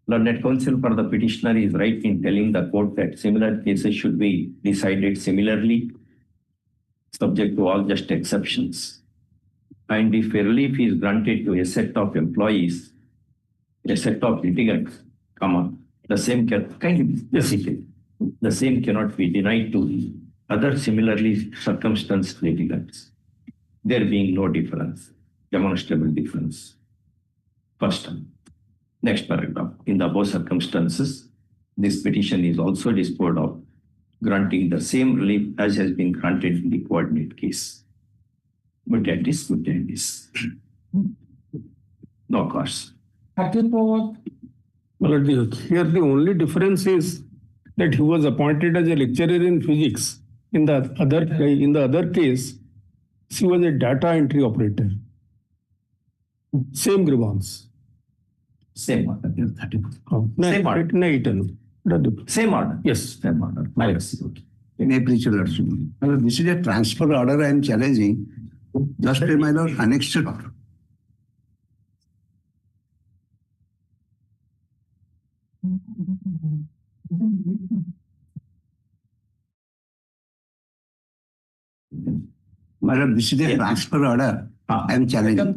Learned counsel for the petitioner is right in telling the court that similar cases should be decided similarly, subject to all just exceptions. And if a relief is granted to a set of employees, a set of litigants, the same cannot be denied to other similarly circumstanced litigants, there being no difference, demonstrable difference. First, Next paragraph. In the above circumstances, this petition is also disposed of, granting the same relief as has been granted in the coordinate case. But that is good and is no cost. Well, here the only difference is that he was appointed as a lecturer in physics. In the other case, he was a data entry operator. Same grievance. Same order. Same order. Same order. Yes. Same order. In a breach of lordship. This is a transfer order I am challenging. Just a minor annexed order. Madam, this is a transfer order. I am challenging.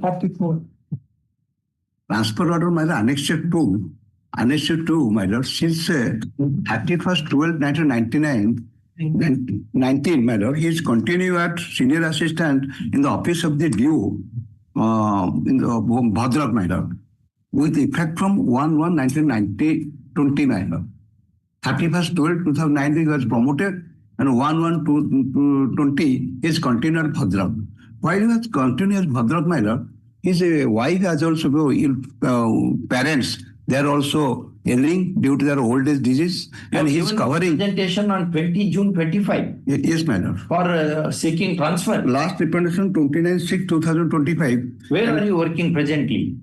Transfer order, my lord, annexed 2. Annexed 2, my lord, since 31st 12, 1999, my lord, he is continuing at senior assistant in the office of the DO in the Bhadrak, my lord, with effect from 1/1/1920, my lord. 31st 12, 2019, he was promoted, and 1/1/2020 is continued at Bhadrak. While he was continued at Bhadrak, my lord, his wife has also parents. They are also ailing due to their old age disease, and he is covering. Presentation on 20 June 25. Yes, madam. For seeking transfer. Last representation 29/6/2025. Where are you working presently?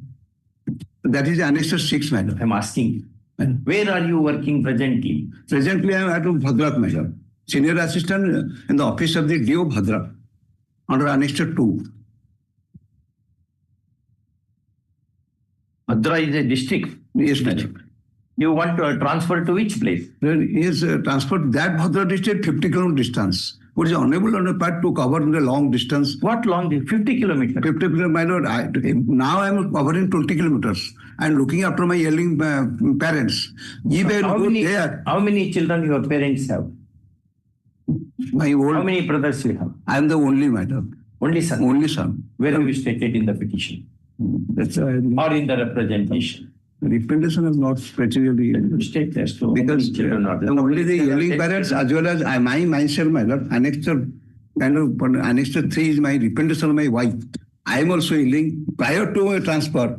That is Annexure 6, madam. I'm asking. Where are you working presently? Presently, I am at Bhadrak, madam. Senior assistant in the office of the DO Bhadrak under Annexure 2. Bhadra is a district. Yes, madam. You want to transfer to which place? He is transferred that Bhadra district 50 km distance. Which is unable on the part to cover the long distance. What long? 50 kilometers. 50 kilometers, my lord. Now I am covering 20 kilometers and looking after my ailing parents. How many children your parents have? How many brothers you have? I am the only, madam. Only son? Only son. Where have you stated in the petition? That's or in the representation? The representation is not specifically state there. So because only the ailing parents as well as myself, my lord, Annexure 3 is my representation of my wife. I am also ailing. Prior to a transfer,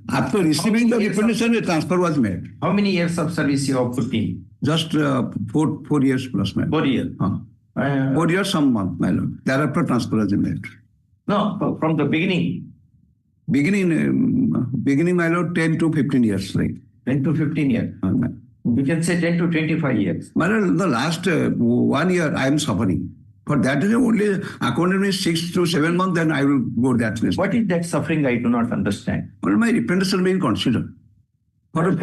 after receiving the representation, a transfer was made. How many years of service you have put in? Just 4 years plus, my lord. 4 years. 4 years, some month, my lord. Thereafter, transfer was made. No, from the beginning. Beginning, my lord, 10 to 15 years, right? 10 to 15 years. You can say 10 to 25 years. My lord, the last 1 year, I am suffering. For that is only according to 6 to 7 months, then I will go that place. What is that suffering? I do not understand. Well, my representation being considered. For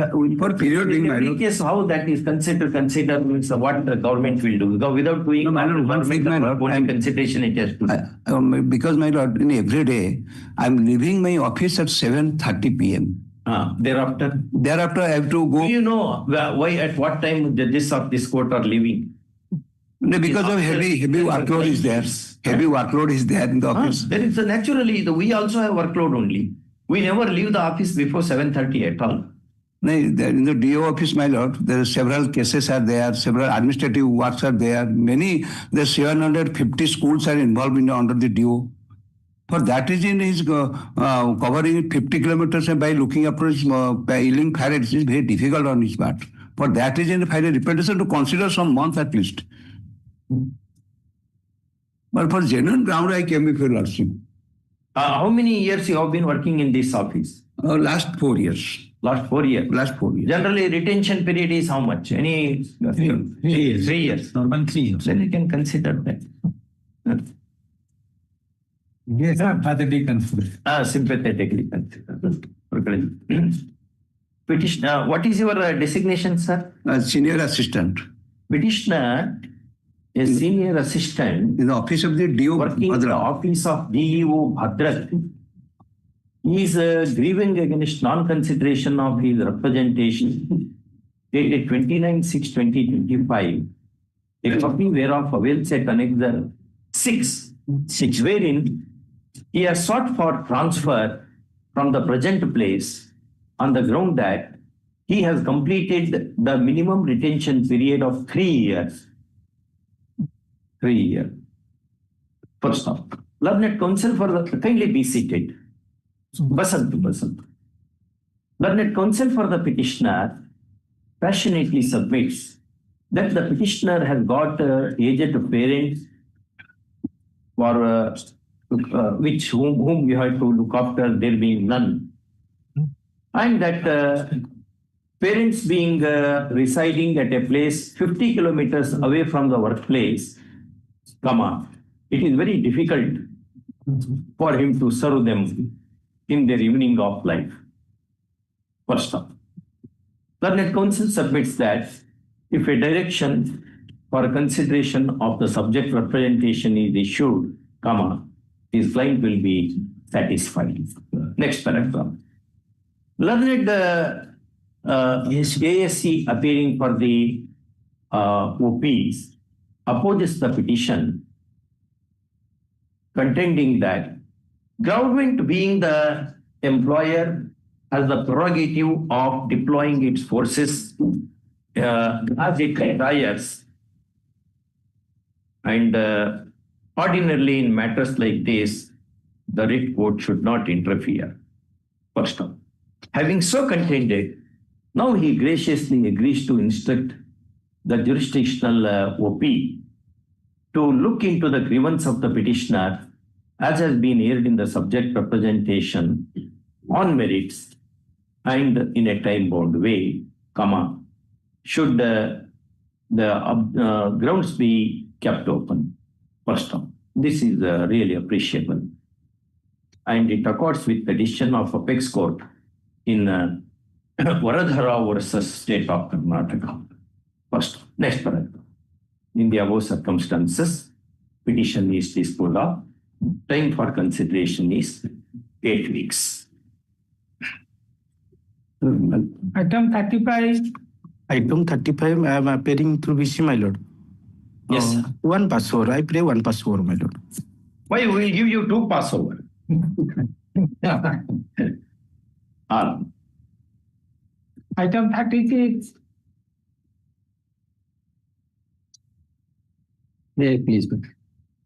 period being, my lord. Case, how that is considered means what the government will do. Without doing consideration, it has to do. Because, my lord, in every day, I am leaving my office at 7:30 p.m. Thereafter, I have to go. Do you know why at what time the judges of this court are leaving? Because of heavy workload is there. Heavy workload is there in the office. There is naturally, we also have workload only. We never leave the office before 7:30 at all. In the DO office, my lord, there are several cases are there, several administrative works are there. The 750 schools are involved under the DO. For that reason, he is covering 50 kilometers by looking after his ailing parents is very difficult on his part. For that reason, I find a representation to consider some months at least. But for genuine ground, I came before lordship. How many years you have been working in this office? Last 4 years. Last 4 years. Last 4 years. Generally, retention period is how much? 3 years. 3 years. Normal 3 years. Then you can consider that. Yes, sympathetically consider. Sympathetically consider. Petitioner, what is your designation, sir? Senior assistant. Petitioner, a senior assistant in the office of the DO working in the office of DEO Bhadrak. He is grieving against non-consideration of his representation dated 29/6/2025, a copy whereof avails at Annexure 6, wherein he has sought for transfer from the present place on the ground that he has completed the minimum retention period of 3 years. 3 years. First off, learned counsel for the, kindly be seated. Basant. Learned counsel for the petitioner passionately submits that the petitioner has got aged parents for whom you have to look after, there being none, and that parents being residing at a place 50 kilometers away from the workplace, it is very difficult for him to serve them in their evening of life. First off, learned counsel submits that if a direction for consideration of the subject representation is issued, his client will be satisfied. Next paragraph. Learned ASC appearing for the OPs opposes the petition, contending that government, being the employer, has the prerogative of deploying its forces as it desires, and ordinarily in matters like this, the writ court should not interfere. First off, having so contended, now he graciously agrees to instruct the jurisdictional OP to look into the grievance of the petitioner as has been aired in the subject representation on merits and in a time-bound way, should the grounds be kept open. First off, this is really appreciable, and it accords with the decision of Apex Court in Varadhara versus State of Karnataka. First, next paragraph. In the above circumstances, petition is disposed of. Time for consideration is 8 weeks. Item 35. Item 35, I am appearing through VC, my lord. Yes, sir. One pass over. I pray one pass over, my lord. Why we will give you 2 pass over? Item 36. Yeah, please.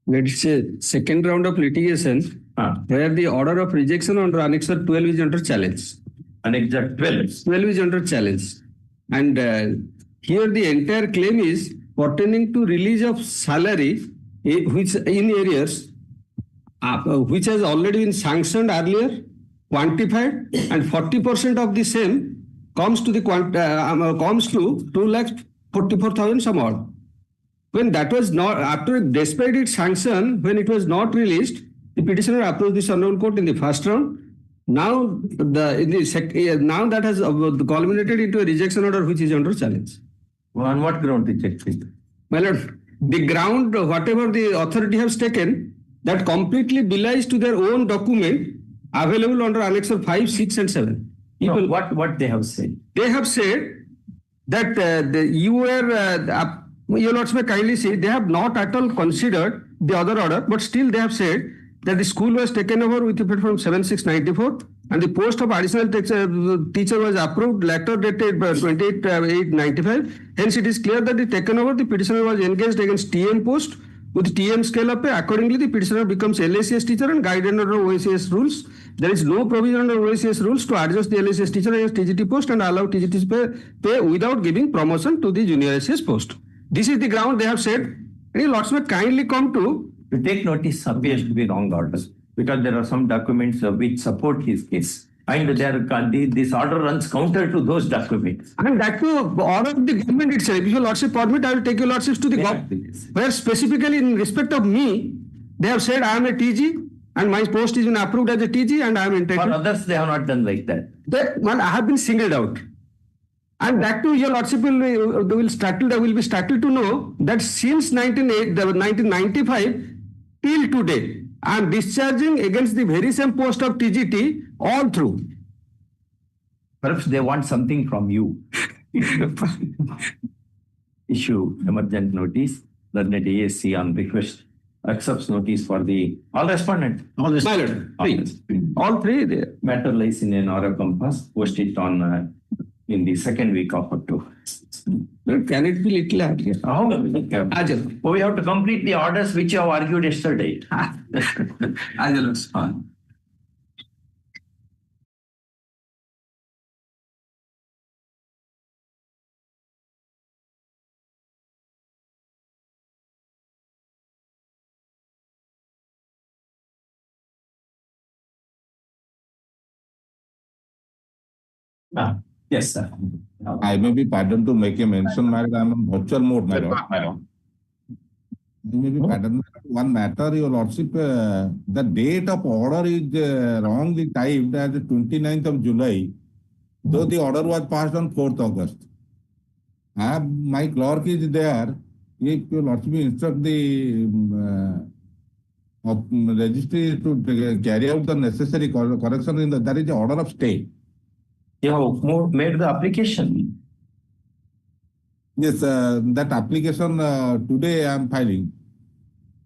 Let's say second round of litigation where the order of rejection under Annexure 12 is under challenge. Annexure 12? 12 is under challenge. And here the entire claim is pertaining to release of salary which in arrears which has already been sanctioned earlier, quantified, and 40% of the same comes to 2,44,000 some odd. When that was not, despite its sanction, when it was not released, the petitioner approached the Honorable Court in the first round. Now, now that has culminated into a rejection order which is under challenge. On what ground rejected? My lord, the ground, whatever the authority has taken, that completely belies to their own document available under Annexure 5, 6, and 7. No, what they have said? They have said that you were. Your Lords may kindly see, they have not at all considered the other order, but still they have said that the school was taken over with effect from 7/6/94 and the post of additional teacher was approved later dated 28/8/95. Hence it is clear that the taken over, the petitioner was engaged against TM post with TM scale up. Accordingly, the petitioner becomes LACS teacher and guided under OACS rules. There is no provision under OACS rules to adjust the LACS teacher against TGT post and allow TGT pay without giving promotion to the junior ACS post. This is the ground they have said. Any Lords may kindly come to take notice appears to be wrong order because there are some documents which support his case. And this order runs counter to those documents. And that too, order of the government itself. If your Lordship permit, I will take your Lordships to the government. Where specifically in respect of me, they have said I am a TG and my post is been approved as a TG and I am entitled. For others, they have not done like that. I have been singled out. And that too, your Lordship will be startled to know that since 1995 till today, I am discharging against the very same post of TGT all through. Perhaps they want something from you. Issue emergent notice, learned ASC on request accepts notice for the all respondent. My lord, all three there. Matter lies in an order compass. Post it on in the second week of October. Can it be little earlier? Oh, we have to complete the orders which you have argued yesterday. Yes, sir. I may be pardoned to make a mention, madam. I am on virtual mode, madam. I may be pardoned. One matter, your lordship, the date of order is wrongly typed as the 29th of July, though the order was passed on 4th August. My clerk is there. If your lordship instruct the registry to carry out the necessary correction in that is the order of stay. You have made the application. Yes, that application today I am filing.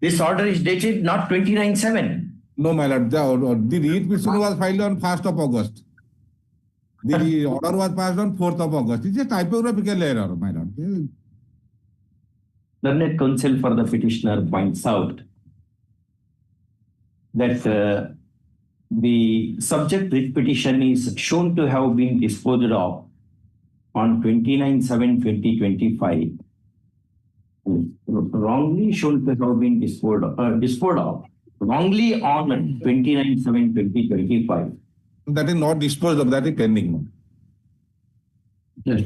This order is dated not 29/7. No, my lord. The read petition was filed on 1st of August. The order was passed on 4th of August. It's a typographical error, my lord. Learned counsel for the petitioner points out that the subject writ petition is shown to have been disposed of on 29/7/2025. Wrongly shown to have been disposed of wrongly on 29/7/2025. That is not disposed of, that is pending. Yes.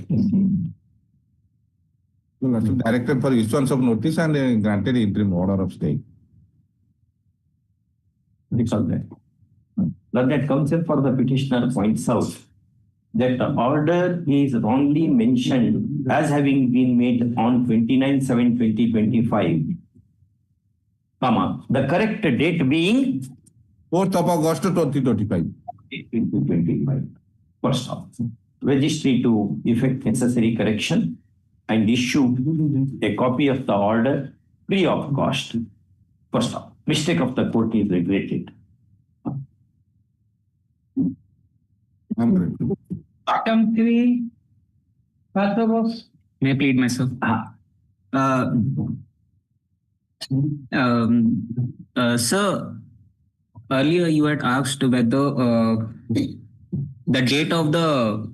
Directed for issuance of notice and granted interim order of stay. It's all right. Learned counsel for the petitioner points out that the order is wrongly mentioned as having been made on 29/7/2025, the correct date being 4th of August 2025. 2025. First off, registry to effect necessary correction and issue a copy of the order free of cost. First off, mistake of the court is regretted. Item 3, Pastor Boss. May I plead myself? Sir, earlier you had asked whether the date of the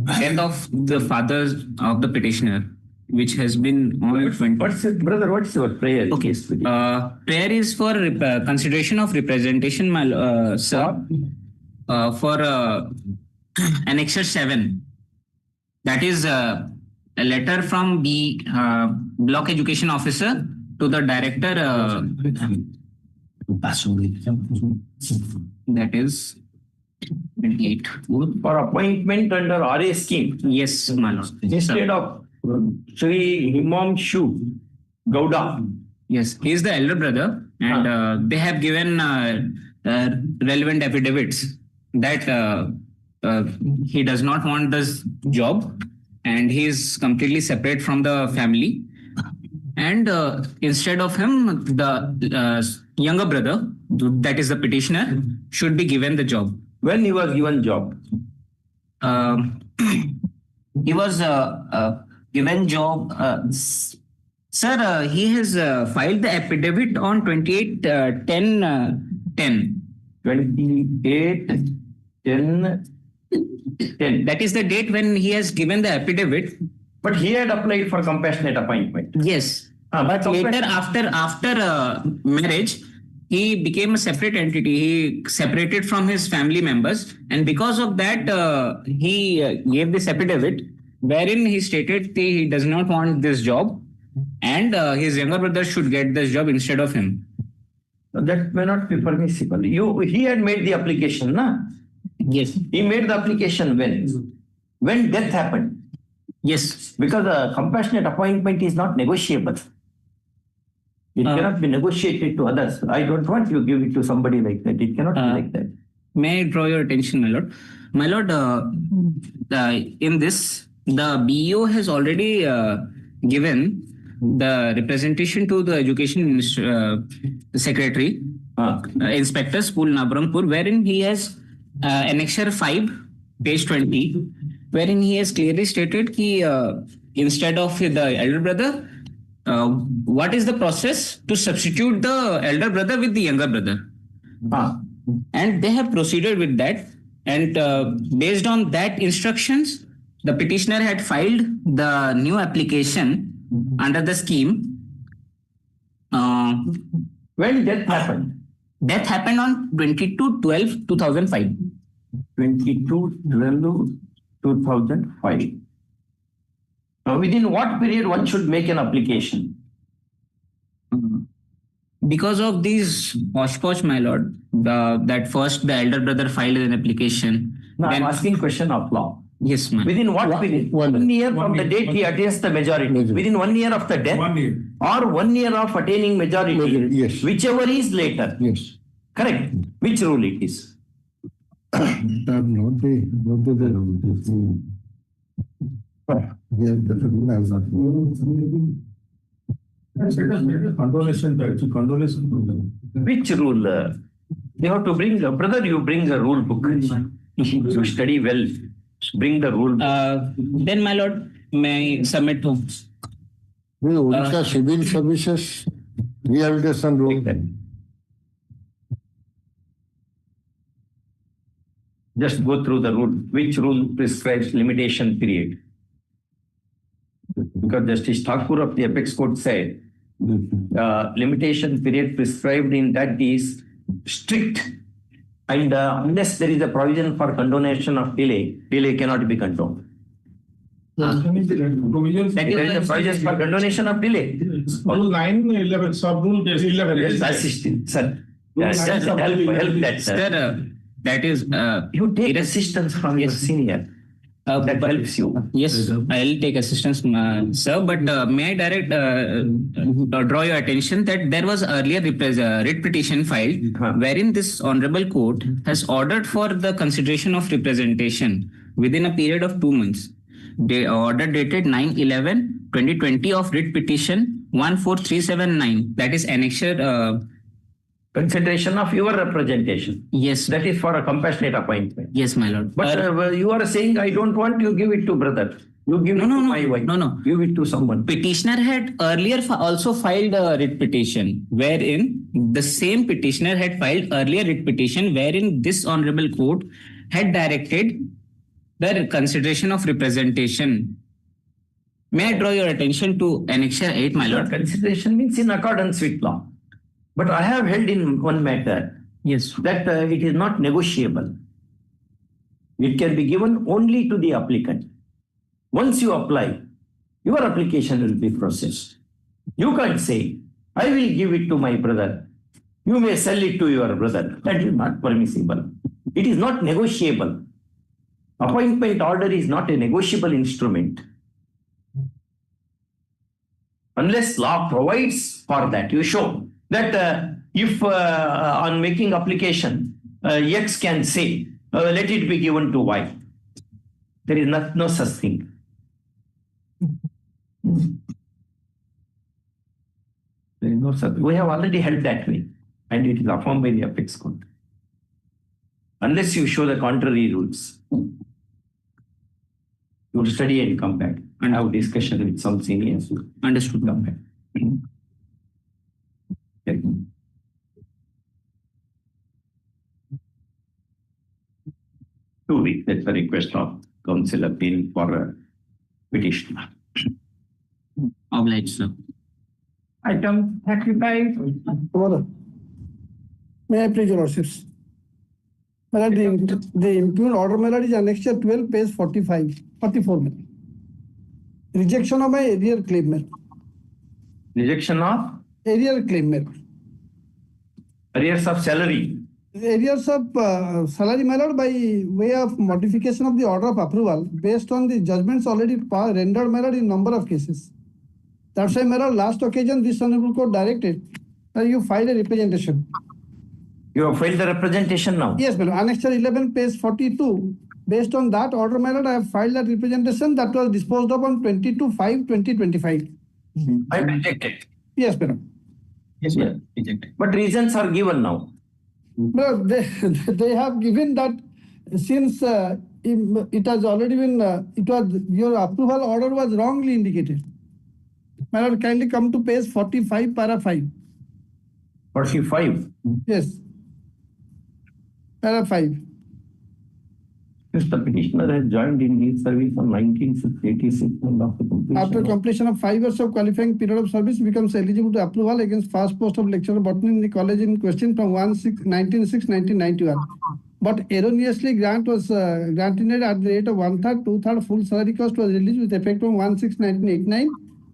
death of the father of the petitioner, which has been on 20. What's your prayer? Okay. Prayer is for consideration of representation, sir. For Annexure 7, that is a letter from the block education officer to the director. That is 28. For appointment under RA scheme. Yes, my lord. Instead of Sri Himanshu Gowda. Yes, he is the elder brother, and they have given relevant affidavits that he does not want this job and he is completely separate from the family. And instead of him, the younger brother, that is the petitioner, should be given the job. When he was given job? He was given job. Sir, he has filed the affidavit on 28/10/10. 28/10/10. That is the date when he has given the affidavit. But he had applied for compassionate appointment. Yes. But later, after marriage, he became a separate entity. He separated from his family members, and because of that, he gave this affidavit wherein he stated he does not want this job, and his younger brother should get this job instead of him. That may not be permissible. He had made the application, na? Yes. He made the application when? When death happened. Yes. Because a compassionate appointment is not negotiable. It cannot be negotiated to others. I don't want you to give it to somebody like that. It cannot be like that. May I draw your attention, my lord? My lord, in this, the BEO has already given the representation to the education secretary, inspector, school Nabarangpur, wherein he has annexure 5, page 20, wherein he has clearly stated that instead of the elder brother, what is the process to substitute the elder brother with the younger brother? And they have proceeded with that. And based on that instructions, the petitioner had filed the new application under the scheme. When death happened? Death happened on 22/12/2005. 22/12/2005. Within what period one should make an application? Because of these hodgepodge, my lord, that first the elder brother filed an application. No, I'm asking question of law. Yes, ma'am. Within what period? 1 year from the date he attains the majority. Within 1 year of the death? 1 year. Or 1 year of attaining majority? Yes. Whichever is later. Yes. Correct. Which rule it is? Which rule? They have to bring, brother, you bring a rule book. You study well. Bring the rule book. Then, my lord, may I submit to Odisha Civil Services Rehabilitation Rule. Just go through the rule. Which rule prescribes limitation period? Because Justice Thakur of the Apex Court said, limitation period prescribed in that is strict, and unless there is a provision for condonation of delay, delay cannot be condoned. There is a provision for condonation of delay. Rule 9/11, sub-rule 11. Yes, assistant, sir. Yes, sir, help that, sir. Sir, that is You take assistance from your senior. That helps you. Yes, I'll take assistance, sir. But may I direct draw your attention that there was earlier writ petition filed, wherein this honorable court has ordered for the consideration of representation within a period of 2 months. The order dated 9/11/2020 of writ petition 14379. That is annexure. Consideration of your representation. Yes. That is for a compassionate appointment. Yes, my lord. But you are saying, I don't want you give it to brother. You give it to my wife. No. Give it to someone. Petitioner had earlier also filed a writ petition, wherein the same petitioner had filed earlier writ petition, wherein this honorable court had directed the consideration of representation. May I draw your attention to annexure 8, my lord? Consideration means in accordance with law. But I have held in one matter, yes, that it is not negotiable. It can be given only to the applicant. Once you apply, your application will be processed. You can't say, I will give it to my brother. You may sell it to your brother. That is not permissible. It is not negotiable. Appointment order is not a negotiable instrument. Unless law provides for that, you show that if on making application, X can say, let it be given to Y. There is no such thing. There is no such. We have already held that way, and it is affirmed by the Apex Court. Unless you show the contrary rules, you will study and come back and have discussion with some seniors. Understood. Come back. 2 weeks. That's a request of counsel appeal for a petitioner. Obliged, sir. Item 35. May I please, your lordships? My lord, the impugned order, my lord, is annexure 12, page 44. Rejection of my arrear claim, my lord. Rejection of? Arrear claim, my lord. Arrears of salary. Arrears of salary, my lord, by way of modification of the order of approval based on the judgments already rendered, my lord, in number of cases. That's why, my lord, last occasion this honorable court directed that you file a representation. You have filed the representation now? Yes, my lord. Annexure 11, page 42. Based on that order, my lord, I have filed that representation that was disposed of on 22/5/2025. I rejected. Yes, madam. Yes, sir. But reasons are given now. No, they have given that since it has already been, your approval order was wrongly indicated. My lord, kindly come to page 45, para 5. 45. Yes. Para 5. Since the petitioner has joined Indian service on 1986 and After completion of 5 years of qualifying period of service, becomes eligible to approval against first post of lecturer botany in the college in question from 1991. But erroneously grant was granted at the rate of 1/3, 2/3 full salary cost was released with effect from 1/6/1989,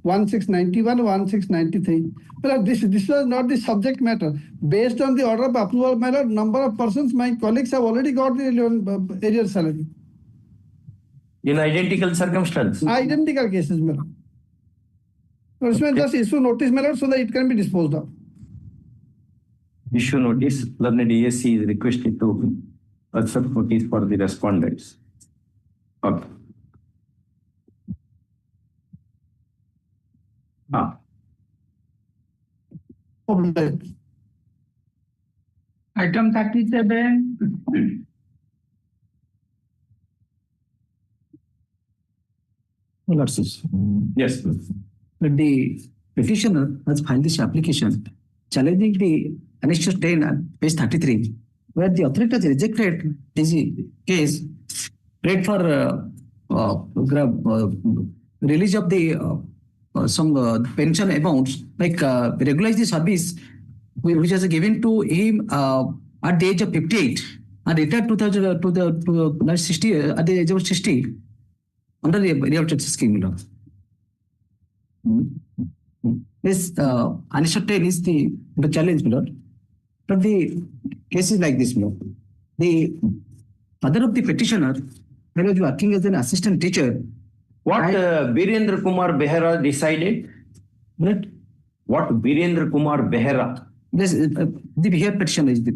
1/6/91, 1/6/93. But this was not the subject matter. Based on the order of approval, my lord, number of persons, my colleagues have already got the arrear salary. In identical circumstance? Identical cases, my lord. So just issue notice, my lord, so that it can be disposed of. Issue notice. Learned ASC is requested to accept notice for the respondents. Okay. Item 37. Yes. The petitioner has filed this application challenging the Annexure 10 page 33, where the authority has rejected this case, prayed for release of the some pension amounts, like regularize the service which was given to him at the age of 58 and retired to 60 at the age of 60 under the reproduction scheme. This Annexure 10 is the challenge, Lord. But the case is like this, Lord. The father of the petitioner, when he was working as an assistant teacher. What Virendra Kumar Behera decided? What Virendra Kumar Behera? This, the here petition is the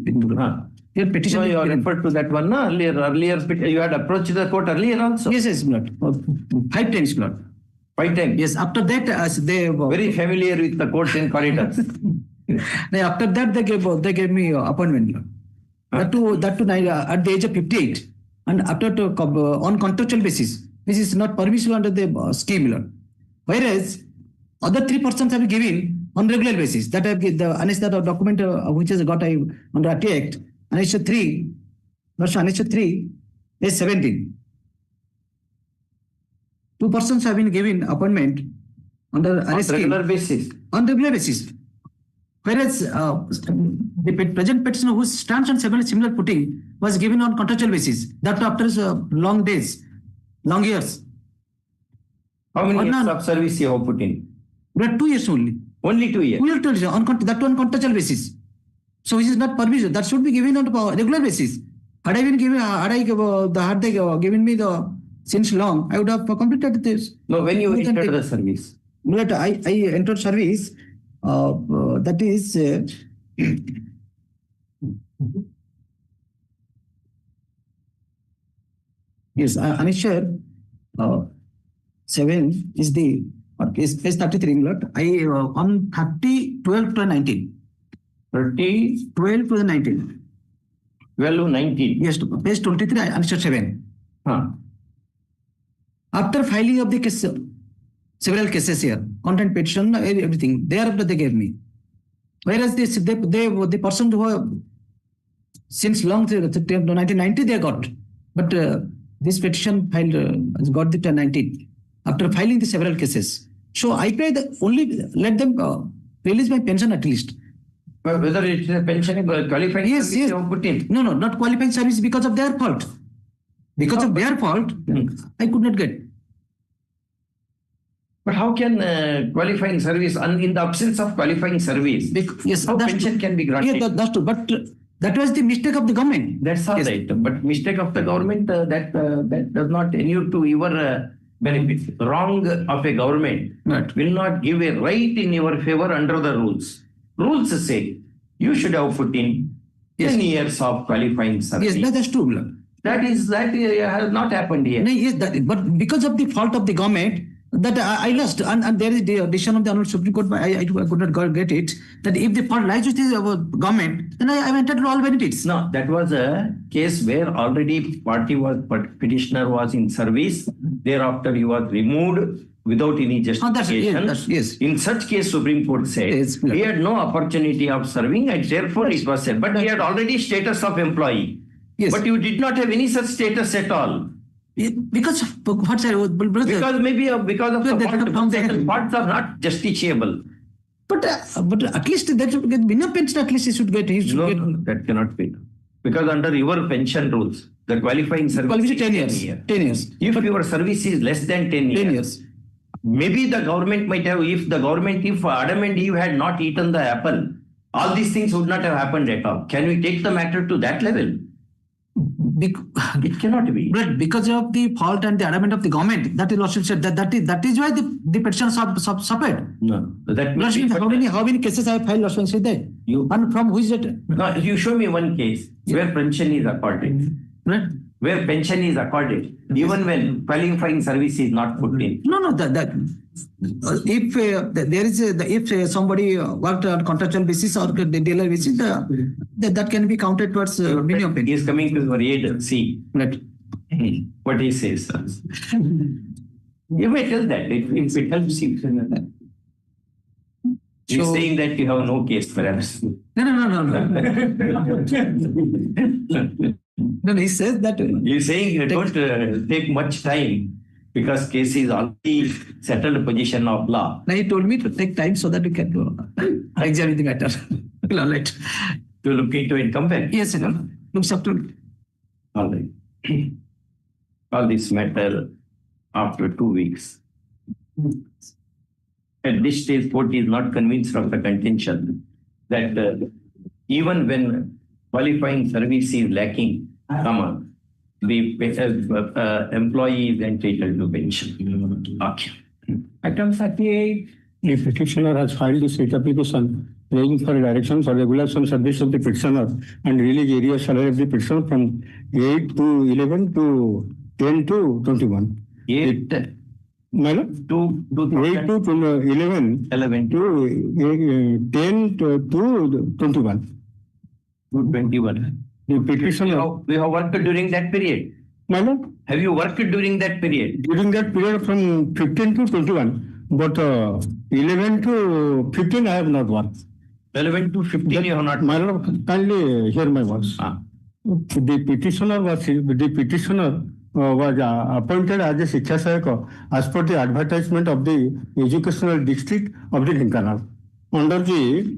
here petition. No, you are referred to that one, no? Earlier, you had approached the court earlier also? Yes, Lord. 5 times, Lord. 5 times? Yes, after that, they very familiar with the courts and corridors. After that, they gave me appointment, Lord. That to at the age of 58, and after on contractual basis, which is not permissible under the scheme, Lord. Whereas other 3 persons have been given on regular basis. That I have the Annexure document which has got under Act, Annexure 3, Annexure 3, page 17. 2 persons have been given appointment under regular basis. On regular basis. Whereas the present petitioner who stands on similar footing was given on contractual basis. That after long days, long years. How many years of service you have put in? But 2 years only. Only 2 years? 2 years, that on contractual basis. So this is not permission. That should be given on regular basis. Had they given me the since long, I would have completed this. No, when you entered the service? But I entered service. That is yes, Annexure 7 is the page 33. I on 30/12/19. 30/12/19. 12/19. Yes, page 23, Annexure 7. After filing of the case, several cases here, content petition, everything. Thereafter they gave me. Whereas the person who have since long 1990 they got, but this petition filed got the 19 after filing the several cases. So I pray only let them release my pension at least. Whether it's a pension qualifying service you have put in. No, not qualifying service because of their fault. Because of their fault, I could not get. But how can qualifying service, in the absence of qualifying service, yes, how pension can be granted? Yeah, that's true. But that was the mistake of the government. That's all right. But mistake of the government, that does not inure to your benefit. Wrong of a government will not give a right in your favor under the rules. Rules say you should have put in 10 years of qualifying service. Yes, that's true. That has not happened here. No, yes, but because of the fault of the government, That I lost, and there is the decision of the Honorable Supreme Court. I could not get it. That if the fault lies with the government, then I am entitled to all benefits. No, that was a case where already petitioner was in service. Thereafter, he was removed without any justification. Yes. In such case, Supreme Court said he had no opportunity of serving, and therefore it was said. But he had already status of employee. Yes. But you did not have any such status at all. Because what's because maybe because of the faults are not justiciable. But at least that should get minimum pension. At least he should get. That cannot be. Because under your pension rules, the qualifying service is 10 years. 10 years. If your service is less than 10 years, maybe the government might have. If Adam and Eve had not eaten the apple, all these things would not have happened at all. Can we take the matter to that level? It cannot be. But because of the fault and the adamant of the government, that is Lordship said that is why the petition suffered. No, that Lordship, how many cases I have filed, Lordship said that. And from which that? No, you show me one case where pension is accorded. Right. Where pension is accorded, even when qualifying service is not put in. No, if there is if somebody worked on contractual basis or the dealer basis, that can be counted towards minimum pension. He is coming to your aid. See, right. What he says. You may tell that if it helps you. He's saying that you have no case, perhaps. No. No, he says that. He's saying you don't take much time because case is already settled position of law. Now he told me to take time so that we can examine the matter. All right. To look into it, come back. Yes, sir. Looks up to it. All right. All this matter after 2 weeks. At this stage, court is not convinced of the contention that even when qualifying service is lacking, the employee is entitled to pension. Okay. Item 38. The petitioner has filed this writ application praying for direction for regulation service of the petitioner and release area salary of the petitioner from 8 to 11 to 10 to 21. 8 to 11 to 10 to 21. To 21. The petitioner. We have worked during that period. Have you worked during that period? During that period from 15 to 21, but 11 to 15 I have not worked. 11 to 15 you have not. My Lord, kindly hear my words. The petitioner was appointed as a Shiksha Sahayaka as per the advertisement of the Educational District of the Dhenkanal under the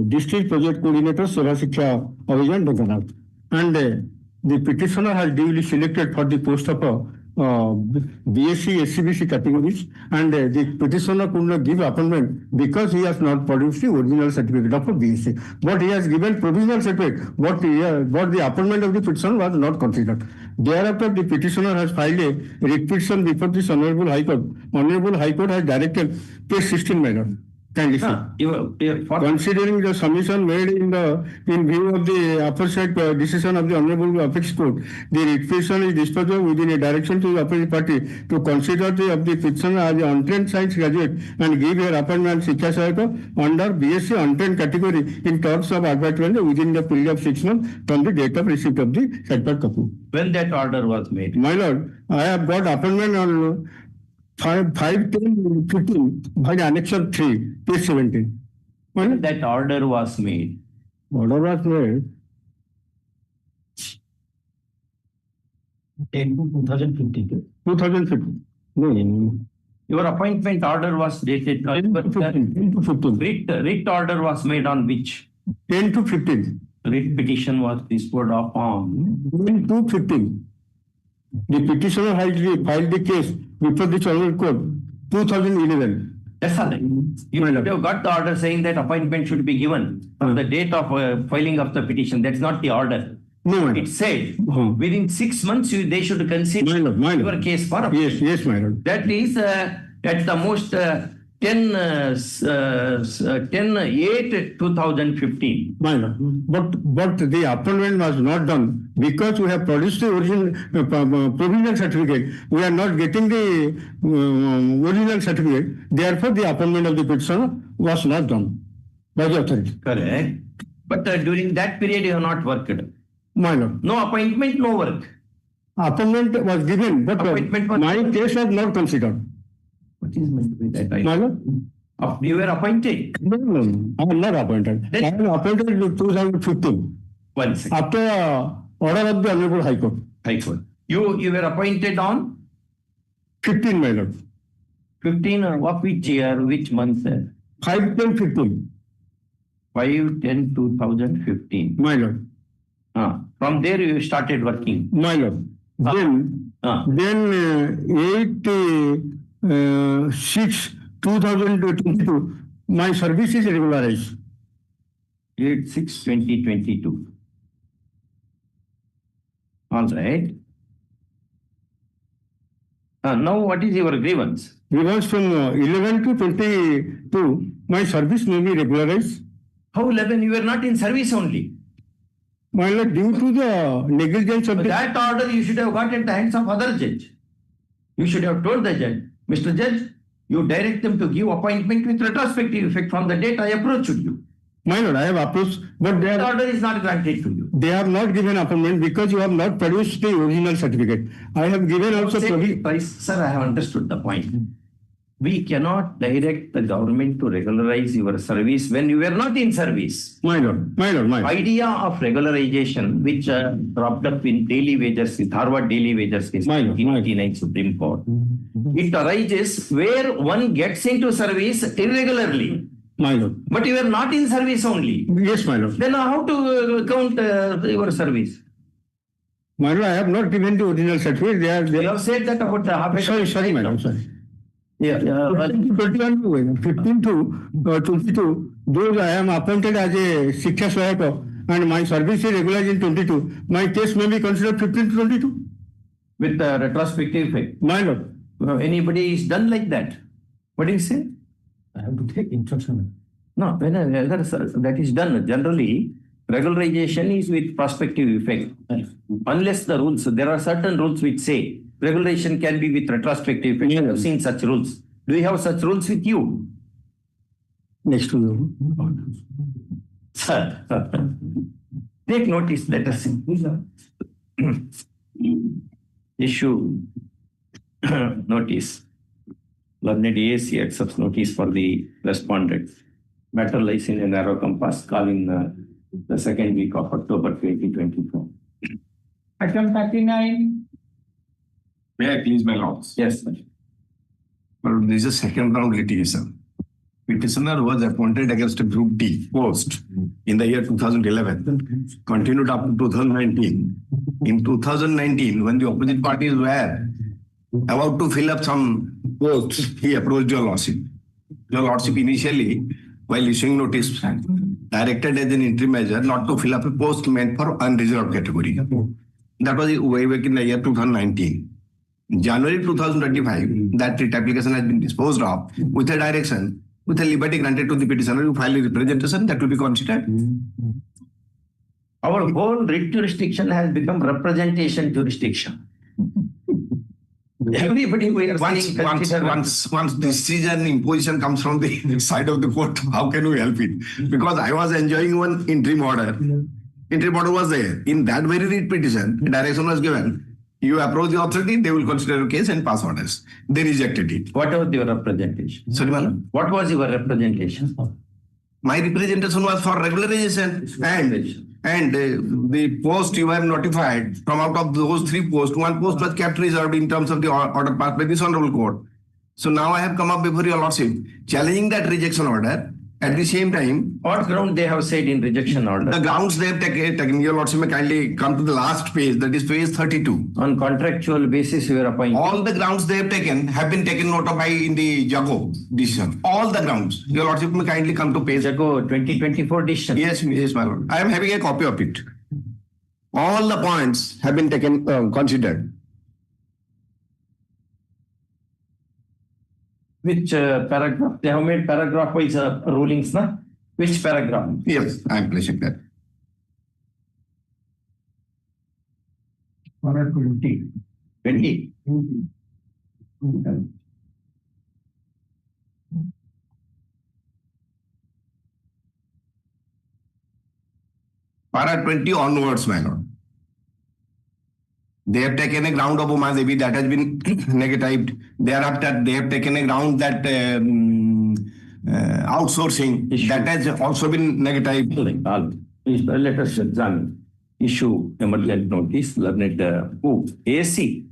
District Project Coordinator Seva Shiksha Abhijan Dhenkanal. And the petitioner has duly selected for the post of BSc, SCBC categories, and the petitioner could not give appointment because he has not produced the original certificate of BSc. But he has given provisional certificate, but the appointment of the petitioner was not considered. Thereafter, the petitioner has filed a writ petition before this Honorable High Court. Honorable High Court has directed page 16, my Lord. Considering the submission made in view of the aforesaid decision of the Honorable Apex Court, the writ petition is disposed of within a direction to the opposite party to consider of the petitioner as an untrained science graduate and give her appointment Shiksha Sahayaka under BSc untrained category in terms of advertisement within the period of 6 months from the date of receipt of the certificate copy. When that order was made? My Lord, I have got appointment on 5/10/15 by Annexure 3, page 17. When that order was made? Order was made 2015. 2015. No. Your appointment order was dated. 10 to 15. Writ order was made on which? 10 to 15. Writ petition was disposed of on 10 to 15. The petitioner has filed the case before the Honorable Court 2011. That's all right. You have got the order saying that appointment should be given on the date of filing of the petition. That's not the order. No, it said within 6 months they should consider your case for appointment. Yes, my Lord. That is at the most 10/8/2015. My lord. But the appointment was not done because we have produced the original provisional certificate. We are not getting the original certificate. Therefore, the appointment of the petitioner was not done by the authority. Correct. But during that period, you have not worked. My lord. No appointment, no work. Appointment was given, but my case was not considered. What is meant by that? My lord. You were appointed? No, I am not appointed. I am appointed in 2015. One second. After order of the Honorable High Court. High Court. You were appointed on? 15, my lord. 15 of which year, which month? 5/10/15. 5/10/2015. My lord. From there you started working? My lord. Then 8/6/2022, my service is regularized. 8/6/2022. All right. Now what is your grievance? Grievance from 11 to 22, my service may be regularized. How 11? You were not in service only. My lord, due to the negligence of that order, you should have got at the hands of other judge. You should have told the judge, Mr. Judge, you direct them to give appointment with retrospective effect from the date I approached you. My lord, I have approached, but that order is not granted to you. They have not given appointment because you have not produced the original certificate. I have given also. Sir, I have understood the point. We cannot direct the government to regularize your service when you were not in service. My lord. Idea of regularization, which cropped up in daily wages with Harvard daily wages case, 1989 Supreme Court. It arises where one gets into service irregularly. My lord. But you are not in service only. Yes, my lord. Then how to count your service? My lord, I have not given the original certificate. You have said that about the half. Sorry, my lord, sorry. 15 to 22, those I am appointed as a Shiksha Sahayaka and my service is regularized in 22. My case may be considered 15 to 22. With the retrospective effect. My lord. Anybody is done like that? What do you say? I have to take instruction. No, that is done. Generally, regularization is with prospective effect. Unless the rules, there are certain rules which say regularization can be with retrospective effect. I have seen such rules. Do you have such rules with you? Next to you. Sir, take notice, let us see. Issue notice. Learned AAC accepts notice for the respondent. Matter lies in a narrow compass, calling the second week of October 2024. Item 39. May I please, my lords? Yes, sir. Well, this is a second round litigation. Petitioner was appointed against a Group D post in the year 2011, continued up to 2019. In 2019, when the opposite parties were about to fill up some posts, he approached your lordship. Your lordship initially, while issuing notice, directed as an interim measure not to fill up a post meant for unreserved category. That was way back in the year 2019. January 2025, that writ application has been disposed of with a direction, with a liberty granted to the petitioner to file a representation that will be considered. Our whole writ jurisdiction has become representation jurisdiction. Everybody we are once decision imposition comes from the side of the court, how can we help it? Because I was enjoying one interim order. Interim order was there. In that very writ petition, direction was given. You approach the authority, they will consider your case and pass orders. They rejected it. What was your representation? Sorry, madam? What was your representation? My representation was for regularization and the post you were notified from out of those 3 posts, 1 post was kept reserved in terms of the order passed by this honorable court. So now I have come up before your lordship challenging that rejection order. At the same time, what ground they have said in rejection order? The grounds they have taken, your lordship may kindly come to the last page, that is page 32. On contractual basis, you are appointed. All the grounds they have been taken note of by in the Jago decision. All the grounds. Your lordship may kindly come to page Jago 2024 decision. Yes, my lord. I am having a copy of it. All the points have been considered. Which paragraph? They have made paragraph wise rulings, na? Which paragraph? Yes, I am placing that. Para 20. 20. Para 20 onwards, my lord. They have taken a ground of homage that has been negatived. Thereafter, they have taken a ground that outsourcing that has also been negatived. Let us examine. Issue emergent notice, learned AC.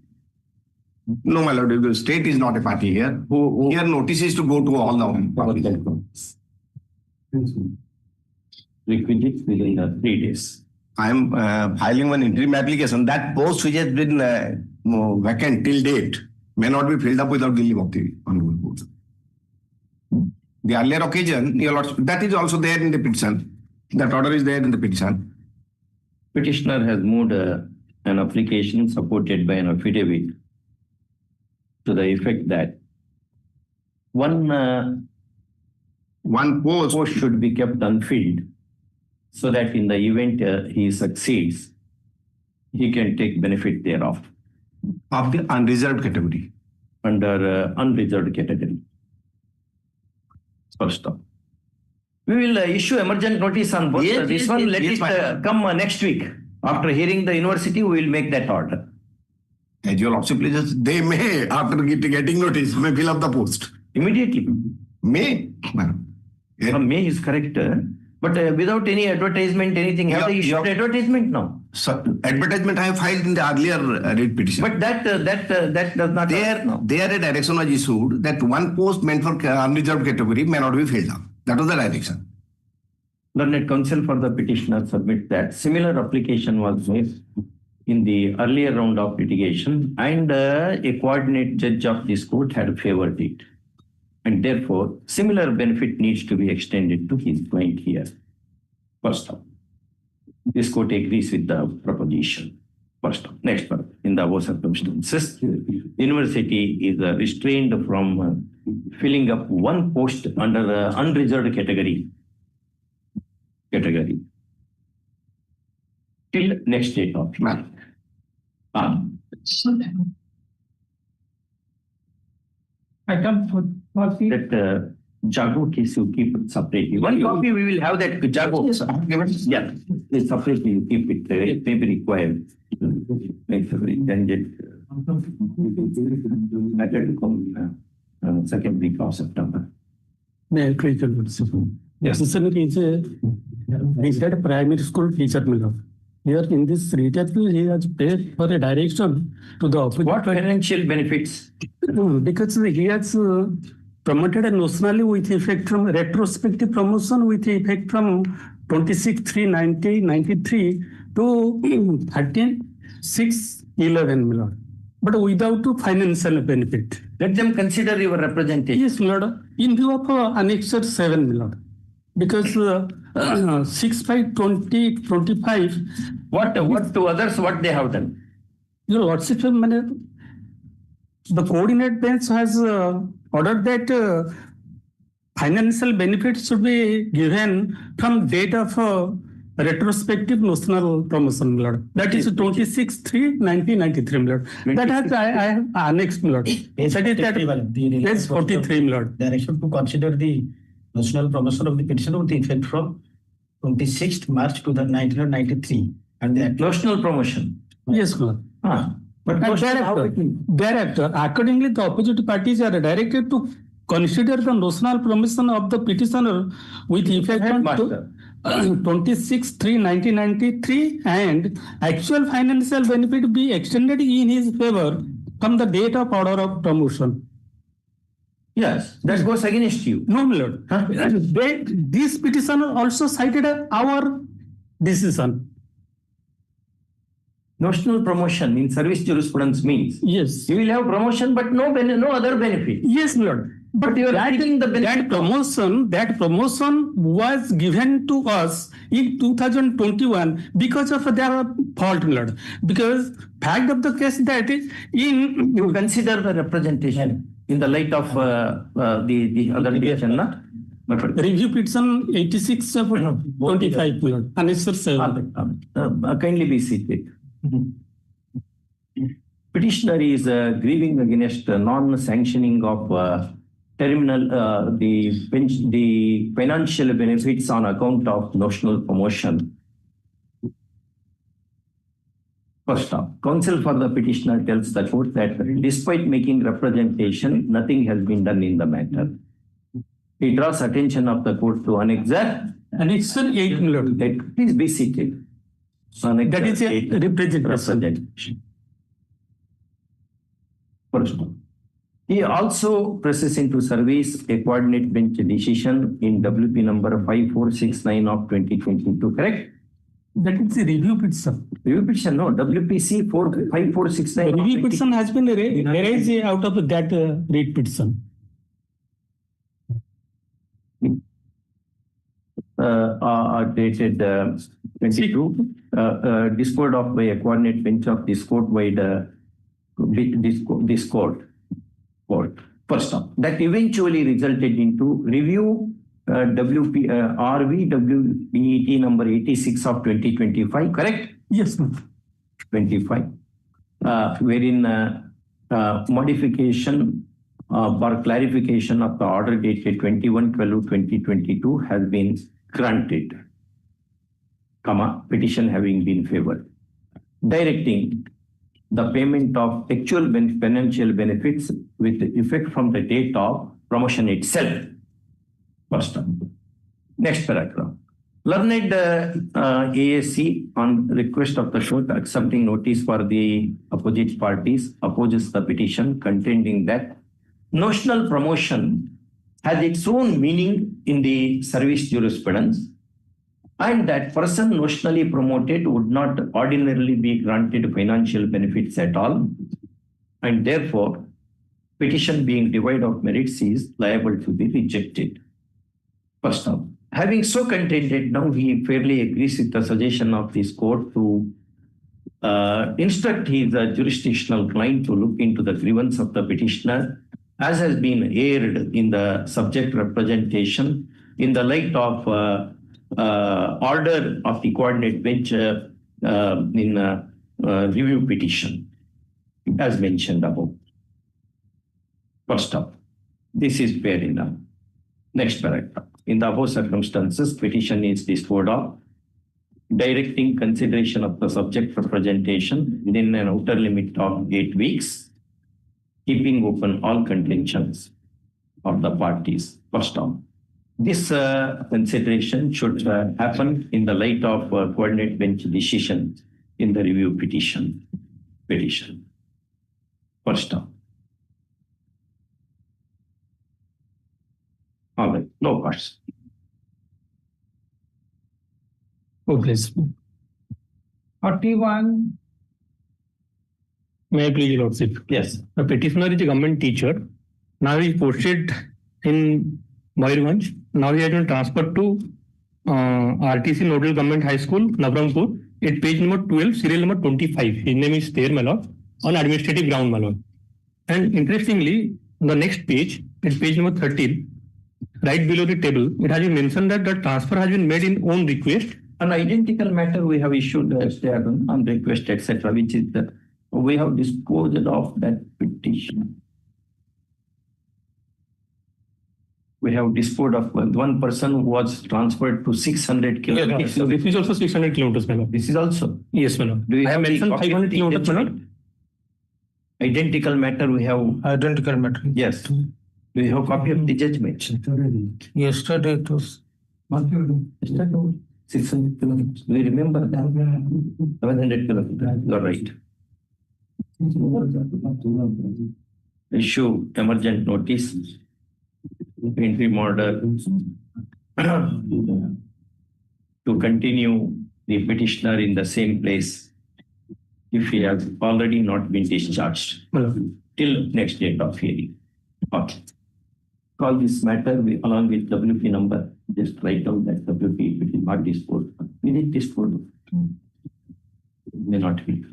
No, my lord, the state is not a party here. Here, notice is to go to all the parties. Requisite within 3 days. I am filing one interim application. That post which has been vacant till date may not be filled up without the leave of the honorable court. The earlier occasion, your lordship, that is also there in the petition. That order is there in the petition. Petitioner has moved an application supported by an affidavit to the effect that one post should be kept unfilled, so that in the event he succeeds, he can take benefit thereof. Of the unreserved category. Under unreserved category. First up. We will issue emergent notice on both. Let it come next week. After hearing the university, we will make that order. As your lordship pleases, they may, after getting notice, may fill up the post. Immediately. May. May is correct. But without any advertisement, anything, have they issued advertisement now? So, advertisement I have filed in the earlier read petition. But that does not. There a direction was issued that one post meant for unreserved category may not be filled up. That was the direction. Learned counsel for the petitioner submit that similar application was made in the earlier round of litigation, and a coordinate judge of this court had favored it. And therefore, similar benefit needs to be extended to his client here. First up, this court agrees with the proposition. First up, next part, in the above circumstances, university is restrained from filling up one post under the unreserved category till next date of month. Item 40. That Jago case you keep it separately. One copy we will have that Jago. Yeah, separately you keep it. It may be required. Second week of September. May I quickly answer? Yes, sir. He said primary school teacher. Here in this retail, he has paid for a direction to the opposite. What financial benefits? Because he has promoted notionally with effect from retrospective promotion with effect from 26/3/1993 to 13/6/11, but without financial benefit. Let them consider your representation. Yes, Lord. In view of Annexure 7, Lord. Because 6/5/2025. What to others? What they have done? Your Lordship, the coordinate bench has ordered that financial benefits should be given from date of retrospective notional promotion, Lord. That is 26/3/1993, Lord. That has I have annexed, Lord. That is that page 43, Lord. Direction to consider the notional promotion of the petitioner with effect from 26th March 1993. And the notional promotion. Yes, Lord. But thereafter, accordingly, the opposite parties are directed to consider the notional promotion of the petitioner with effect on 26/3/1993 and actual financial benefit be extended in his favor from the date of order of promotion. Yes, that goes against you. No, Lord. This petitioner also cited our decision. Notional promotion in service jurisprudence means yes, you will have promotion, but no other benefit. Yes, Lord. But you are getting the benefit. That promotion was given to us in 2021 because of their fault, Lord. Because fact of the case that is in you consider the representation. in the light of the other petition, na? Review petition 86 of 25, Annexure 7. Kindly be seated. Petitioner is grieving against non-sanctioning of terminal the financial benefits on account of notional promotion. First off, counsel for the petitioner tells the court that despite making representation, nothing has been done in the matter. He draws attention of the court to Annexure 8. Please be seated. That is a representation. First, he also presses into service a coordinate bench decision in WP number 5469 of 2022, correct? That is a review petition. Review petition, no, WPC 5469. Review petition has been raised out of that read petition. Dated 22, disposed of by a coordinate bench of this court by this court. First off, that eventually resulted into review RVWBET number 86 of 2025, correct? Yes, ma'am. 25, wherein modification or clarification of the order dated 21/12/2022 has been granted, petition having been favored, directing the payment of actual financial benefits with effect from the date of promotion itself. First one. Next paragraph. Learned ASC on request of the court accepting notice for the opposite parties opposes the petition, contending that notional promotion has its own meaning in the service jurisprudence, and that person notionally promoted would not ordinarily be granted financial benefits at all, and therefore petition being devoid of merits is liable to be rejected. First off, having so contended, now he fairly agrees with the suggestion of this court to instruct his jurisdictional client to look into the grievance of the petitioner, as has been aired in the subject representation in the light of order of the coordinate bench in review petition, as mentioned above. First up, this is fair enough. Next paragraph. In the above circumstances, petition is disposed of, directing consideration of the subject representation within an outer limit of 8 weeks, keeping open all contentions of the parties. First off, this consideration should happen in the light of coordinate bench decision in the review petition. First off. All right, no parts. Oh, please. 41. May I please, Lordship? Yes. The petitioner is a government teacher. Now he is posted in Mayurganj. Now he has been transferred to RTC Nodal Government High School, Navrampur, at page number 12, serial number 25. His name is there, my lord, on administrative ground, my lord. And interestingly, on the next page, at page number 13, right below the table, it has been mentioned that the transfer has been made in own request. An identical matter we have issued on request, etc., which is that we have disposed of that petition. We have disposed of one person who was transferred to 600 kilometers. Yes, so this is also 600 kilometers, my lord. This is also? Yes, my lord. Do you I have mentioned 500 kilometers, my lord. Identical matter we have. Identical matter. Yes. Do you have copy of the judgment? Yesterday it was. 600 kilometers. Do you remember that? 700 kilometers. You are right. Issue emergent notice. Interim order to continue the petitioner in the same place if he has already not been discharged till next date of hearing. Okay. Call this matter along with WP number. Just write down that WP, it is not disposed. We did dispose. May not be.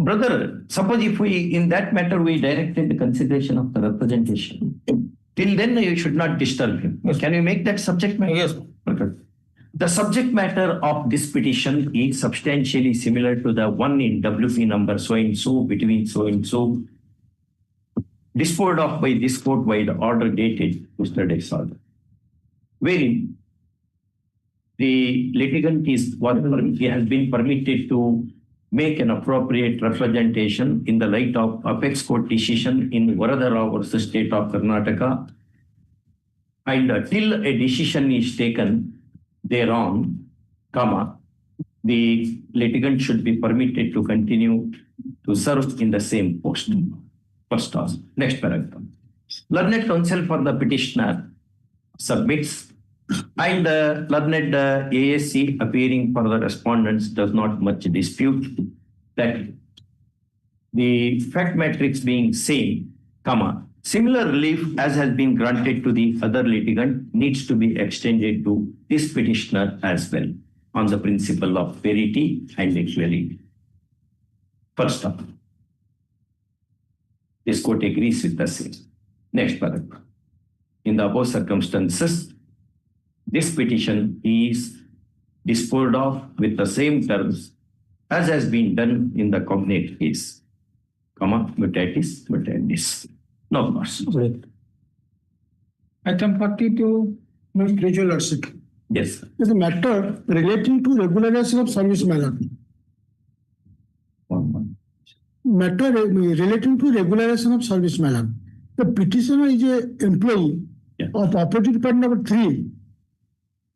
Brother, suppose if in that matter, we directed the consideration of the representation. Till then, you should not disturb him. Can you make that subject matter? Yes. Okay. The subject matter of this petition is substantially similar to the one in WP number so and so between so and so, disposed of by this court by the order dated yesterday's order, wherein the litigant is he has been permitted to make an appropriate representation in the light of apex court decision in Varadhara versus State of Karnataka, and till a decision is taken thereon, the litigant should be permitted to continue to serve in the same post. First clause. Next paragraph. Learned counsel for the petitioner submits, and learned ASC appearing for the respondents does not much dispute that the fact matrix being same, similar relief as has been granted to the other litigant needs to be extended to this petitioner as well on the principle of verity and equality. First up, this court agrees with the same. Next paragraph. In the above circumstances, this petition is disposed of with the same terms as has been done in the cognate case, mutatis mutandis. No course. Item 42, Your Lordship. Yes. Is a matter relating to regularization of service matter. Matter relating to regularization of service matter. The petitioner is an employee of operating department number 3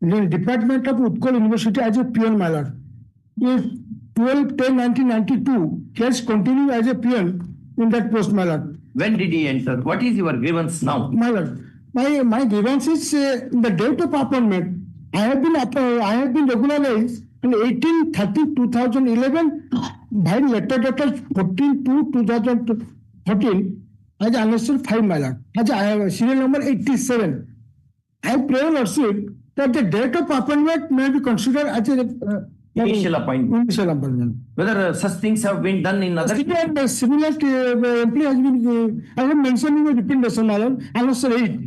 in the Department of Utkal University as a peon matter. If 12/10/1992, he has continued as a peon in that post matter. When did he enter? What is your grievance now? My lord, my grievance is the date of appointment. I have been regularized on 18/30/2011 by letter dated 14/2/2013 as annexure 5, my lord. As I have serial number 87. I have prayed lordship that the date of appointment may be considered as a initial appointment. Initial appointment. Whether such things have been done in other cases. Similar employee has been, I have mentioned in the representation, my lord, annexure 8.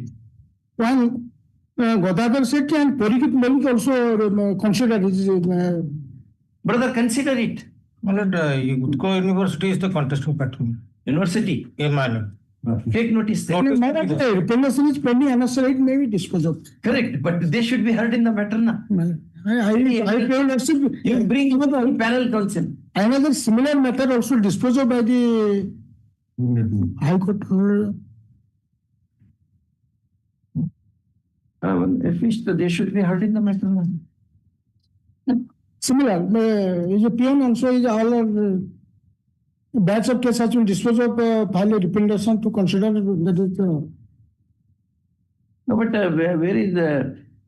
One Godadar Sethi and Porikit Malik also considered his. Brother, consider it. My lord, Utkal University is the contesting patron. University? Yes, my lord. Take notice. My lord, the representation is pending, annexure 8 may be disposed of. Correct, but they should be heard in the matter now. I you bring another panel counsel. Another similar matter also disposed of by the High Court. At least they should be heard in the matter now. Similar, is a peon also is all batch of case has been disposed of, file a representation to consider that is. No, but where is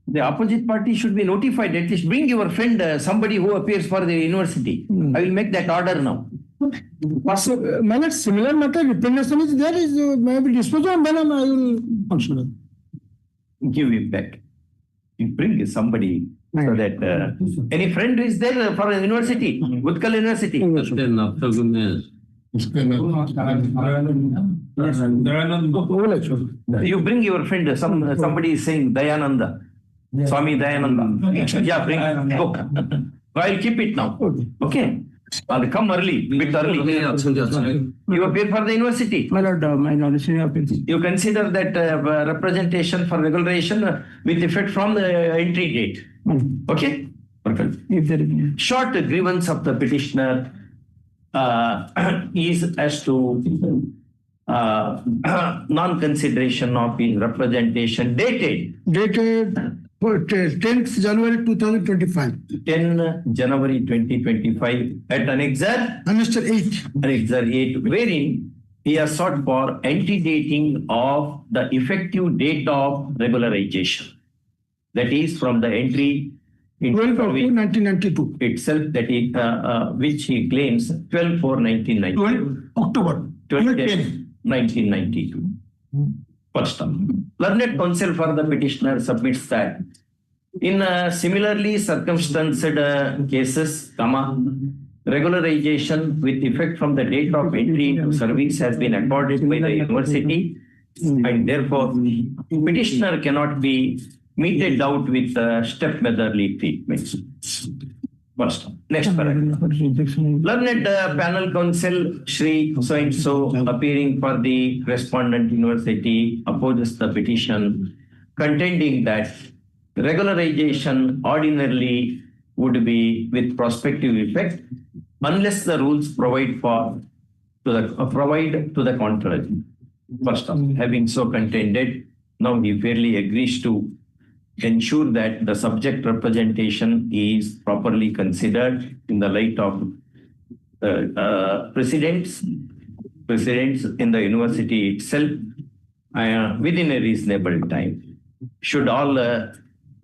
the opposite party should be notified? At least bring your friend, somebody who appears for the university. I will make that order now. So, similar matter representation is there, is maybe disposed of, and then I will consider. Give it back. You bring somebody so that any friend is there for a university, Utkal University. You bring your friend, somebody is saying Dayananda, Swami Dayananda. Yeah, bring, go. I'll keep it now. Okay. I'll come early, bit early. You appear for the university. My lord, you consider that representation for regularization with effect from the entry date. Okay? If there is short grievance of the petitioner is as to non-consideration of his representation dated 10th January 2025. 10 January 2025 at Annexure 8. Annexure 8, wherein he has sought for antedating of the effective date of regularization. That is from the entry in 12/4/1992 itself, that is which he claims 12/4/1992. October 1992. First term. Learned counsel for the petitioner submits that in similarly circumstanced cases, regularization with effect from the date of entry into service has been accorded by the university, and therefore petitioner cannot be meted out with stepmotherly treatment. First, next paragraph. Learned panel counsel Shri so and so appearing for the respondent university opposes the petition, contending that regularization ordinarily would be with prospective effect unless the rules provide to the contrary. First, having so contended, now he fairly agrees to ensure that the subject representation is properly considered in the light of precedents in the university itself within a reasonable time. Should all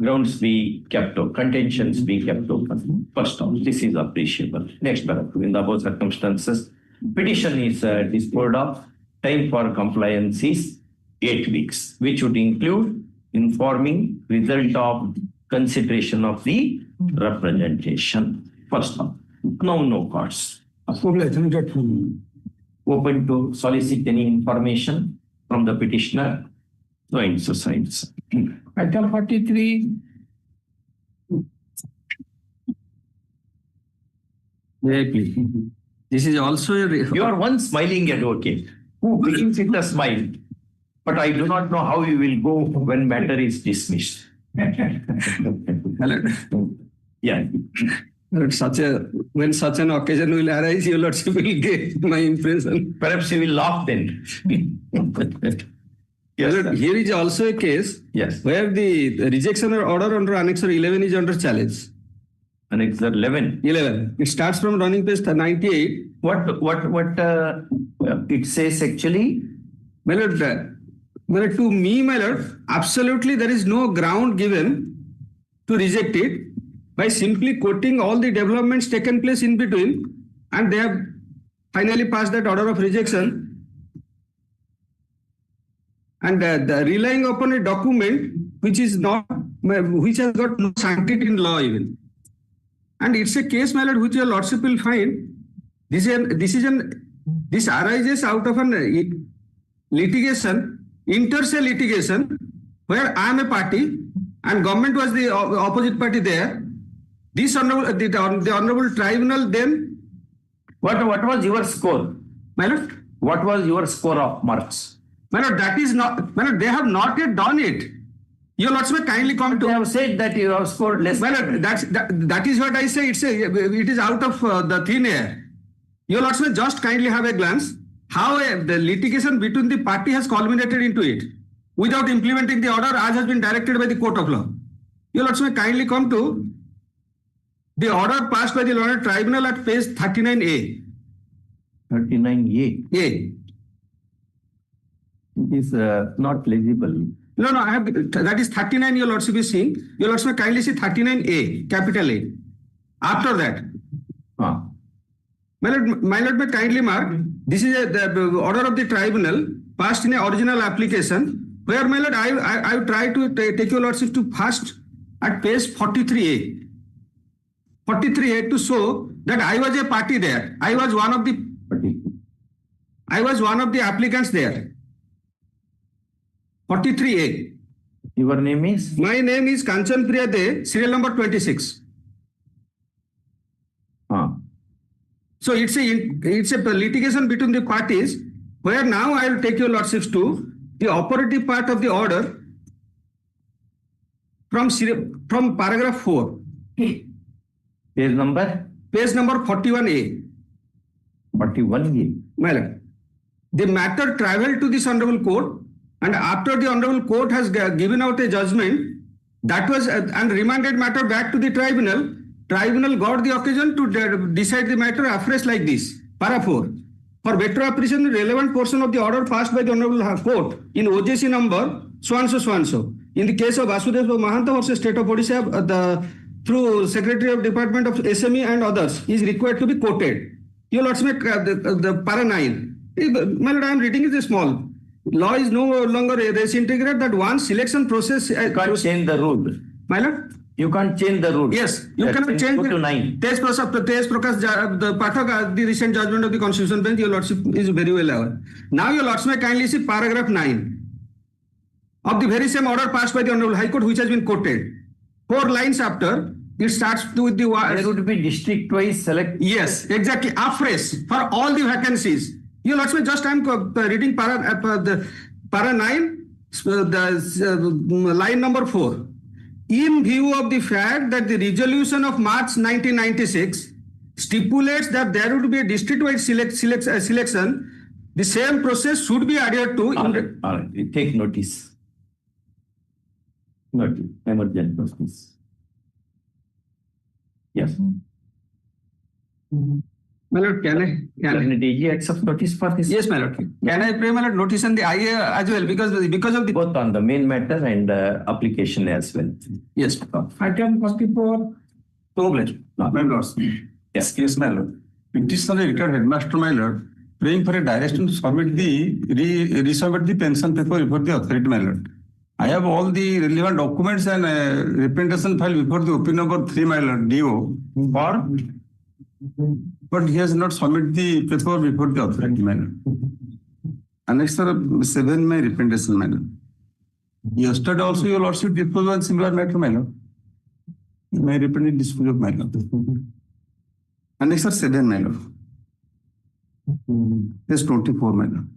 grounds be kept open, contentions be kept open. First off, this is appreciable. Next paragraph. In the above circumstances, petition is disposed of. Time for compliance is 8 weeks, which would include informing result of consideration of the representation. First one, no courts. Open to solicit any information from the petitioner. So and so signs. Item 43. Exactly. This is also you are one smiling advocate who begins with a smile. But I do not know how you will go when matter is dismissed. Yeah. When such an occasion will arise, your lordship will get my impression. Perhaps you will laugh then. Yes, here is also a case where the rejection order under Annexure 11 is under challenge. Annexure 11? 11. It starts from running page 98. What it says actually? My lord, to me, my lord, absolutely there is no ground given to reject it by simply quoting all the developments taken place in between, and they have finally passed that order of rejection. And relying upon a document which has got no sanctity in law even. And it's a case, my lord, which your lordship will find this arises out of an litigation, inter se litigation, where I am a party and government was the opposite party there. This honorable, the honorable tribunal then. What was your score? My lord? What was your score of marks? My lord, that is not, my lord, they have not yet done it. Your lords may kindly come to. They have said that you have scored less. My lord, that is what I say. It is out of the thin air. Your lords may just kindly have a glance how the litigation between the party has culminated into it without implementing the order as has been directed by the court of law. Your lords may kindly come to the order passed by the Learned Tribunal at page 39A. 39A? A. It is not legible. No, I have, that is 39 your lordship is seeing. Your lordship may kindly see 39A, capital A. After that. My lord may kindly mark, this is the order of the tribunal passed in an original application, where my lord, I will try to take your lordship to first at page 43A. 43A to show that I was a party there. I was one of the applicants there. 43A. Your name is? My name is Kanchan Priya De, serial number 26. So it's a litigation between the parties, where now I will take your lordships to the operative part of the order from paragraph 4. Page number? Page number 41A. 41A. My lord, the matter travelled to this honorable court, and after the honorable court has given out a judgment, that was and remanded matter back to the tribunal. Tribunal got the occasion to decide the matter afresh like this. Para 4. For better appreciation, the relevant portion of the order passed by the honorable court in OJC number so and so. In the case of Vasudev Mahanta versus State of Odisha, through Secretary of Department of SME and others, is required to be quoted. Your lords make the para 9. My lord, I am reading it small. Law is no longer a race integrated that one selection process. You can't change the rule. My lord? You can't change the rule. Yes, you That cannot means change go to it. 9. Tej Prakash, the Pathak, the recent judgment of the Constitutional Bench, your Lordship is very well aware. Now, your Lordship may kindly see paragraph 9 of the very same order passed by the Honorable High Court, which has been quoted. 4 lines after, it starts with the There would be district-wise select. Yes, exactly. Afresh for all the vacancies. Your Lordship, just I am reading para 9, line number 4. In view of the fact that the resolution of March 1996 stipulates that there would be a district-wide selection, the same process should be adhered to. All right. Take notice. Notice. Emergent process. Yes. My Lord, can I DG accept notice for this? Yes, my Lord. Can I pray, my Lord, notice on the IA as well, because of the both on the main matter and application as well. Yes. Item 44. My Lord. Yes, my Lord. Petitioner retired headmaster, my Lord, praying for a direction to submit resubmit the pension paper before the authority, my Lord. I have all the relevant documents and representation file before the OP number 3, my Lord, DO, but he has not submitted the paper before the authority, my Lord. Annexure 7, my representation, my Lord. Yesterday also, your Lordship disposed on similar matter, my Lord. My representative disposed of, my Lord. Annexure 7, my Lord. Page 24, my Lord.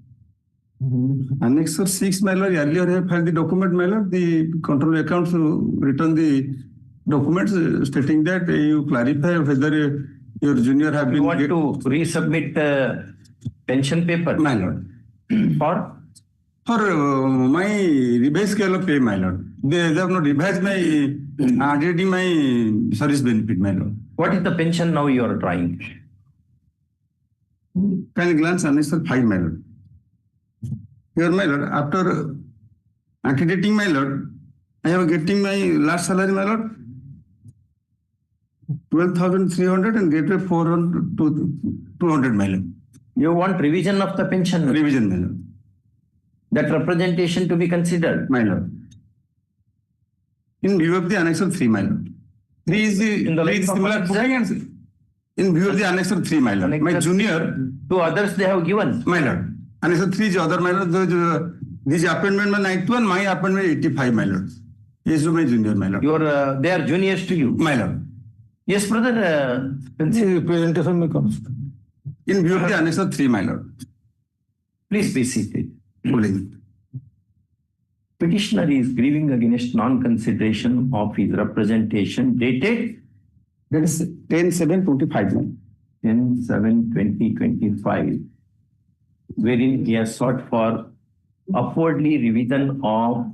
Annexure 6, my Lord, earlier I have filed the document, my Lord. The control accounts return the documents stating that you clarify whether your junior have been... You want to resubmit pension paper? My Lord. For my revised scale of pay, my Lord. They have not revised my added my service benefit, my Lord. What is the pension now you are trying? Can you glance Annexure 5, my Lord? Here, my Lord, after antedating, my Lord, I am getting my last salary, my Lord, 12,300 and gateway 400 to 200, my Lord. You want revision of the pension? Revision, my Lord. That representation to be considered? My Lord. In view of the Annexure 3, my Lord. 3 is the similar footing and in view of the Annexure 3, my Lord. My junior... To others they have given? My Lord. Annexure 3 is other, my Lord. This appointment was 91, my appointment 85, my Lord. Yes, my junior, my Lord. They are juniors to you? My Lord. Yes, brother. Presentation may come. In view of the Annexure 3, my Lord. Please be seated. Petitioner is grieving against non-consideration of his representation dated? That is 10/7/25. 10/7/2025, wherein he has sought for upwardly revision of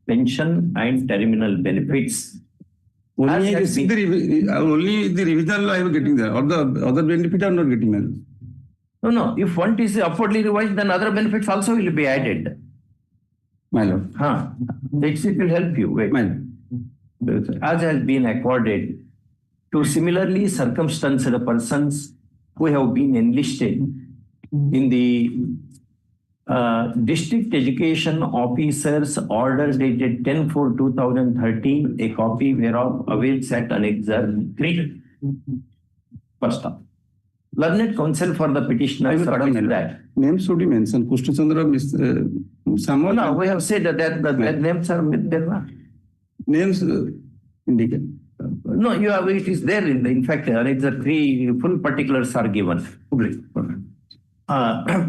pension and terminal benefits. Only the revision I am getting there, or the other benefit I am not getting there. No. If one is upwardly revised, then other benefits also will be added. My Lord. It will help you. Wait. My Lord. As has been accorded to similarly circumstanced persons who have been enlisted in the District Education Officer's order dated 10/4/2013, a copy whereof awaits at Annexure 3. First up. Learned counsel for the petitioner submits that. Names should be mentioned. Kushtu Chandra, Samuel. No, we have said that the names are there. Names indicate. No, it is there in fact, Annexure 3, full particulars are given.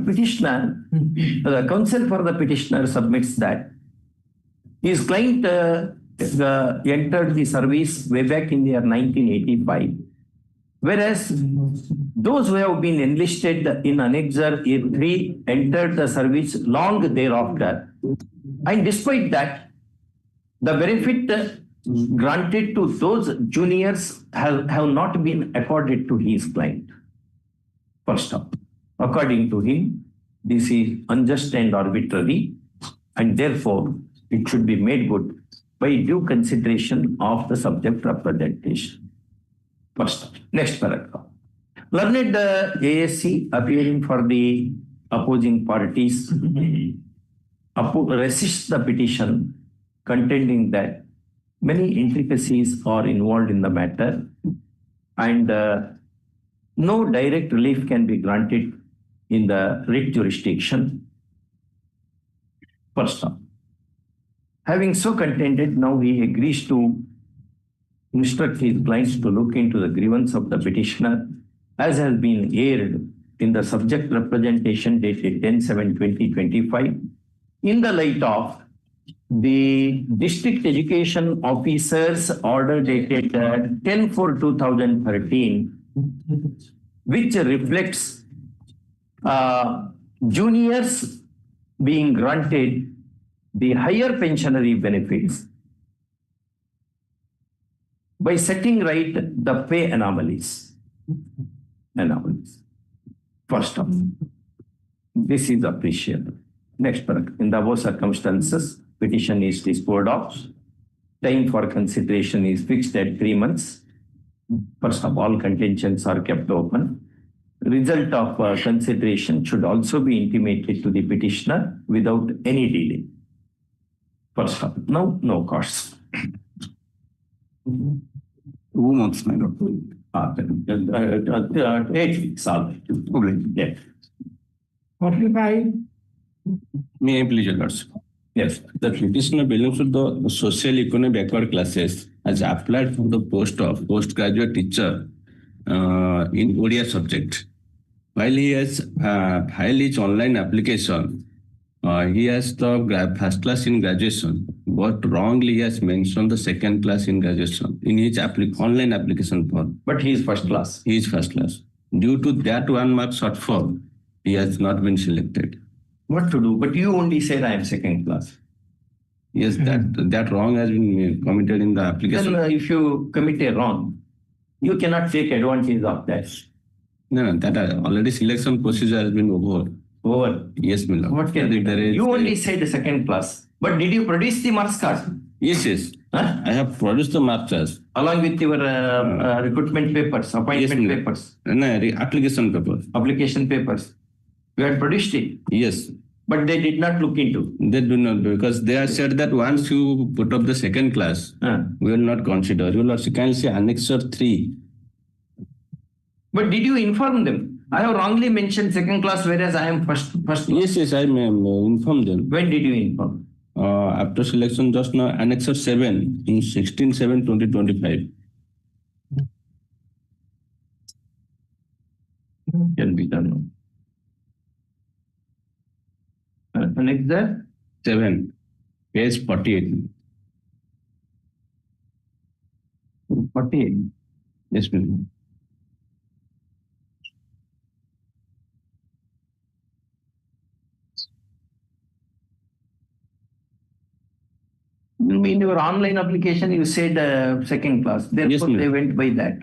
Petitioner, the counsel for the petitioner submits that his client entered the service way back in the year 1985. Whereas those who have been enlisted in Annexure 3 entered the service long thereafter. And despite that, the benefit granted to those juniors have not been accorded to his client. First up, according to him, this is unjust and arbitrary, and therefore it should be made good by due consideration of the subject representation. First up. Next paragraph. Learned ASC appearing for the opposing parties resist the petition, contending that Many intricacies are involved in the matter, and no direct relief can be granted in the writ jurisdiction. First off, having so contended, now he agrees to instruct his clients to look into the grievance of the petitioner as has been aired in the subject representation dated 10/7/2025 in the light of the district education officer's order dated 10/4/2013, which reflects juniors being granted the higher pensionary benefits by setting right the pay anomalies. First off, this is appreciable. Next paragraph. In the above circumstances, petition is disposed of. Time for consideration is fixed at 3 months. First of all, contentions are kept open. Result of consideration should also be intimated to the petitioner without any delay. First off, now no costs. 2 months, my lord. 8 weeks, all right. Yeah. 45. May I please, your lordship? Yes. The petitioner belongs to the social economic backward classes, has applied for the post of postgraduate teacher in Odia subject. While he has filed his online application, he has the first class in graduation, but wrongly he has mentioned the second class in graduation in his online application form. But he is first class. He is first class. Due to that 1 mark shortfall, he has not been selected. What to do? But you only said I am second class. Yes, that wrong has been committed in the application. Then if you commit a wrong, you cannot take advantage of that. No, that already selection procedure has been over. Over. Yes, my lord. What can be done? You only said second class. But did you produce the marks card? Yes. Huh? I have produced the marks cards. Along with your recruitment papers, appointment papers? No, application papers. Application papers. You had produced it? Yes. But they did not look into? They do not, because they have said that once you put up the second class, we will not consider. You will also kindly say Annexure 3. But did you inform them? I have wrongly mentioned second class, whereas I am first class. Yes, I may inform them. When did you inform? After selection just now, Annexure 7 in 16/7/2025. Can be done. Annexure 7, page 48. 48. Yes, ma'am. In your online application, you said second class. Therefore, they went by that.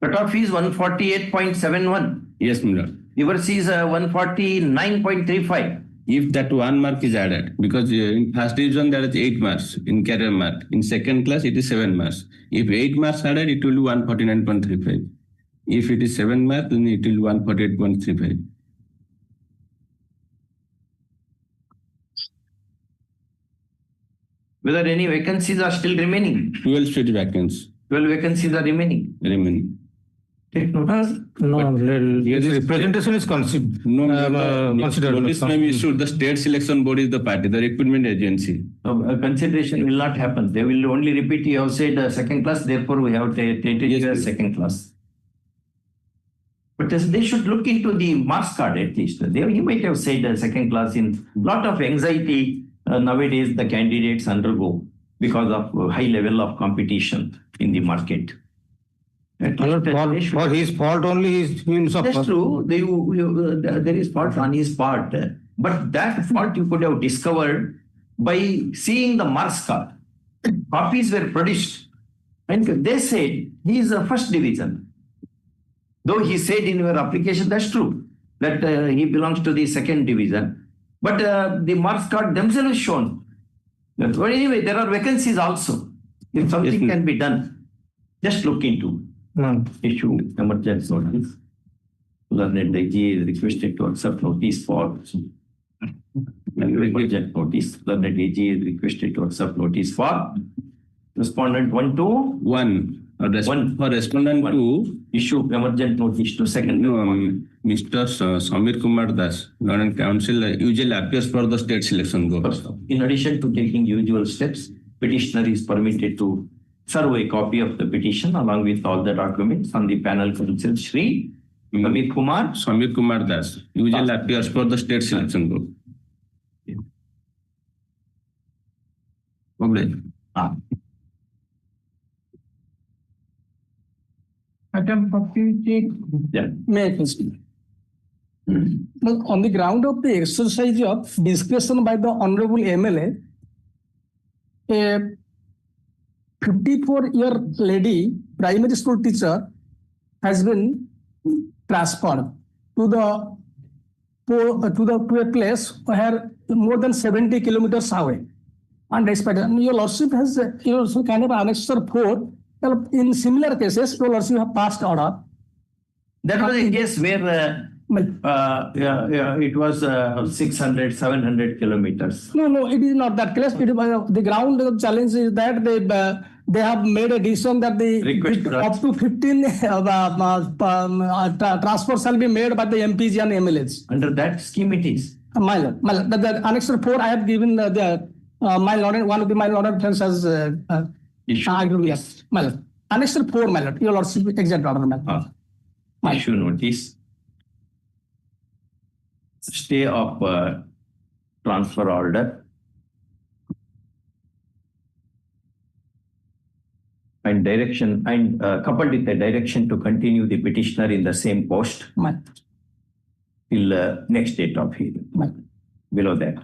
Cutoff is 148.71. Yes, my lord. Yours is 149.35. If that 1 mark is added, because in first division there is 8 marks in career mark. In second class, it is 7 marks. If 8 marks added, it will be 149.35. If it is 7 marks, then it will be 148.35. Whether any vacancies are still remaining? 12 seat vacancies. 12 vacancies are remaining. Take note. No, the representation is considered. Notice may be issued. The state selection board is the party, the recruitment agency. Consideration will not happen. They will only repeat, you have said second class, therefore we have treated you as second class. But they should look into the marks card at least. You might have said second class. In lot of anxiety nowadays the candidates undergo because of high level of competition in the market. For his fault only, he will suffer. That's true. There is fault on his part. But that fault you could have discovered by seeing the marks card. Copies were produced. And they said he is a first division. Though he said in your application, that's true, that he belongs to the second division. But the marks card themselves shown. But anyway, there are vacancies also. If something can be done, just look into. issue emergent notice. Learned AG is requested to accept notice for emergent notice. Learned AG is requested to accept notice for respondent 1 to 1. For respondent 2, issue emergent notice to second. Mr. Samir Kumar Das, Learned Counsel, usually appears for the state selection board. In addition to taking usual steps, petitioner is permitted to serve a copy of the petition along with all the documents on the panel counsel Shri Samir Kumar Das, usually appears for the state selection board. Item 48. Yeah. May I proceed? But on the ground of the exercise of discretion by the Honorable MLA, a 54-year lady primary school teacher has been transferred to a place where more than 70 kilometers away. And despite your lordship has also kind of annexed 4. Well, in similar cases, your lordship have passed order. That was a case where it was 600, 700 kilometers. No, it is not that case. The ground challenge is that they have made a decision that up to 15 transfers shall be made by the MPs and MLAs. Under that scheme it is. My lord. The Annex 4 I have given my lord, one of my lord friends has Yes. My lord. Annex 4, my lord. Your lordship exact order, my lord. Issue notice. Stay of transfer order and direction, and coupled with the direction to continue the petitioner in the same post till next date of hearing. Below that.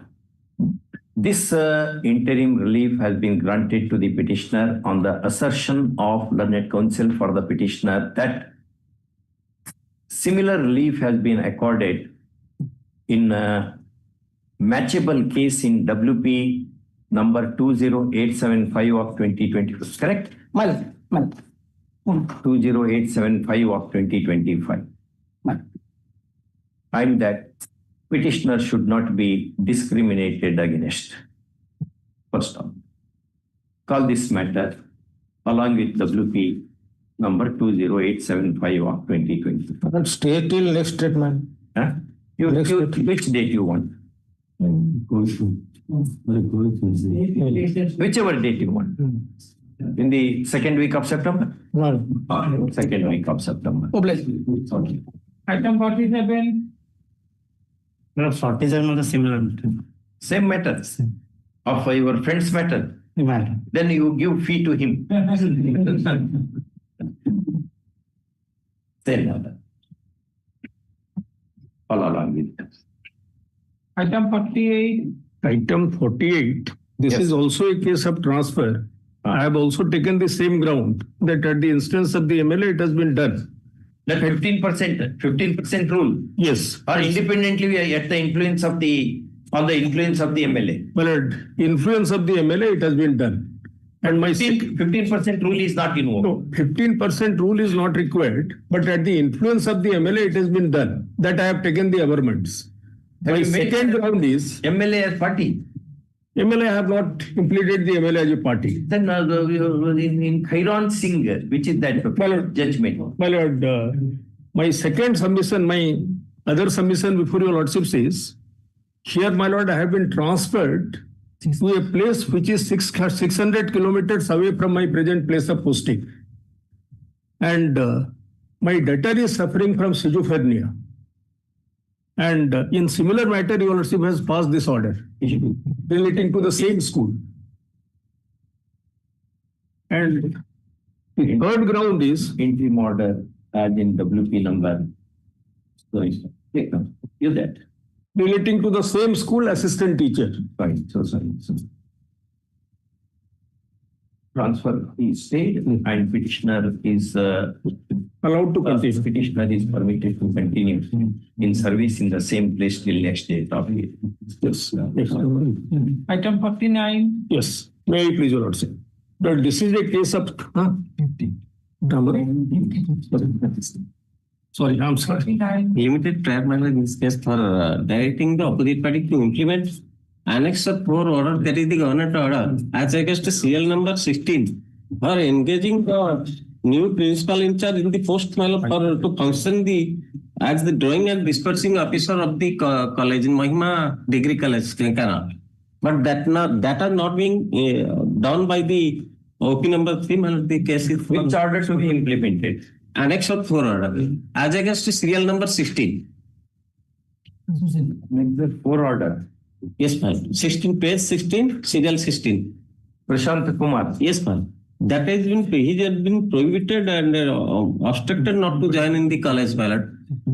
This interim relief has been granted to the petitioner on the assertion of learned counsel for the petitioner that similar relief has been accorded in a matchable case in WP number 20875 of 2025. Correct? 20875 of 2025. And that petitioner should not be discriminated against. First of all, call this matter along with WP number 20875 of 2020. Stay till next statement. Huh? Which date you want? Whichever date you want. In the second week of September? Second week of September. Okay. Item 47. No, 47 was a similar. Same matter. Of your friend's matter. Then you give fee to him. Same matter. All along with that. Item 48. Item 48. This is also a case of transfer. I have also taken the same ground that at the instance of the MLA, it has been done. That 15% rule. Yes. Or independently, we are at the influence of the MLA. Well, influence of the MLA, it has been done. And my 15% rule is not invoked. No, 15% rule is not required, but at the influence of the MLA, it has been done. That I have taken the averments. My second ground is MLA as party. MLA have not implemented the MLA as a party. Then in Khairan Singh, which is that judgment. My lord, my second submission, my other submission before your lordship says, here, my lord, I have been transferred to a place which is 600 kilometers away from my present place of posting. And my debtor is suffering from schizophrenia. And in similar matter, your lordship has passed this order relating to the same school. And the third ground is interim order as in WP number. So take them. You that. Relating to the same school assistant teacher. Fine. So sorry. So transfer is stayed and petitioner is allowed to continue. Petitioner is permitted to continue in service in the same place till next date of it. Yes. Item 49. Yes. May I please, your lordship? But this is a case of Sorry, I'm sorry. Limited prior matter in this case for directing the opposite party to implement Annex 4 order, that is the government order, as against serial number 16, for engaging the new principal in charge in the post for to function as the drawing and dispersing officer of the college in Mahima Degree College, Clerical. But that are not being done by the OP number 3, the case is which order to be implemented. Annex 4 order, as against serial number 16. Annex 4 order. Yes, ma'am. 16, page 16, serial 16. Prashant Kumar. Yes, ma'am. That has been, he has been prohibited and obstructed not to join in the college ballot.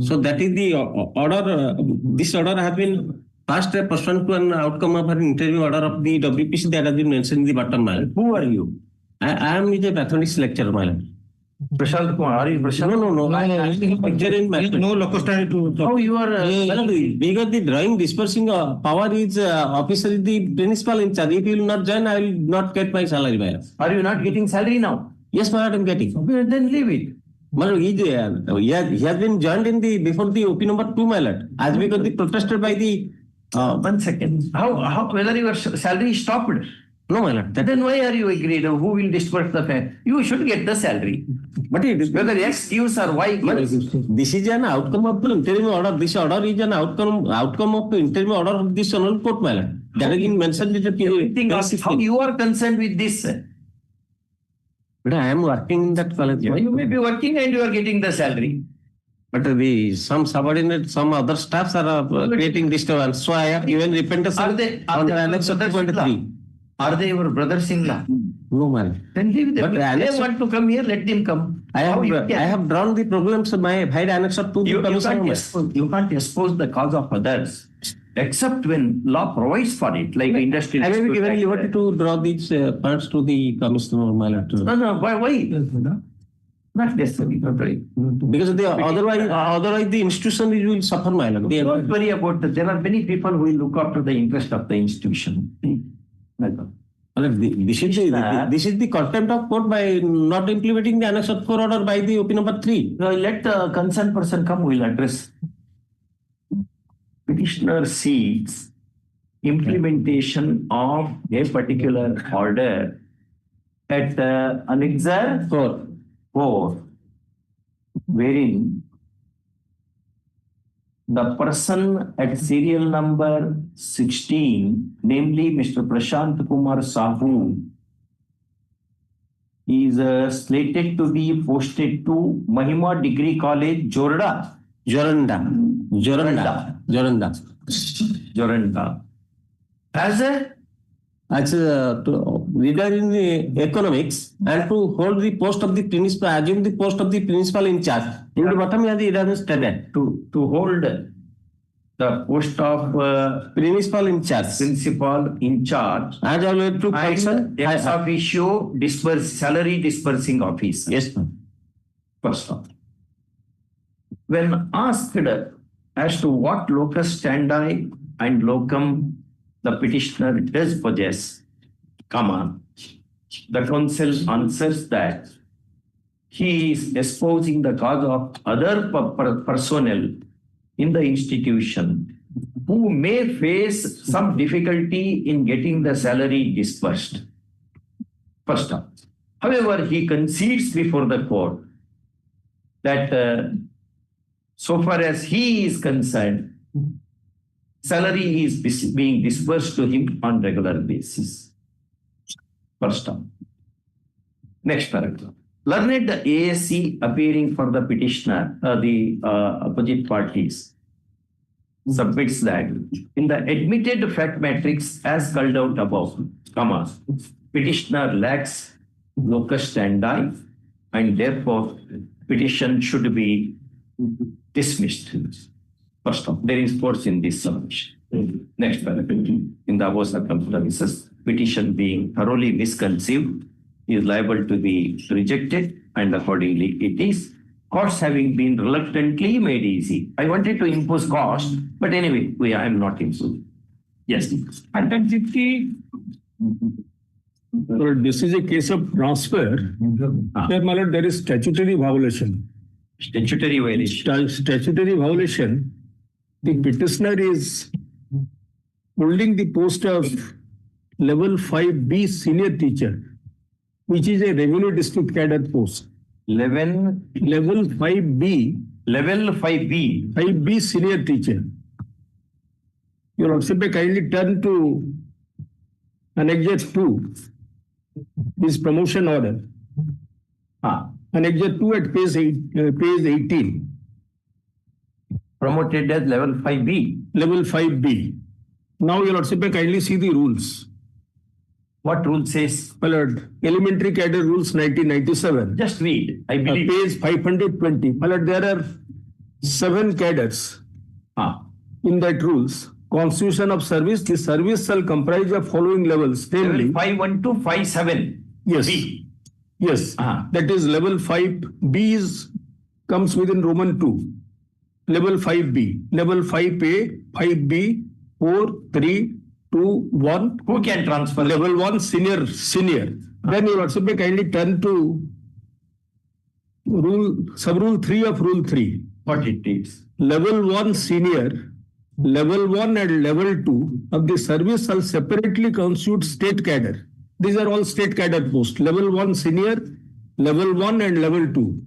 So that is the order. This order has been passed pursuant to an outcome of an interview order of the WPC that has been mentioned in the bottom line. Who are you? I am a mathematics lecturer, my lord. Prashant Kumar, are you Prashant? No. No locus standi to. How you are? Because the drawing dispersing power is officer is the principal in charge. If you will not join, I will not get my salary. Are you not getting salary now? Yes, my lord, I am getting. Okay, then leave it. He has been joined in the before the OP number 2, my lord. As because the protested by the 1 second. How whether your salary is stopped? No, my lord. Then why are you agreed? Who will disperse the fare? You should get the salary. But it is whether X gives or Y gives. This is an outcome of the interim order. This order is an outcome of the interim order of this honorable court, my lord. That has been mentioned in the how you are concerned with this? But I am working in that college. You may be working and you are getting the salary. But some subordinate, some other staffs are creating disturbance. So I have given repentance on the Annex 23. Are they your brothers-in-law? No, man. Then leave them. But if they want to come here, let them come. I have drawn the problems of my hide Annex 2. You can't expose the cause of others, except when law provides for it, like industrial. I may be given liberty to draw these points to the commissioner. No. Why? Not necessary. Because otherwise the institution will suffer, my lord. Don't worry about that. There are many people who will look after the interest of the institution. This is the contempt of court by not implementing the Annex 4 order by the OP number 3. Let the concerned person come, we will address. Petitioner seeks implementation of a particular order at Annex 4, wherein the person at serial number 16, namely Mr. Prashant Kumar Sahu, is slated to be posted to Mahima Degree College, Joranda, as a leader in the economics and to hold the post of the principal, assume the post of the principal in charge. In the bottom, it has stated to hold the post of principal in charge. As always to function ex officio salary disbursing office. Yes, ma'am. First off, when asked as to what locus standi and locum the petitioner does possess, the counsel answers that he is espousing the cause of other personnel in the institution who may face some difficulty in getting the salary disbursed. First off, however, he concedes before the court that so far as he is concerned, salary is being disbursed to him on regular basis. First off. Next paragraph. Learned ASC appearing for the petitioner, the opposite parties, submits that in the admitted fact matrix as called out above, petitioner lacks locus standi and therefore petition should be dismissed. First off, there is force in this submission. Next paragraph. In the above circumstances, petition being thoroughly misconceived is liable to be rejected, and accordingly it is. Costs having been reluctantly made easy. I wanted to impose cost, but anyway, I am not imposing. Yes. Content 50. So this is a case of transfer. There, my lord, there is statutory violation. Statutory violation. Statutory violation. The petitioner is holding the post of level 5B senior teacher, which is a revenue district cadre post. Level 5B. Level 5B. 5B senior teacher. Your Lordship may kindly turn to Annex 2, his promotion order. Annex 2 at page 18. Promoted as level 5B. Level 5B. Now, Your Lordship may kindly see the rules. What rule says? My Lord, Elementary Cadre Rules 1997. Just read. I believe. Page 520. My Lord, there are 7 cadres in that rules. Constitution of service. The service shall comprise of following levels. Level 512, 57. Yes. B. Yes. That is level 5B comes within Roman 2. Level 5B. Level 5A, 5B, 4, 3, 2, 1. Who can transfer? Level 1, senior. Then you also may kindly turn to sub-rule 3 of Rule 3. What it is? Level 1, senior. Level 1 and level 2 of the service shall separately constitute state cadre. These are all state cadre posts. Level 1, senior, level 1 and level 2.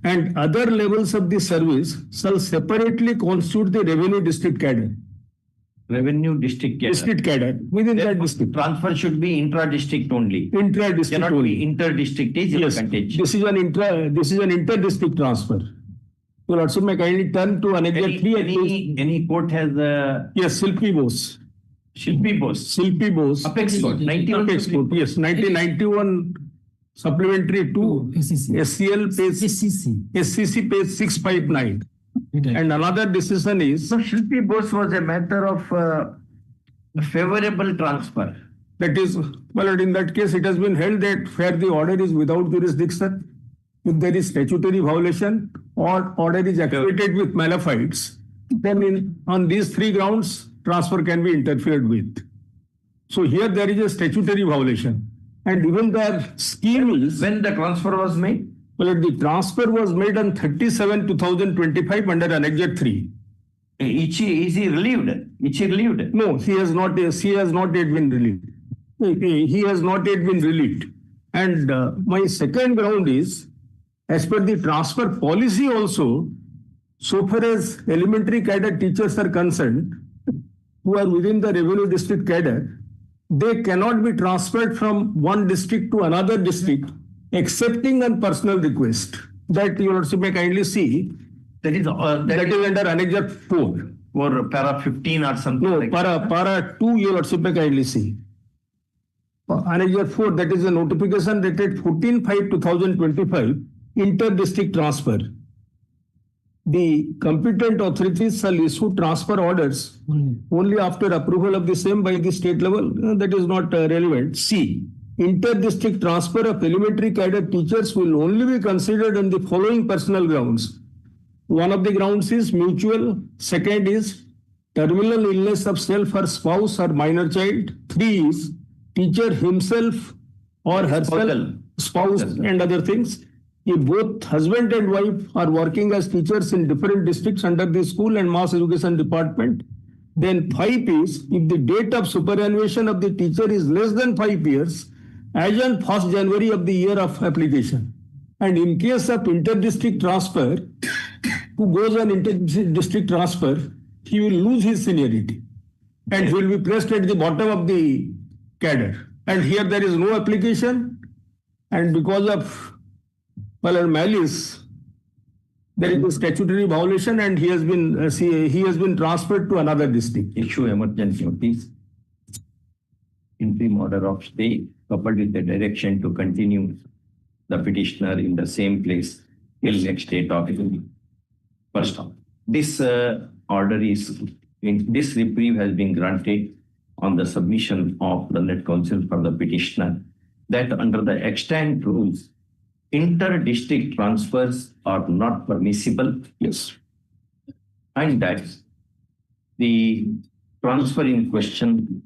And other levels of the service shall separately constitute the revenue district cadre. Revenue district cadre. District cadre within that district. Transfer should be intra-district only. Intra-district cannot only. Be inter-district. Yes. This is an inter-district transfer. You also may kindly turn to Annex 3. Any court has yes, Silpi Bose. Silpi Bose. Apex Court. 91. Apex Court. Yes, 1991 supplementary to SCL page SCC page 659. And another decision is. So Silpi Bose was a matter of favorable transfer. That is, well, in that case, it has been held that where the order is without jurisdiction, if there is statutory violation or order is acquitted with malafides, then on these 3 grounds, transfer can be interfered with. So here there is a statutory violation. And even the scheme is... When the transfer was made? Well, the transfer was made on 37/2025 under Annex 3. Is he relieved? No, he has not yet been relieved. He has not yet been relieved. And my second ground is, as per the transfer policy also, so far as elementary cadre teachers are concerned, who are within the revenue district cadre, they cannot be transferred from one district to another district, excepting on personal request. That you also may kindly see. That is under Annex 4. Or para 15 or something. No, para 2 you also may kindly see. Annex 4, that is a notification dated 14/5/2025, inter-district transfer. The competent authorities shall issue transfer orders only after approval of the same by the state level. That is not relevant. C. Inter-district transfer of elementary cadre teachers will only be considered on the following personal grounds. One of the grounds is mutual. Second is terminal illness of self or spouse or minor child. 3 is teacher himself or herself, spouse and other things. If both husband and wife are working as teachers in different districts under the school and mass education department, then 5 is if the date of superannuation of the teacher is less than 5 years, as on 1st January of the year of application. And in case of inter-district transfer, who goes on inter-district transfer, he will lose his seniority and he will be placed at the bottom of the cadre. And here there is no application, and because of malice, there is a statutory violation, and he has been transferred to another district. Issue emergency notice. Interim order of stay coupled with the direction to continue the petitioner in the same place till next date of first term. This order is, this reprieve has been granted on the submission of the learned counsel for the petitioner that under the extant rules, inter-district transfers are not permissible. Yes. And that the transfer in question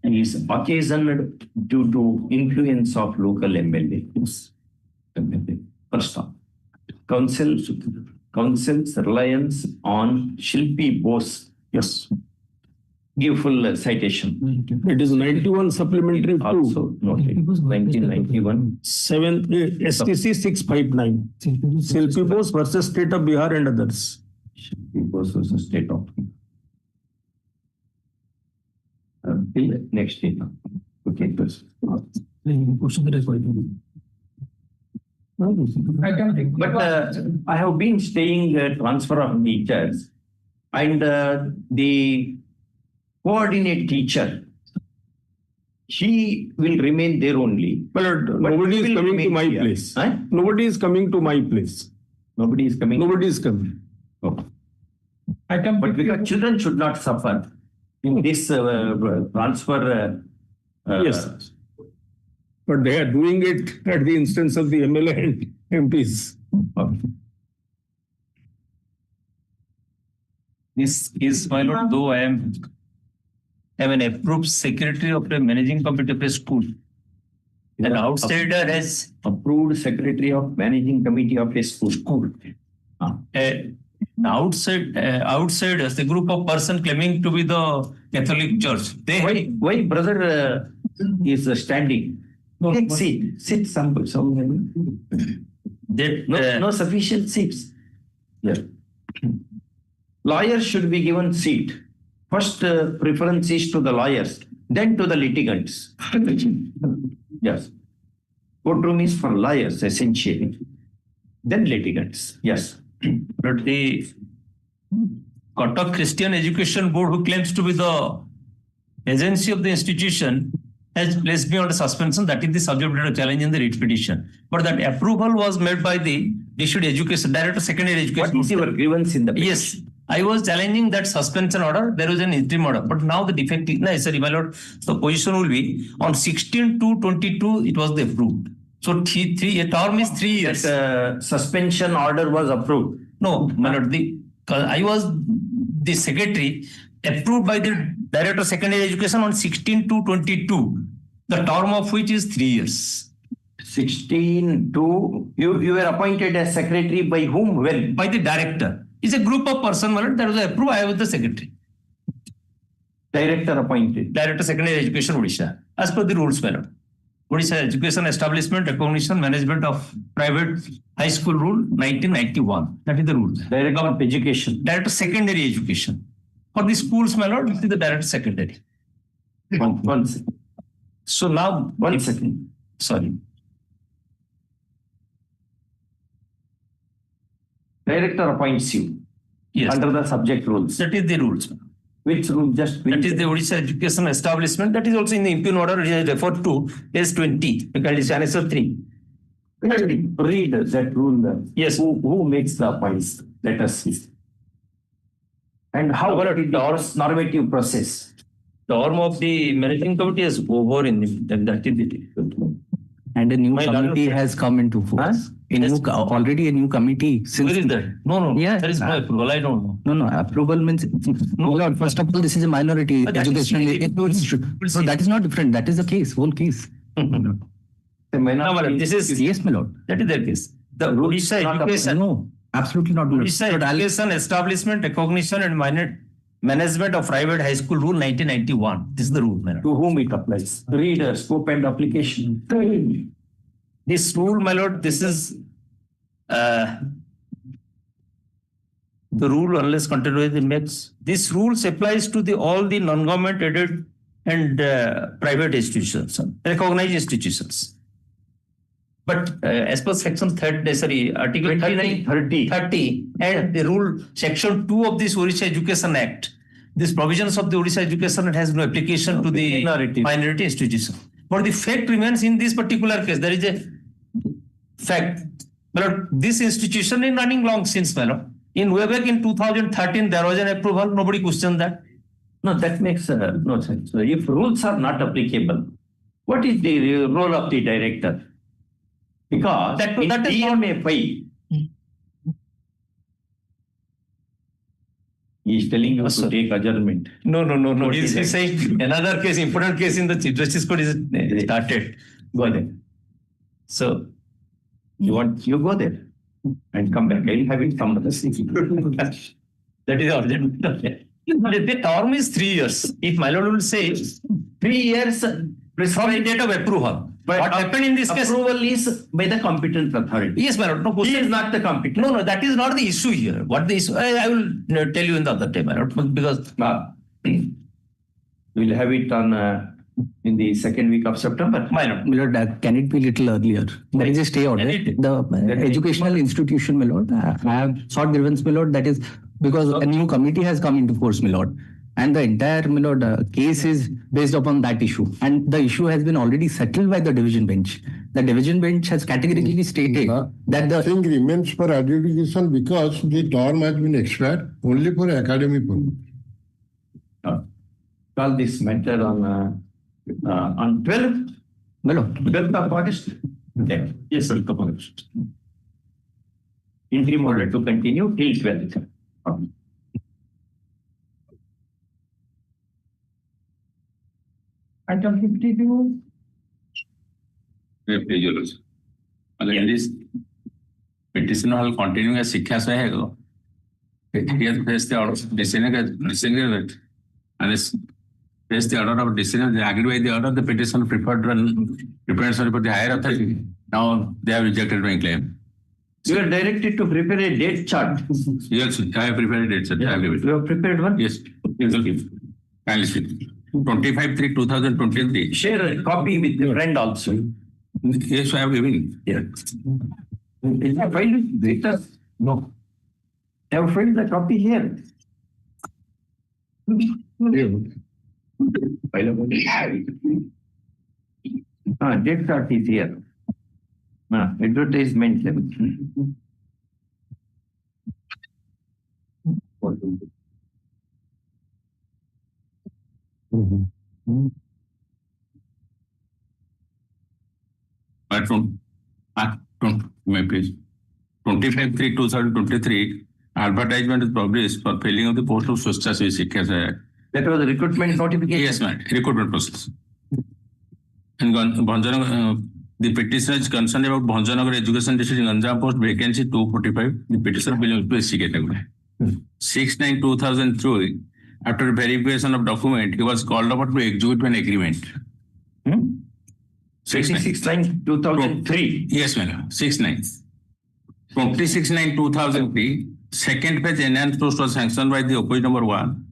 is occasioned due to influence of local MLAs. First off, council's reliance on Shilpi Bose. Yes. Give full citation. It is 91 supplementary Also noted. 1991. 7 STC 659. Shilpi Bose versus State of Bihar and others. Shilpi Bose versus State of next data. Okay. But I have been staying transfer of teachers, and the coordinate teacher, she will remain there only. But nobody is coming to my place. Huh? Nobody is coming to my place. Nobody is coming. Nobody is coming. Okay. But because children should not suffer in this transfer. Yes. But they are doing it at the instance of the MLA and MPs. Okay. This is, my lord, though I am an approved secretary of the managing committee of a school. An outsider has approved secretary of managing committee of a school. Outsiders, the group of persons claiming to be the Catholic Church. Why brother is standing? Take seat. Sit somewhere. No sufficient seats. Yeah. Lawyers should be given seat. First preference is to the lawyers, then to the litigants. Yes. Courtroom is for lawyers essentially, then litigants. Yes. But the Kotak Christian Education Board, who claims to be the agency of the institution, has placed me under suspension. That is the subject of challenge in the writ petition. But that approval was made by the District Education Director, Secondary Education. What is your grievance in the petition? Yes, I was challenging that suspension order. There was an interim order, but now the defective. No, sorry, my lord. The position will be on 16/2/22. It was the approved. So a term is 3 years. That, suspension order was approved. No, my lord. I was the secretary approved by the Director Secondary Education on 16/2/22. The term of which is 3 years. 16/2. You were appointed as secretary by whom? When? By the director. It's a group of persons, my lord, that was approved. I was the secretary. Director appointed. Director Secondary Education, Odisha. As per the rules, my lord. Odisha Education Establishment, Recognition, Management of Private High School Rule, 1991. That is the rules. Director of Education. Director Secondary Education. For the schools, my lord, it is the Director Secondary. One second. So now, one second. Sorry. Director appoints you. Yes. Under the subject rules. That is the rules. Which rule? That is the Odisha Education Establishment. That is also in the impugn order. It is referred to as 20. Answer 3. Read that rule. Yes. Who makes the appointments? Let us see. And how about the normative process? The term of the managing committee is over in that is it. And a new committee has come into force. Already a new committee. Since where is that? No. Yeah. There is no approval. I don't know. No. Approval means, Lord, first of all, this is a minority education. So that is not different. That is the case, whole case. This is, yes, my lord. That is their case. The Odisha Education. No, absolutely not. Odisha Education Establishment, Recognition and Management of Private High School Rule, 1991. This is the rule, my lord. To whom it applies? Read scope and application. This rule, my lord, this is the rule unless continued in makes. This rule applies to all the non-government aided and private institutions, recognized institutions. But as per section Article 30 and the rule section 2 of this Odisha Education Act, these provisions of the Odisha Education Act has no application to the minority institution. But the fact remains in this particular case. There is a fact. But this institution is running long since, my lord. In way back in 2013, there was an approval. Nobody questioned that. No, that makes no sense. So if rules are not applicable, what is the role of the director? Because that is not He is telling you to take adjournment. No. He's saying another case, important case in the Chief Justice Court is started. Go there. So, You go there and come back. I'll have it some other thing. that is urgent. The term is 3 years. If my lord will say 3 years from the date of approval. But what happened in this case? Approval is by the competent authority. Yes, my lord. No He question. is not the competent. No, that is not the issue here. What the issue? I will tell you in the other time, my lord, because We'll have it on in the second week of September. my lord. My lord, can it be little earlier? There is a stay order. The educational institution, my lord, I have sought grievance, my lord. That is because a new committee has come into force, my lord. And the entire, my lord, case is based upon that issue. And the issue has been already settled by the division bench. The division bench has categorically stated that the thing remains for adjudication because the term has been expired only for academic purpose. Call this matter on 12th. my lord. 12th of August. Okay. Yes, 12th of August. Interim order to continue till 12th. Item 52. In this petition will continue as Sikha Sahego. He has placed the order of decision and is placed the order of decision. They agreed with the order. The petition preferred report the higher authority. Now they have rejected my claim. You are directed to prepare a date chart. Yes, I have prepared a date chart. You have prepared one? Yes, kindly speak. 25/3/2023. Share a copy with your friend also. Yes, I have given. Yeah. Is that filed with Data? No. I have filed the copy here. Date chart is here. Advertisement level. But from please. 25/3/2023, advertisement is published for filling of the post of Swasthya Sikha Sahayaka. That was the recruitment notification. Yes, ma'am. Recruitment process. And Bhanjanagar, the petitioner is concerned about Bhanjanagar Education District in Ganjam post vacancy 245. The petitioner belongs to SC category. 6/9/2003, after verification of document, he was called upon to execute an agreement. 26/9/2003. Yes, madam. 6/9. 26/9/2003, second page enhanced post was sanctioned by the opposite number 1.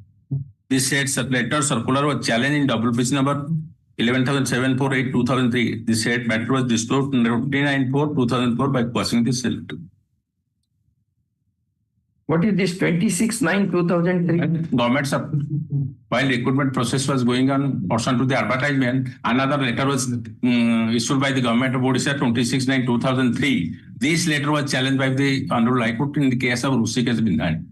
This said letter circular was challenged in double page number 11,748/2003. This said matter was disclosed in 29/4/2004 by quashing the selector. What is this 26/9/2003? Government, while recruitment process was going on, pursuant to the advertisement, another letter was issued by the government of Odisha 26/9/2003. This letter was challenged by the Hon'Ble High Court in the case of Hurshikas Bindhani.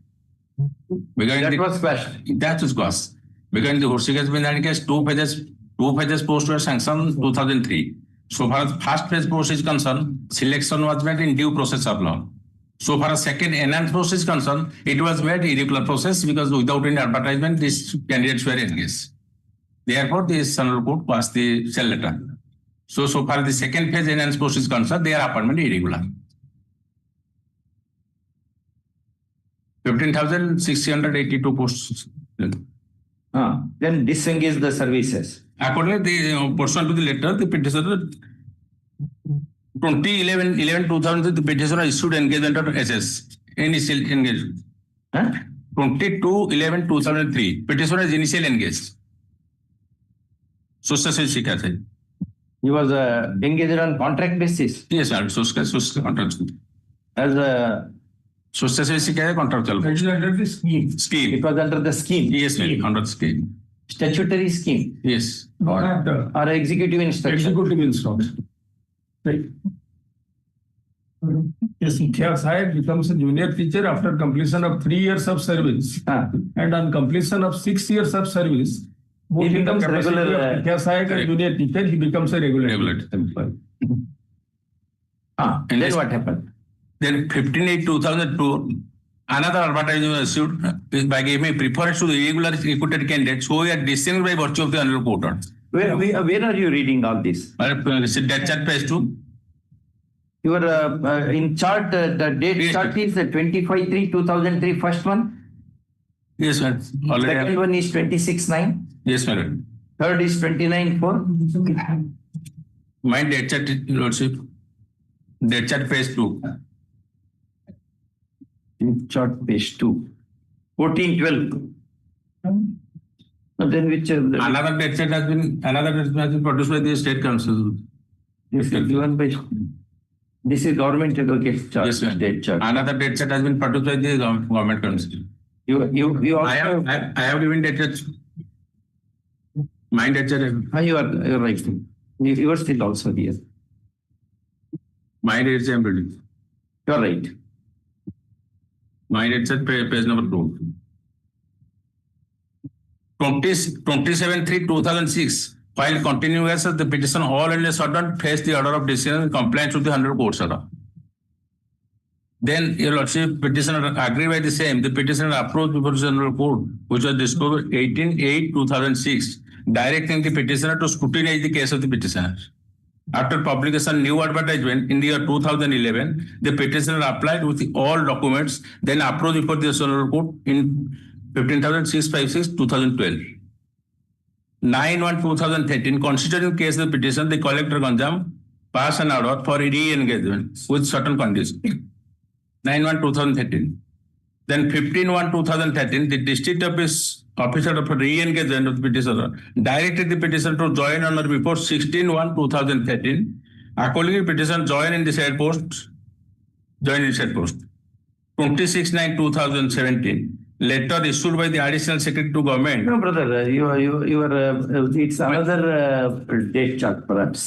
That was quashed. That was quashed. Because in the Hurshikas Bindhani case, two pages post were sanctioned 2003. So far as first page post is concerned, selection was made in due process of law. So far as second enhanced process is concerned, it was made irregular process because without any advertisement, these candidates were engaged. Therefore, the Hon'Ble Court passed the cell letter. So far as the second phase enhanced process is concerned, their appointment irregular. 15,682 posts. Then disengage the services. Accordingly, the pursuant to the letter, the petitioner 2011-2000, the petitioner issued engagement under SS. Initial engagement. 22/11/2003, petitioner is initial engaged. He was engaged on contract basis. Yes, sir. Contract. As a contractual. It was under the scheme. It was under the scheme. Yes, ma'am. Under the scheme. Statutory scheme. Yes. Or executive instruction. Executive instruction. Right. Yes, Sikha Sahayaka becomes a junior teacher after completion of 3 years of service. And on completion of 6 years of service, he becomes regular. Sikha Sahayaka junior teacher, he becomes a regular employee. Then what happened? Then 15/8/2002, Another advertisement was issued by giving preference to the irregular recruited candidates who are distinct by virtue of the honorable court order. Where are you reading all this? That chart page 2. You are in chart, the date Yes, chart is 25/3/2003, first one. Yes, sir. Already. Second one is 26/9. Yes, madam. Third is 29/4. My date chart, Lordship. Date chart page 2. Chart page 2. 14/12. Then which Another date chart has been produced by the State Council. this is given by this is government advocate chart. Yes, ma'am. Date chart. Another date chart has been produced by the government council. You also I have given date chart. My date chart. you're right. You are still also here. My date chart. You're right. My date chart page number 2. 27/3/2006. While continuing as the petition all and a sudden faced the order of decision in compliance with the 100 courts order. Then your lordship petitioner agreed by the same. The petitioner approached before the general court, which was discovered 18/8/2006, directing the petitioner to scrutinize the case of the petitioner. After publication new advertisement in the year 2011, the petitioner applied with all documents, then approached before the general court in 15,656/2012. 9/1/2013, considering case of the petition, the collector Ganjam passed an order for re-engagement with certain conditions. 9/1/2013. Then 15/1/2013, the district officer of re-engagement of the petitioner directed the petitioner to join on or before 16/1/2013. Accordingly, petitioner joined in the said post. 26/9/2017. Letter issued by the additional secretary to government. No, brother, you are it's another date chart, perhaps.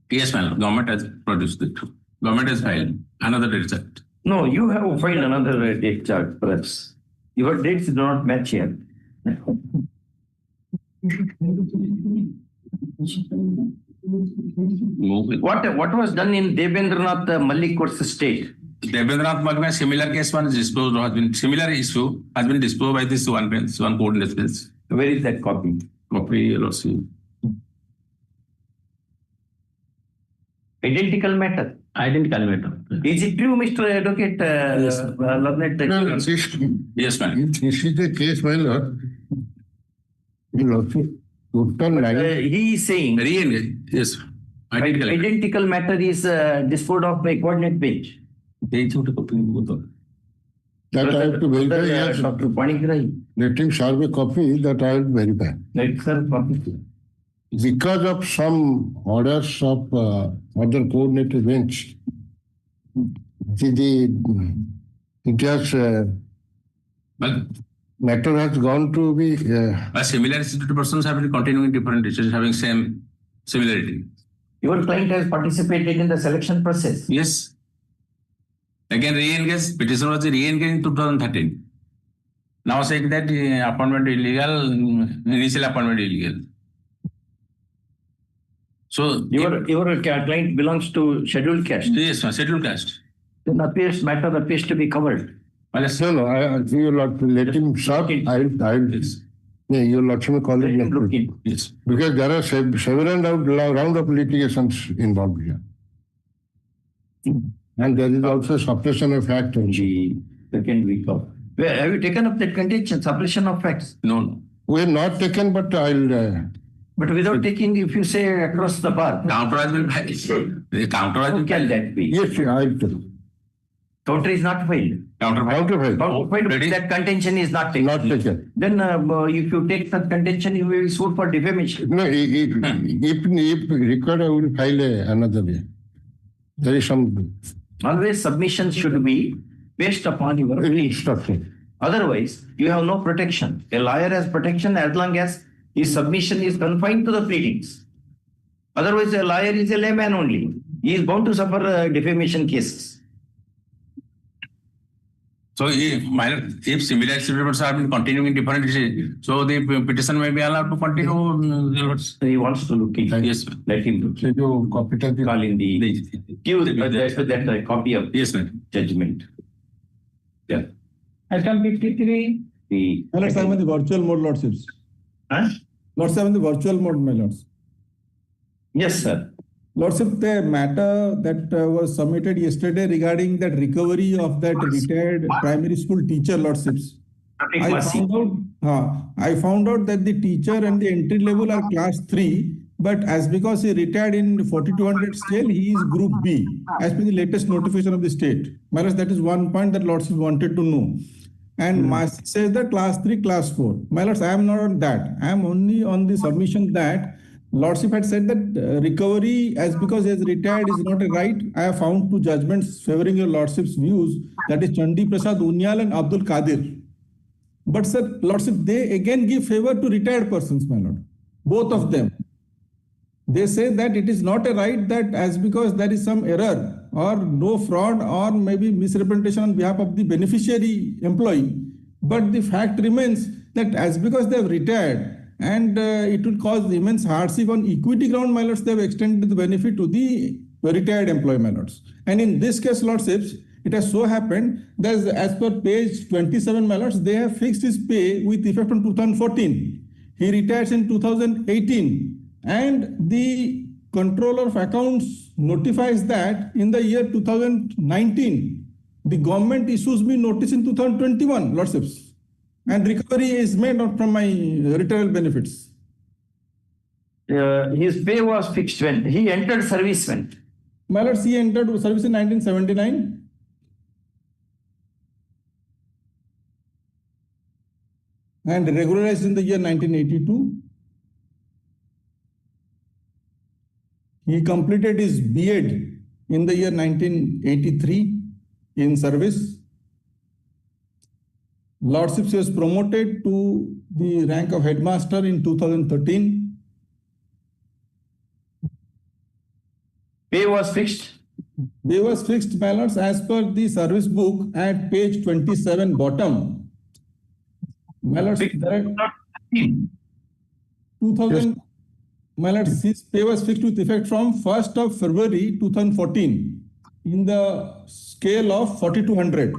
Yes, ma'am. Government has produced it. Government has filed another date chart. No, you have filed another date chart, perhaps. Your dates do not match here. What was done in Devendranath Malik court's state? Devendranath Malik, similar case one is disposed of, similar issue has been disposed by this one court in this case. Where is that copy? Copy, you'll see. Identical matter. Identical matter. Is it true, Mr. Advocate? Yes, ma'am. This is the case, my lord. Total He is saying Re-engage. Yes. identical matter is disposed of by coordinate bench. that I have to verify. Yes, Dr. Panikrai. let him serve a copy that I will verify. Because of some orders of other coordinated bench, it has matter has gone to be. Similar instituted persons have been continuing different decisions having same similarity. Your client has participated in the selection process. Yes. Again, re-engage. Petition was re-engaged in 2013. Now saying that appointment illegal, initial appointment illegal. So your client belongs to scheduled caste. Yes, scheduled caste. Then matter appears to be covered. No, you let him serve. Your lordship may call it next week. Yes. Because there are several round of litigations involved here. And there is also suppression of fact. The second week of. Have you taken up that contention, suppression of facts? No. We have not taken, but I'll. But without taking, if you say across the bar. Counter has been filed. The counter has How been can that be? Yes, I'll tell. Counter is not filed. Counter That contention is not taken. Not taken. Then if you take that contention, you will be sued for defamation. No, if required, I will file another way. There is some. Always submission should be based upon your instruction. Otherwise, you have no protection. A lawyer has protection as long as his submission is confined to the pleadings. Otherwise, a lawyer is a layman only. He is bound to suffer defamation cases. So if similar situations have been continuing in different decisions, so the petition may be allowed to continue. He wants to look into. Yes, let him look. So you copy call in the give that copy of yes, ma'am. Judgment. Yeah. Item 53. Let's have in the virtual mode, Lordships. Huh? Let's have in the virtual mode, my lords. Yes, sir. Lordship, the matter that was submitted yesterday regarding that recovery of that retired primary school teacher, Lordships. I found out that the teacher and the entry level are class 3, but as because he retired in 4200 scale, he is group B, as per the latest notification of the state. My lords, that is one point that Lordship wanted to know. And Mas says that class 3, class 4. My lords, I am not on that. I am only on the submission that Lordship had said that recovery, as because he has retired, is not a right. I have found 2 judgments favoring your Lordship's views, that is Chandi Prasad Unyal and Abdul Qadir. But sir, Lordship, they again give favor to retired persons, my lord. Both of them. They say that it is not a right that as because there is some error or no fraud or maybe misrepresentation on behalf of the beneficiary employee. But the fact remains that as because they have retired, and it will cause immense hardship on equity ground, my lords, they have extended the benefit to the retired employee, my lords. And in this case, Lordships, it has so happened that as per page 27, my lords, they have fixed his pay with effect from 2014. He retires in 2018, and the Controller of Accounts notifies that in the year 2019, the government issues me notice in 2021, Lordships. And recovery is made from my retirement benefits. His pay was fixed when he entered service when? My lords, he entered service in 1979. And regularized in the year 1982. He completed his B.Ed in the year 1983 in service. Lordship was promoted to the rank of headmaster in 2013. Pay was fixed? Pay was fixed, my lords, as per the service book at page 27 bottom. My lords, 2000, my lords, his pay was fixed with effect from 1st of February 2014 in the scale of 4200.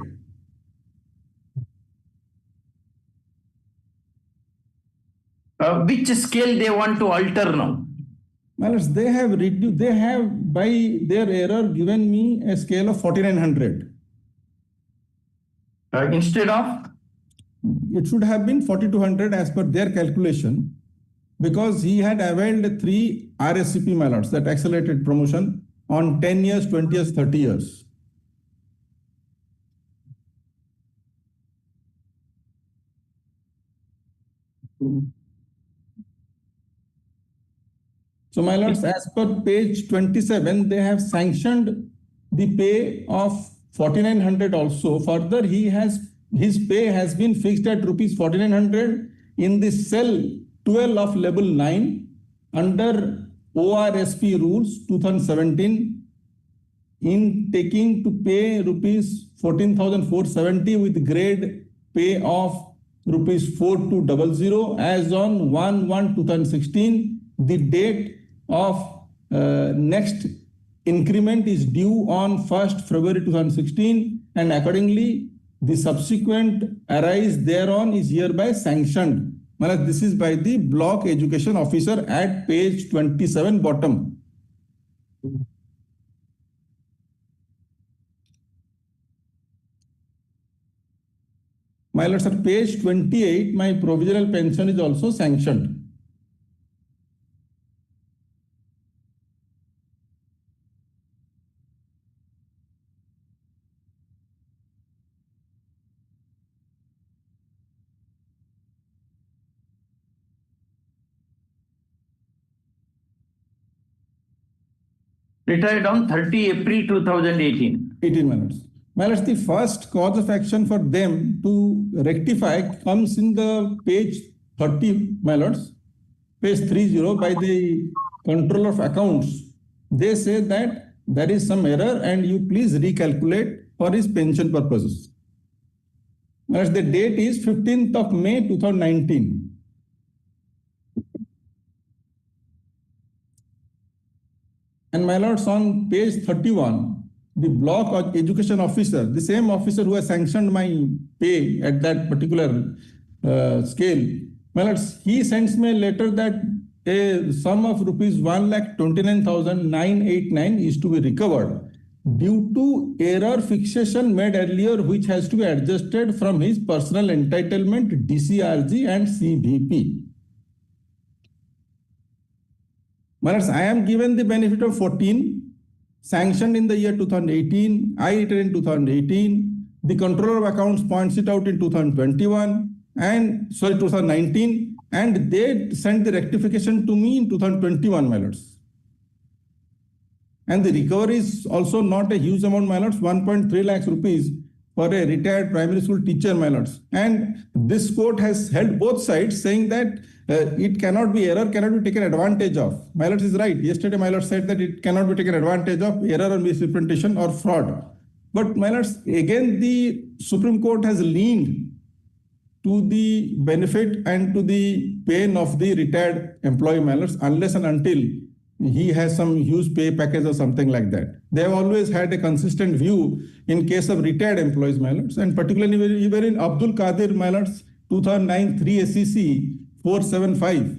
Which scale they want to alter now? Well, they have reduced, they have by their error given me a scale of 4900. Instead of? It should have been 4200 as per their calculation, because he had availed 3 RSCP, my lords, that accelerated promotion on 10 years, 20 years, 30 years. So, my lords, as per page 27, they have sanctioned the pay of 4900 also. Further, his pay has been fixed at rupees 4900 in the cell 12 of level 9 under ORSP rules 2017 in taking to pay rupees 14,470 with grade pay of rupees 4200 as on 1/1/2016. The date of next increment is due on 1st February 2016, and accordingly the subsequent arise thereon is hereby sanctioned. This is by the block education officer at page 27 bottom. My lords, at page 28, my provisional pension is also sanctioned. Retired on 30 April 2018. 18 minutes. My lords, the first cause of action for them to rectify comes in the page 30, my lords, page 30 by the Controller of Accounts. They say that there is some error and you please recalculate for his pension purposes. My lords, the date is 15th of May 2019. And my lords, on page 31, the block education officer, the same officer who has sanctioned my pay at that particular scale, my lords, he sends me a letter that a sum of rupees 1,29,989 is to be recovered due to error fixation made earlier, which has to be adjusted from his personal entitlement, DCRG and CVP. My lords, I am given the benefit of 14, sanctioned in the year 2018, I returned in 2018, the controller of accounts points it out in 2021, 2019, and they sent the rectification to me in 2021, my lords. And the recovery is also not a huge amount, my lords, 1.3 lakhs rupees for a retired primary school teacher, my lords. And this court has held both sides, saying that it cannot be, error cannot be taken advantage of. My lords is right. Yesterday, my lord said that it cannot be taken advantage of, error or misrepresentation or fraud. But my lords, again, the Supreme Court has leaned to the benefit and to the pain of the retired employee, my lords, unless and until he has some huge pay package or something like that. They have always had a consistent view in case of retired employees, my lords, and particularly even in Abdul Qadir, my lords, 2009 3 SEC 475.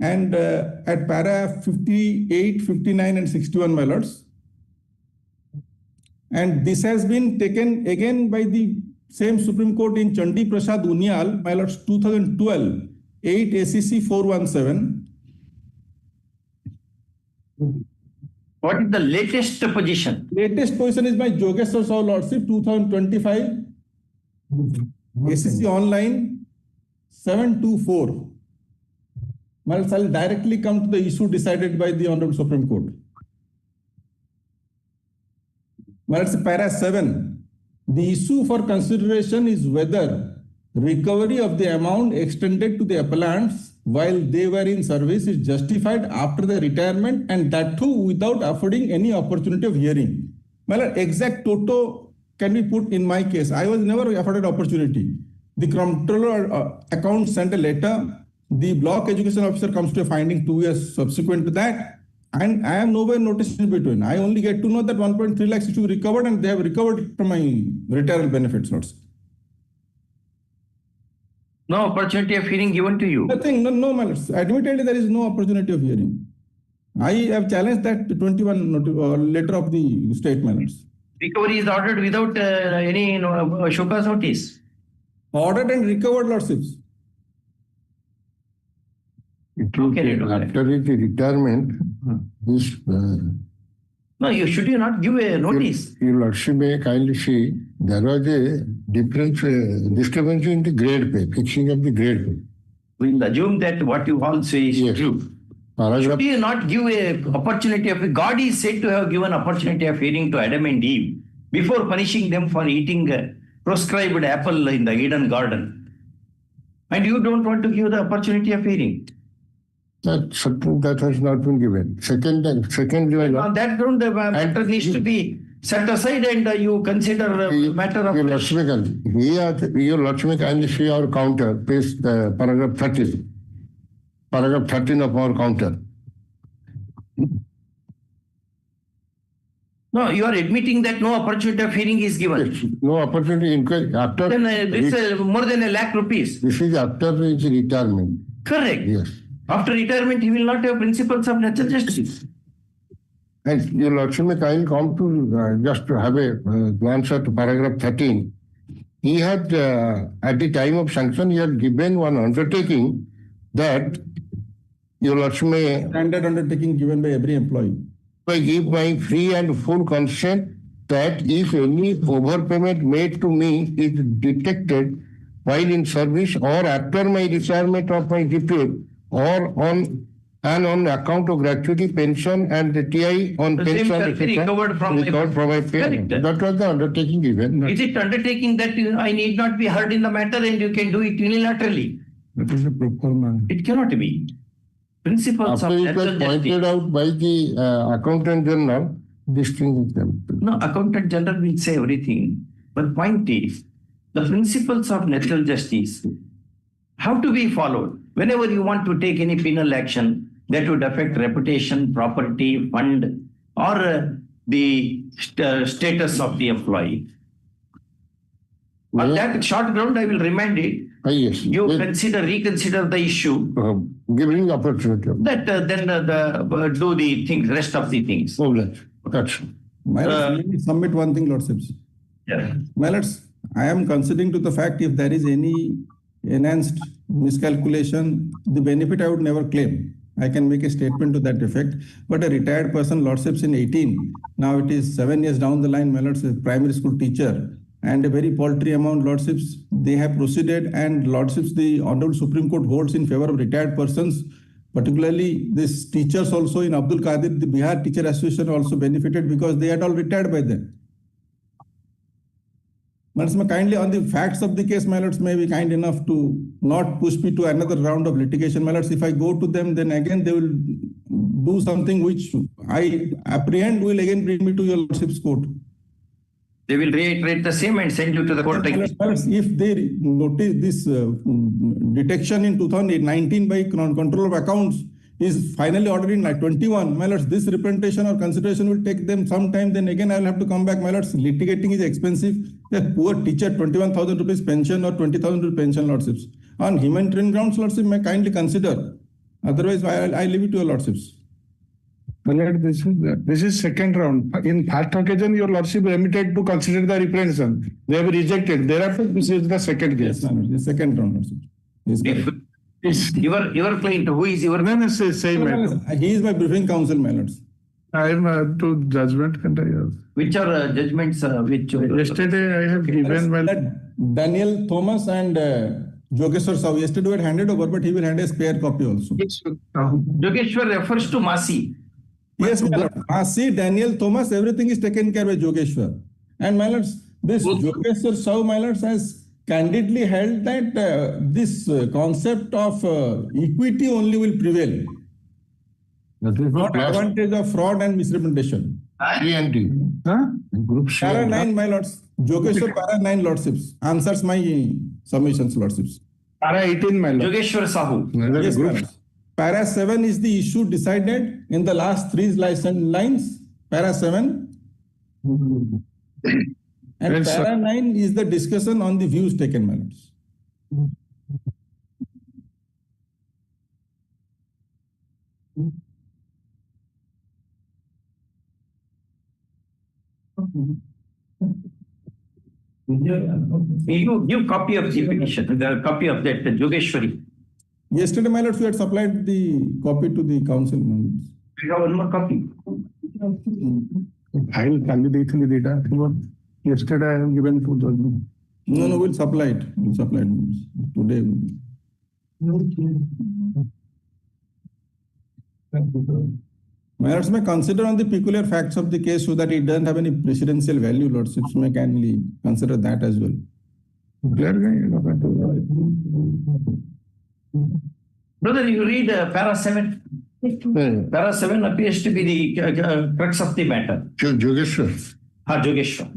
And at para 58, 59 and 61, my lords. And this has been taken again by the same Supreme Court in Chandi Prasad Unyal, my lords, 2012, 8 SEC 417. What is the latest position? Latest position is by Jogeshwar Sahu Lordship, 2025, SEC online 724. Well, I'll directly come to the issue decided by the Honorable Supreme Court. Well, it's para 7. The issue for consideration is whether recovery of the amount extended to the appellants while they were in service is justified after the retirement, and that too without affording any opportunity of hearing. Well, exact toto can be put in my case. I was never afforded opportunity. The controller account sent a letter. The block education officer comes to a finding 2 years subsequent to that. And I am nowhere noticed in between. I only get to know that 1.3 lakhs is to be recovered, and they have recovered from my retirement benefits notes. No opportunity of hearing given to you? Nothing, no, my lords. Admittedly, there is no opportunity of hearing. I have challenged that 21 letter of the state, my lords. Recovery is ordered without any show cause notice. Ordered and recovered, lordships. After his retirement, this. No, should you not give a notice? Your lordship may kindly see there was a difference, discrepancy in the grade pay, fixing of the grade pay. We'll assume that what you all say is true. Paragraph. Should you not give a opportunity of, God is said to have given opportunity of hearing to Adam and Eve before punishing them for eating a proscribed apple in the Eden garden. And you don't want to give the opportunity of hearing. That has not been given. Secondly, on that ground, the matter needs to be set aside, and you consider matter of. Your lordship kindly see our counter, page paragraph 13. Paragraph 13 of our counter. No, you are admitting that no opportunity of hearing is given. Yes, no opportunity inquiry after. Then it's more than 1 lakh rupees. This is after his retirement. Correct. Yes. After retirement, he will not have principles of natural justice. And your lordship may kindly come to just to have a glance at paragraph 13. He had, at the time of sanction, he had given one undertaking that your lordship may. Standard undertaking given by every employee. I give my free and full consent that if any overpayment made to me is detected while in service or after my retirement of my deputy or on account of gratuity, pension and the TI on the pension, recovered from my pay. That was the undertaking given. Is it undertaking that I need not be heard in the matter and you can do it unilaterally? That is a proper man. It cannot be. Principles After of it natural was pointed justice. out by the Accountant General, this thing is them. No, Accountant General will say everything. But point is, the principles of natural justice have to be followed. Whenever you want to take any penal action, that would affect reputation, property, fund, or the status of the employee. On that short ground, I will remind it. Yes. You reconsider the issue. Giving opportunity. That then do the things, rest of the things. That's Let me submit one thing, Lordships. Yeah. My lords, I am considering to the fact if there is any enhanced miscalculation, the benefit I would never claim. I can make a statement to that effect. But a retired person, Lordships, in 18, now it is 7 years down the line, my lords, a primary school teacher, and a very paltry amount, Lordships, they have proceeded, and Lordships, the Honorable Supreme Court holds in favor of retired persons, particularly these teachers also in Abdul Qadir, the Bihar Teacher Association also benefited because they had all retired by then. Madam, kindly on the facts of the case, my lords, may be kind enough to not push me to another round of litigation. My lords, if I go to them, then again they will do something which I apprehend will again bring me to your lordship's court. They will reiterate the same and send you to the court again. If they notice this detection in 2019 by Control of Accounts is finally ordered in 21, my lords, this representation or consideration will take them some time. Then again, I will have to come back, my lords. Litigating is expensive. A poor teacher, 21,000 rupees pension or 20,000 rupees pension, lordships. On humanitarian grounds, lordship, may kindly consider. Otherwise, I leave it to your lordships. This is second round. In first occasion, your lordship remitted to consider the reprehension. They have rejected. Thereafter, this is the second case. Yes, the second round, lordship. Your client, who is your? No, same matter. He is my briefing counsel, my lords. I am to judgment. Which are judgments? Yesterday I have given my Daniel Thomas and Jogeshwar Sahu. Yesterday we had handed over, but he will hand a spare copy also. Jogeshwar refers to Masi. Yes, my lord. Masi, Daniel Thomas, everything is taken care by Jogeshwar. And my lords, this Jogeshwar Sahu, my lords, has candidly held that this concept of equity only will prevail. Not advantage of fraud and misrepresentation. Para 9, my lords. Jogeshwar para 9 lordships. Answers my submissions, lordships. Para 18, my lord. Jogeshwar Sahu. Yes, my lords. Para 7 is the issue decided in the last 3 lines. Para 7. And para 9 is the discussion on the views taken, my lords. You give copy of the petition, the copy of that Jogeshwari. Yesterday, my lords, we had supplied the copy to the council. We have one more copy. Yesterday I have given to judgment. No, we'll supply it. We'll supply it today. My lords, may consider on the peculiar facts of the case so that it doesn't have any precedential value, lordships may kindly consider that as well. Brother, you read para 7. Para 7 appears to be the crux of the matter. Jogeshwar. Jogeshwar.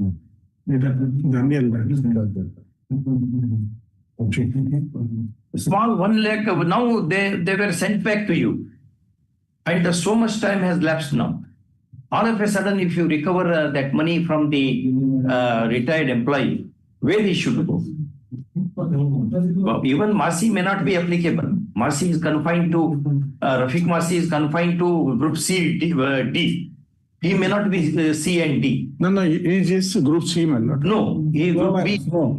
Small 1 lakh, now they were sent back to you. And so much time has lapsed now. All of a sudden, if you recover that money from the retired employee, where he should go? Well, even Masi may not be applicable. Masi is confined to, Rafiq Masi is confined to group C, D. He may not be C and D. No, he is just group C, my lord. No, he is group B.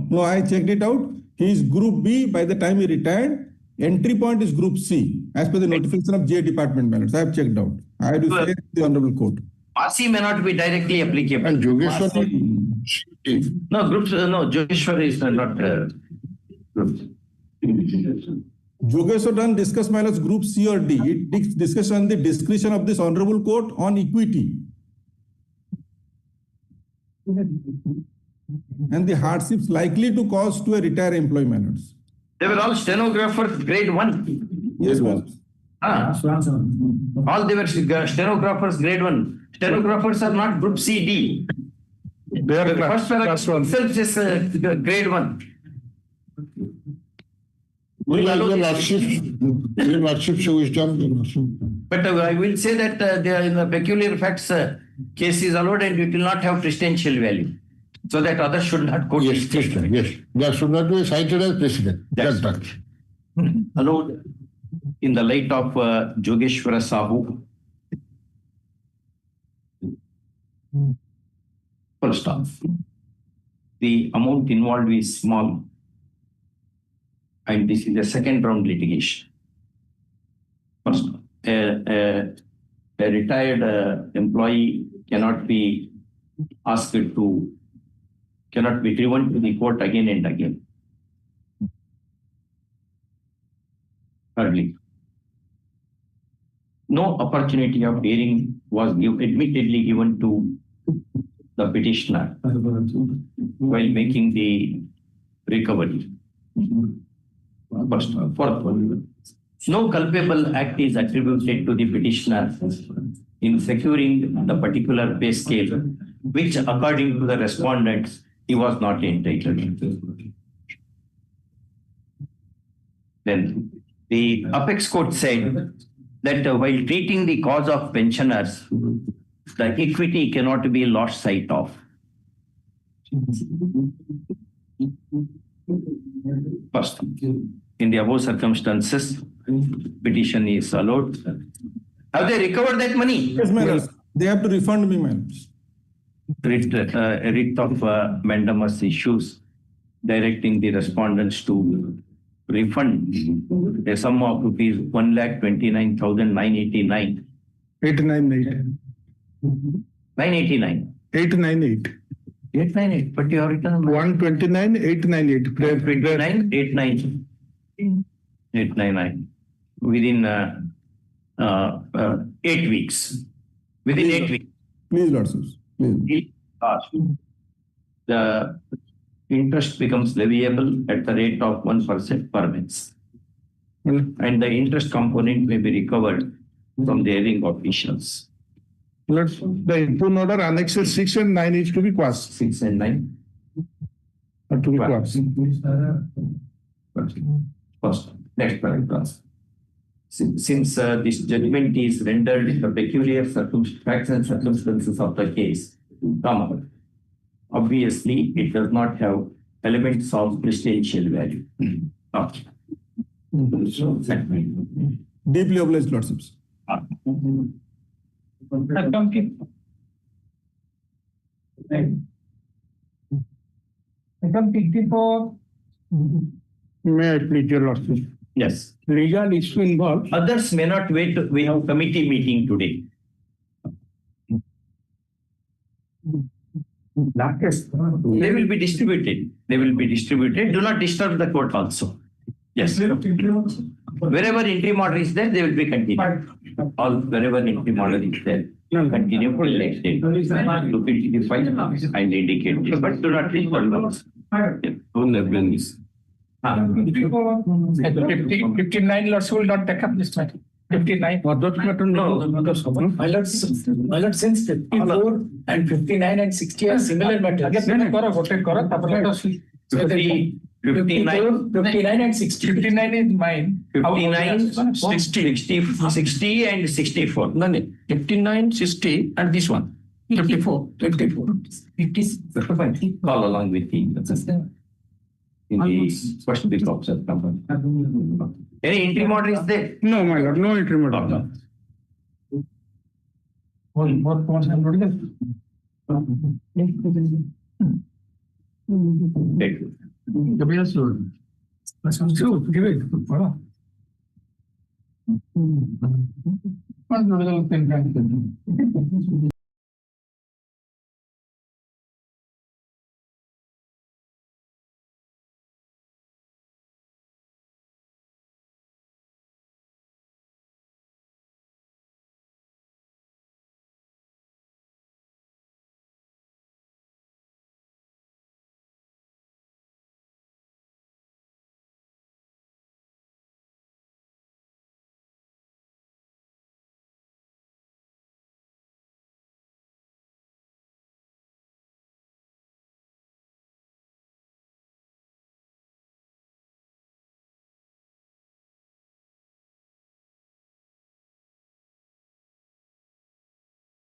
No, I checked it out. He is group B by the time he retired. Entry point is group C, as per the notification of J department balance. I have checked out. I have to say the Honorable Court. Masi may not be directly applicable. And Jogeshwar? No, groups, no, Jogeshwar is not group. Jogeshwar doesn't discuss minus group C or D. It discusses on the discretion of this Honorable Court on equity. And the hardships likely to cause to a retired employee manners. They were all stenographers grade 1. Yes, ma'am. All they were stenographers grade 1. Stenographers are not group C, D. They are the first paragraph itself is grade 1. Your lordship, your lordship, wisdom. But I will say that they are in the peculiar facts case is allowed and it will not have precedential value. So that others should not quote. Yes, Krishna, yes. That should not be cited as precedent. That's right. Allowed in the light of Jogeshwara Sahu. First off, the amount involved is small, and this is a second round litigation. First, a retired employee cannot be driven to the court again and again. Thirdly, no opportunity of hearing was admittedly given to the petitioner while making the recovery. First, fourth one, no culpable act is attributed to the petitioner in securing the particular pay scale, which according to the respondents, he was not entitled. Then the apex court said that while treating the cause of pensioners, the equity cannot be lost sight of. First, in the above circumstances, petition is allowed. Have they recovered that money? Yes, my lord. They have to refund me, ma'am. Writ of mandamus issues directing the respondents to refund a sum of rupees 1,29,989. 898. 989. 898. 898. But you have written 129,898. 899 within 8 weeks. Within 8 weeks. Please, Lord, please. The interest becomes leviable at the rate of 1% per month. And the interest component may be recovered from the hearing officials. The input order annexes 6 and 9 is to be quashed. 6 and 9 are to be quashed. First, next paragraph. Since this judgment is rendered in the peculiar facts and circumstances of the case, obviously it does not have elements of precedential value. Deeply obliged, Lordships. Item 54. May I please, your Lordship? Yes. Legal issue involved. Others may not wait. We have committee meeting today. They will be distributed. They will be distributed. Do not disturb the court also. Yes. Wherever interim order is there, they will be continued. All wherever interim order is there, continue for the next day. Look into the file and indicate this, but do not disturb those. Don't have this. 59 Lords will not take up this matter. 59. My lord, since 54 and 59 and 60 are similar matters. 59 and 60. 59 is mine. 59, 60 and 64. No, 59, 60 and this one. 54. 56. Call along with the in the first big officer company. Any interim order is there? No, my lord, no interim order. Give it.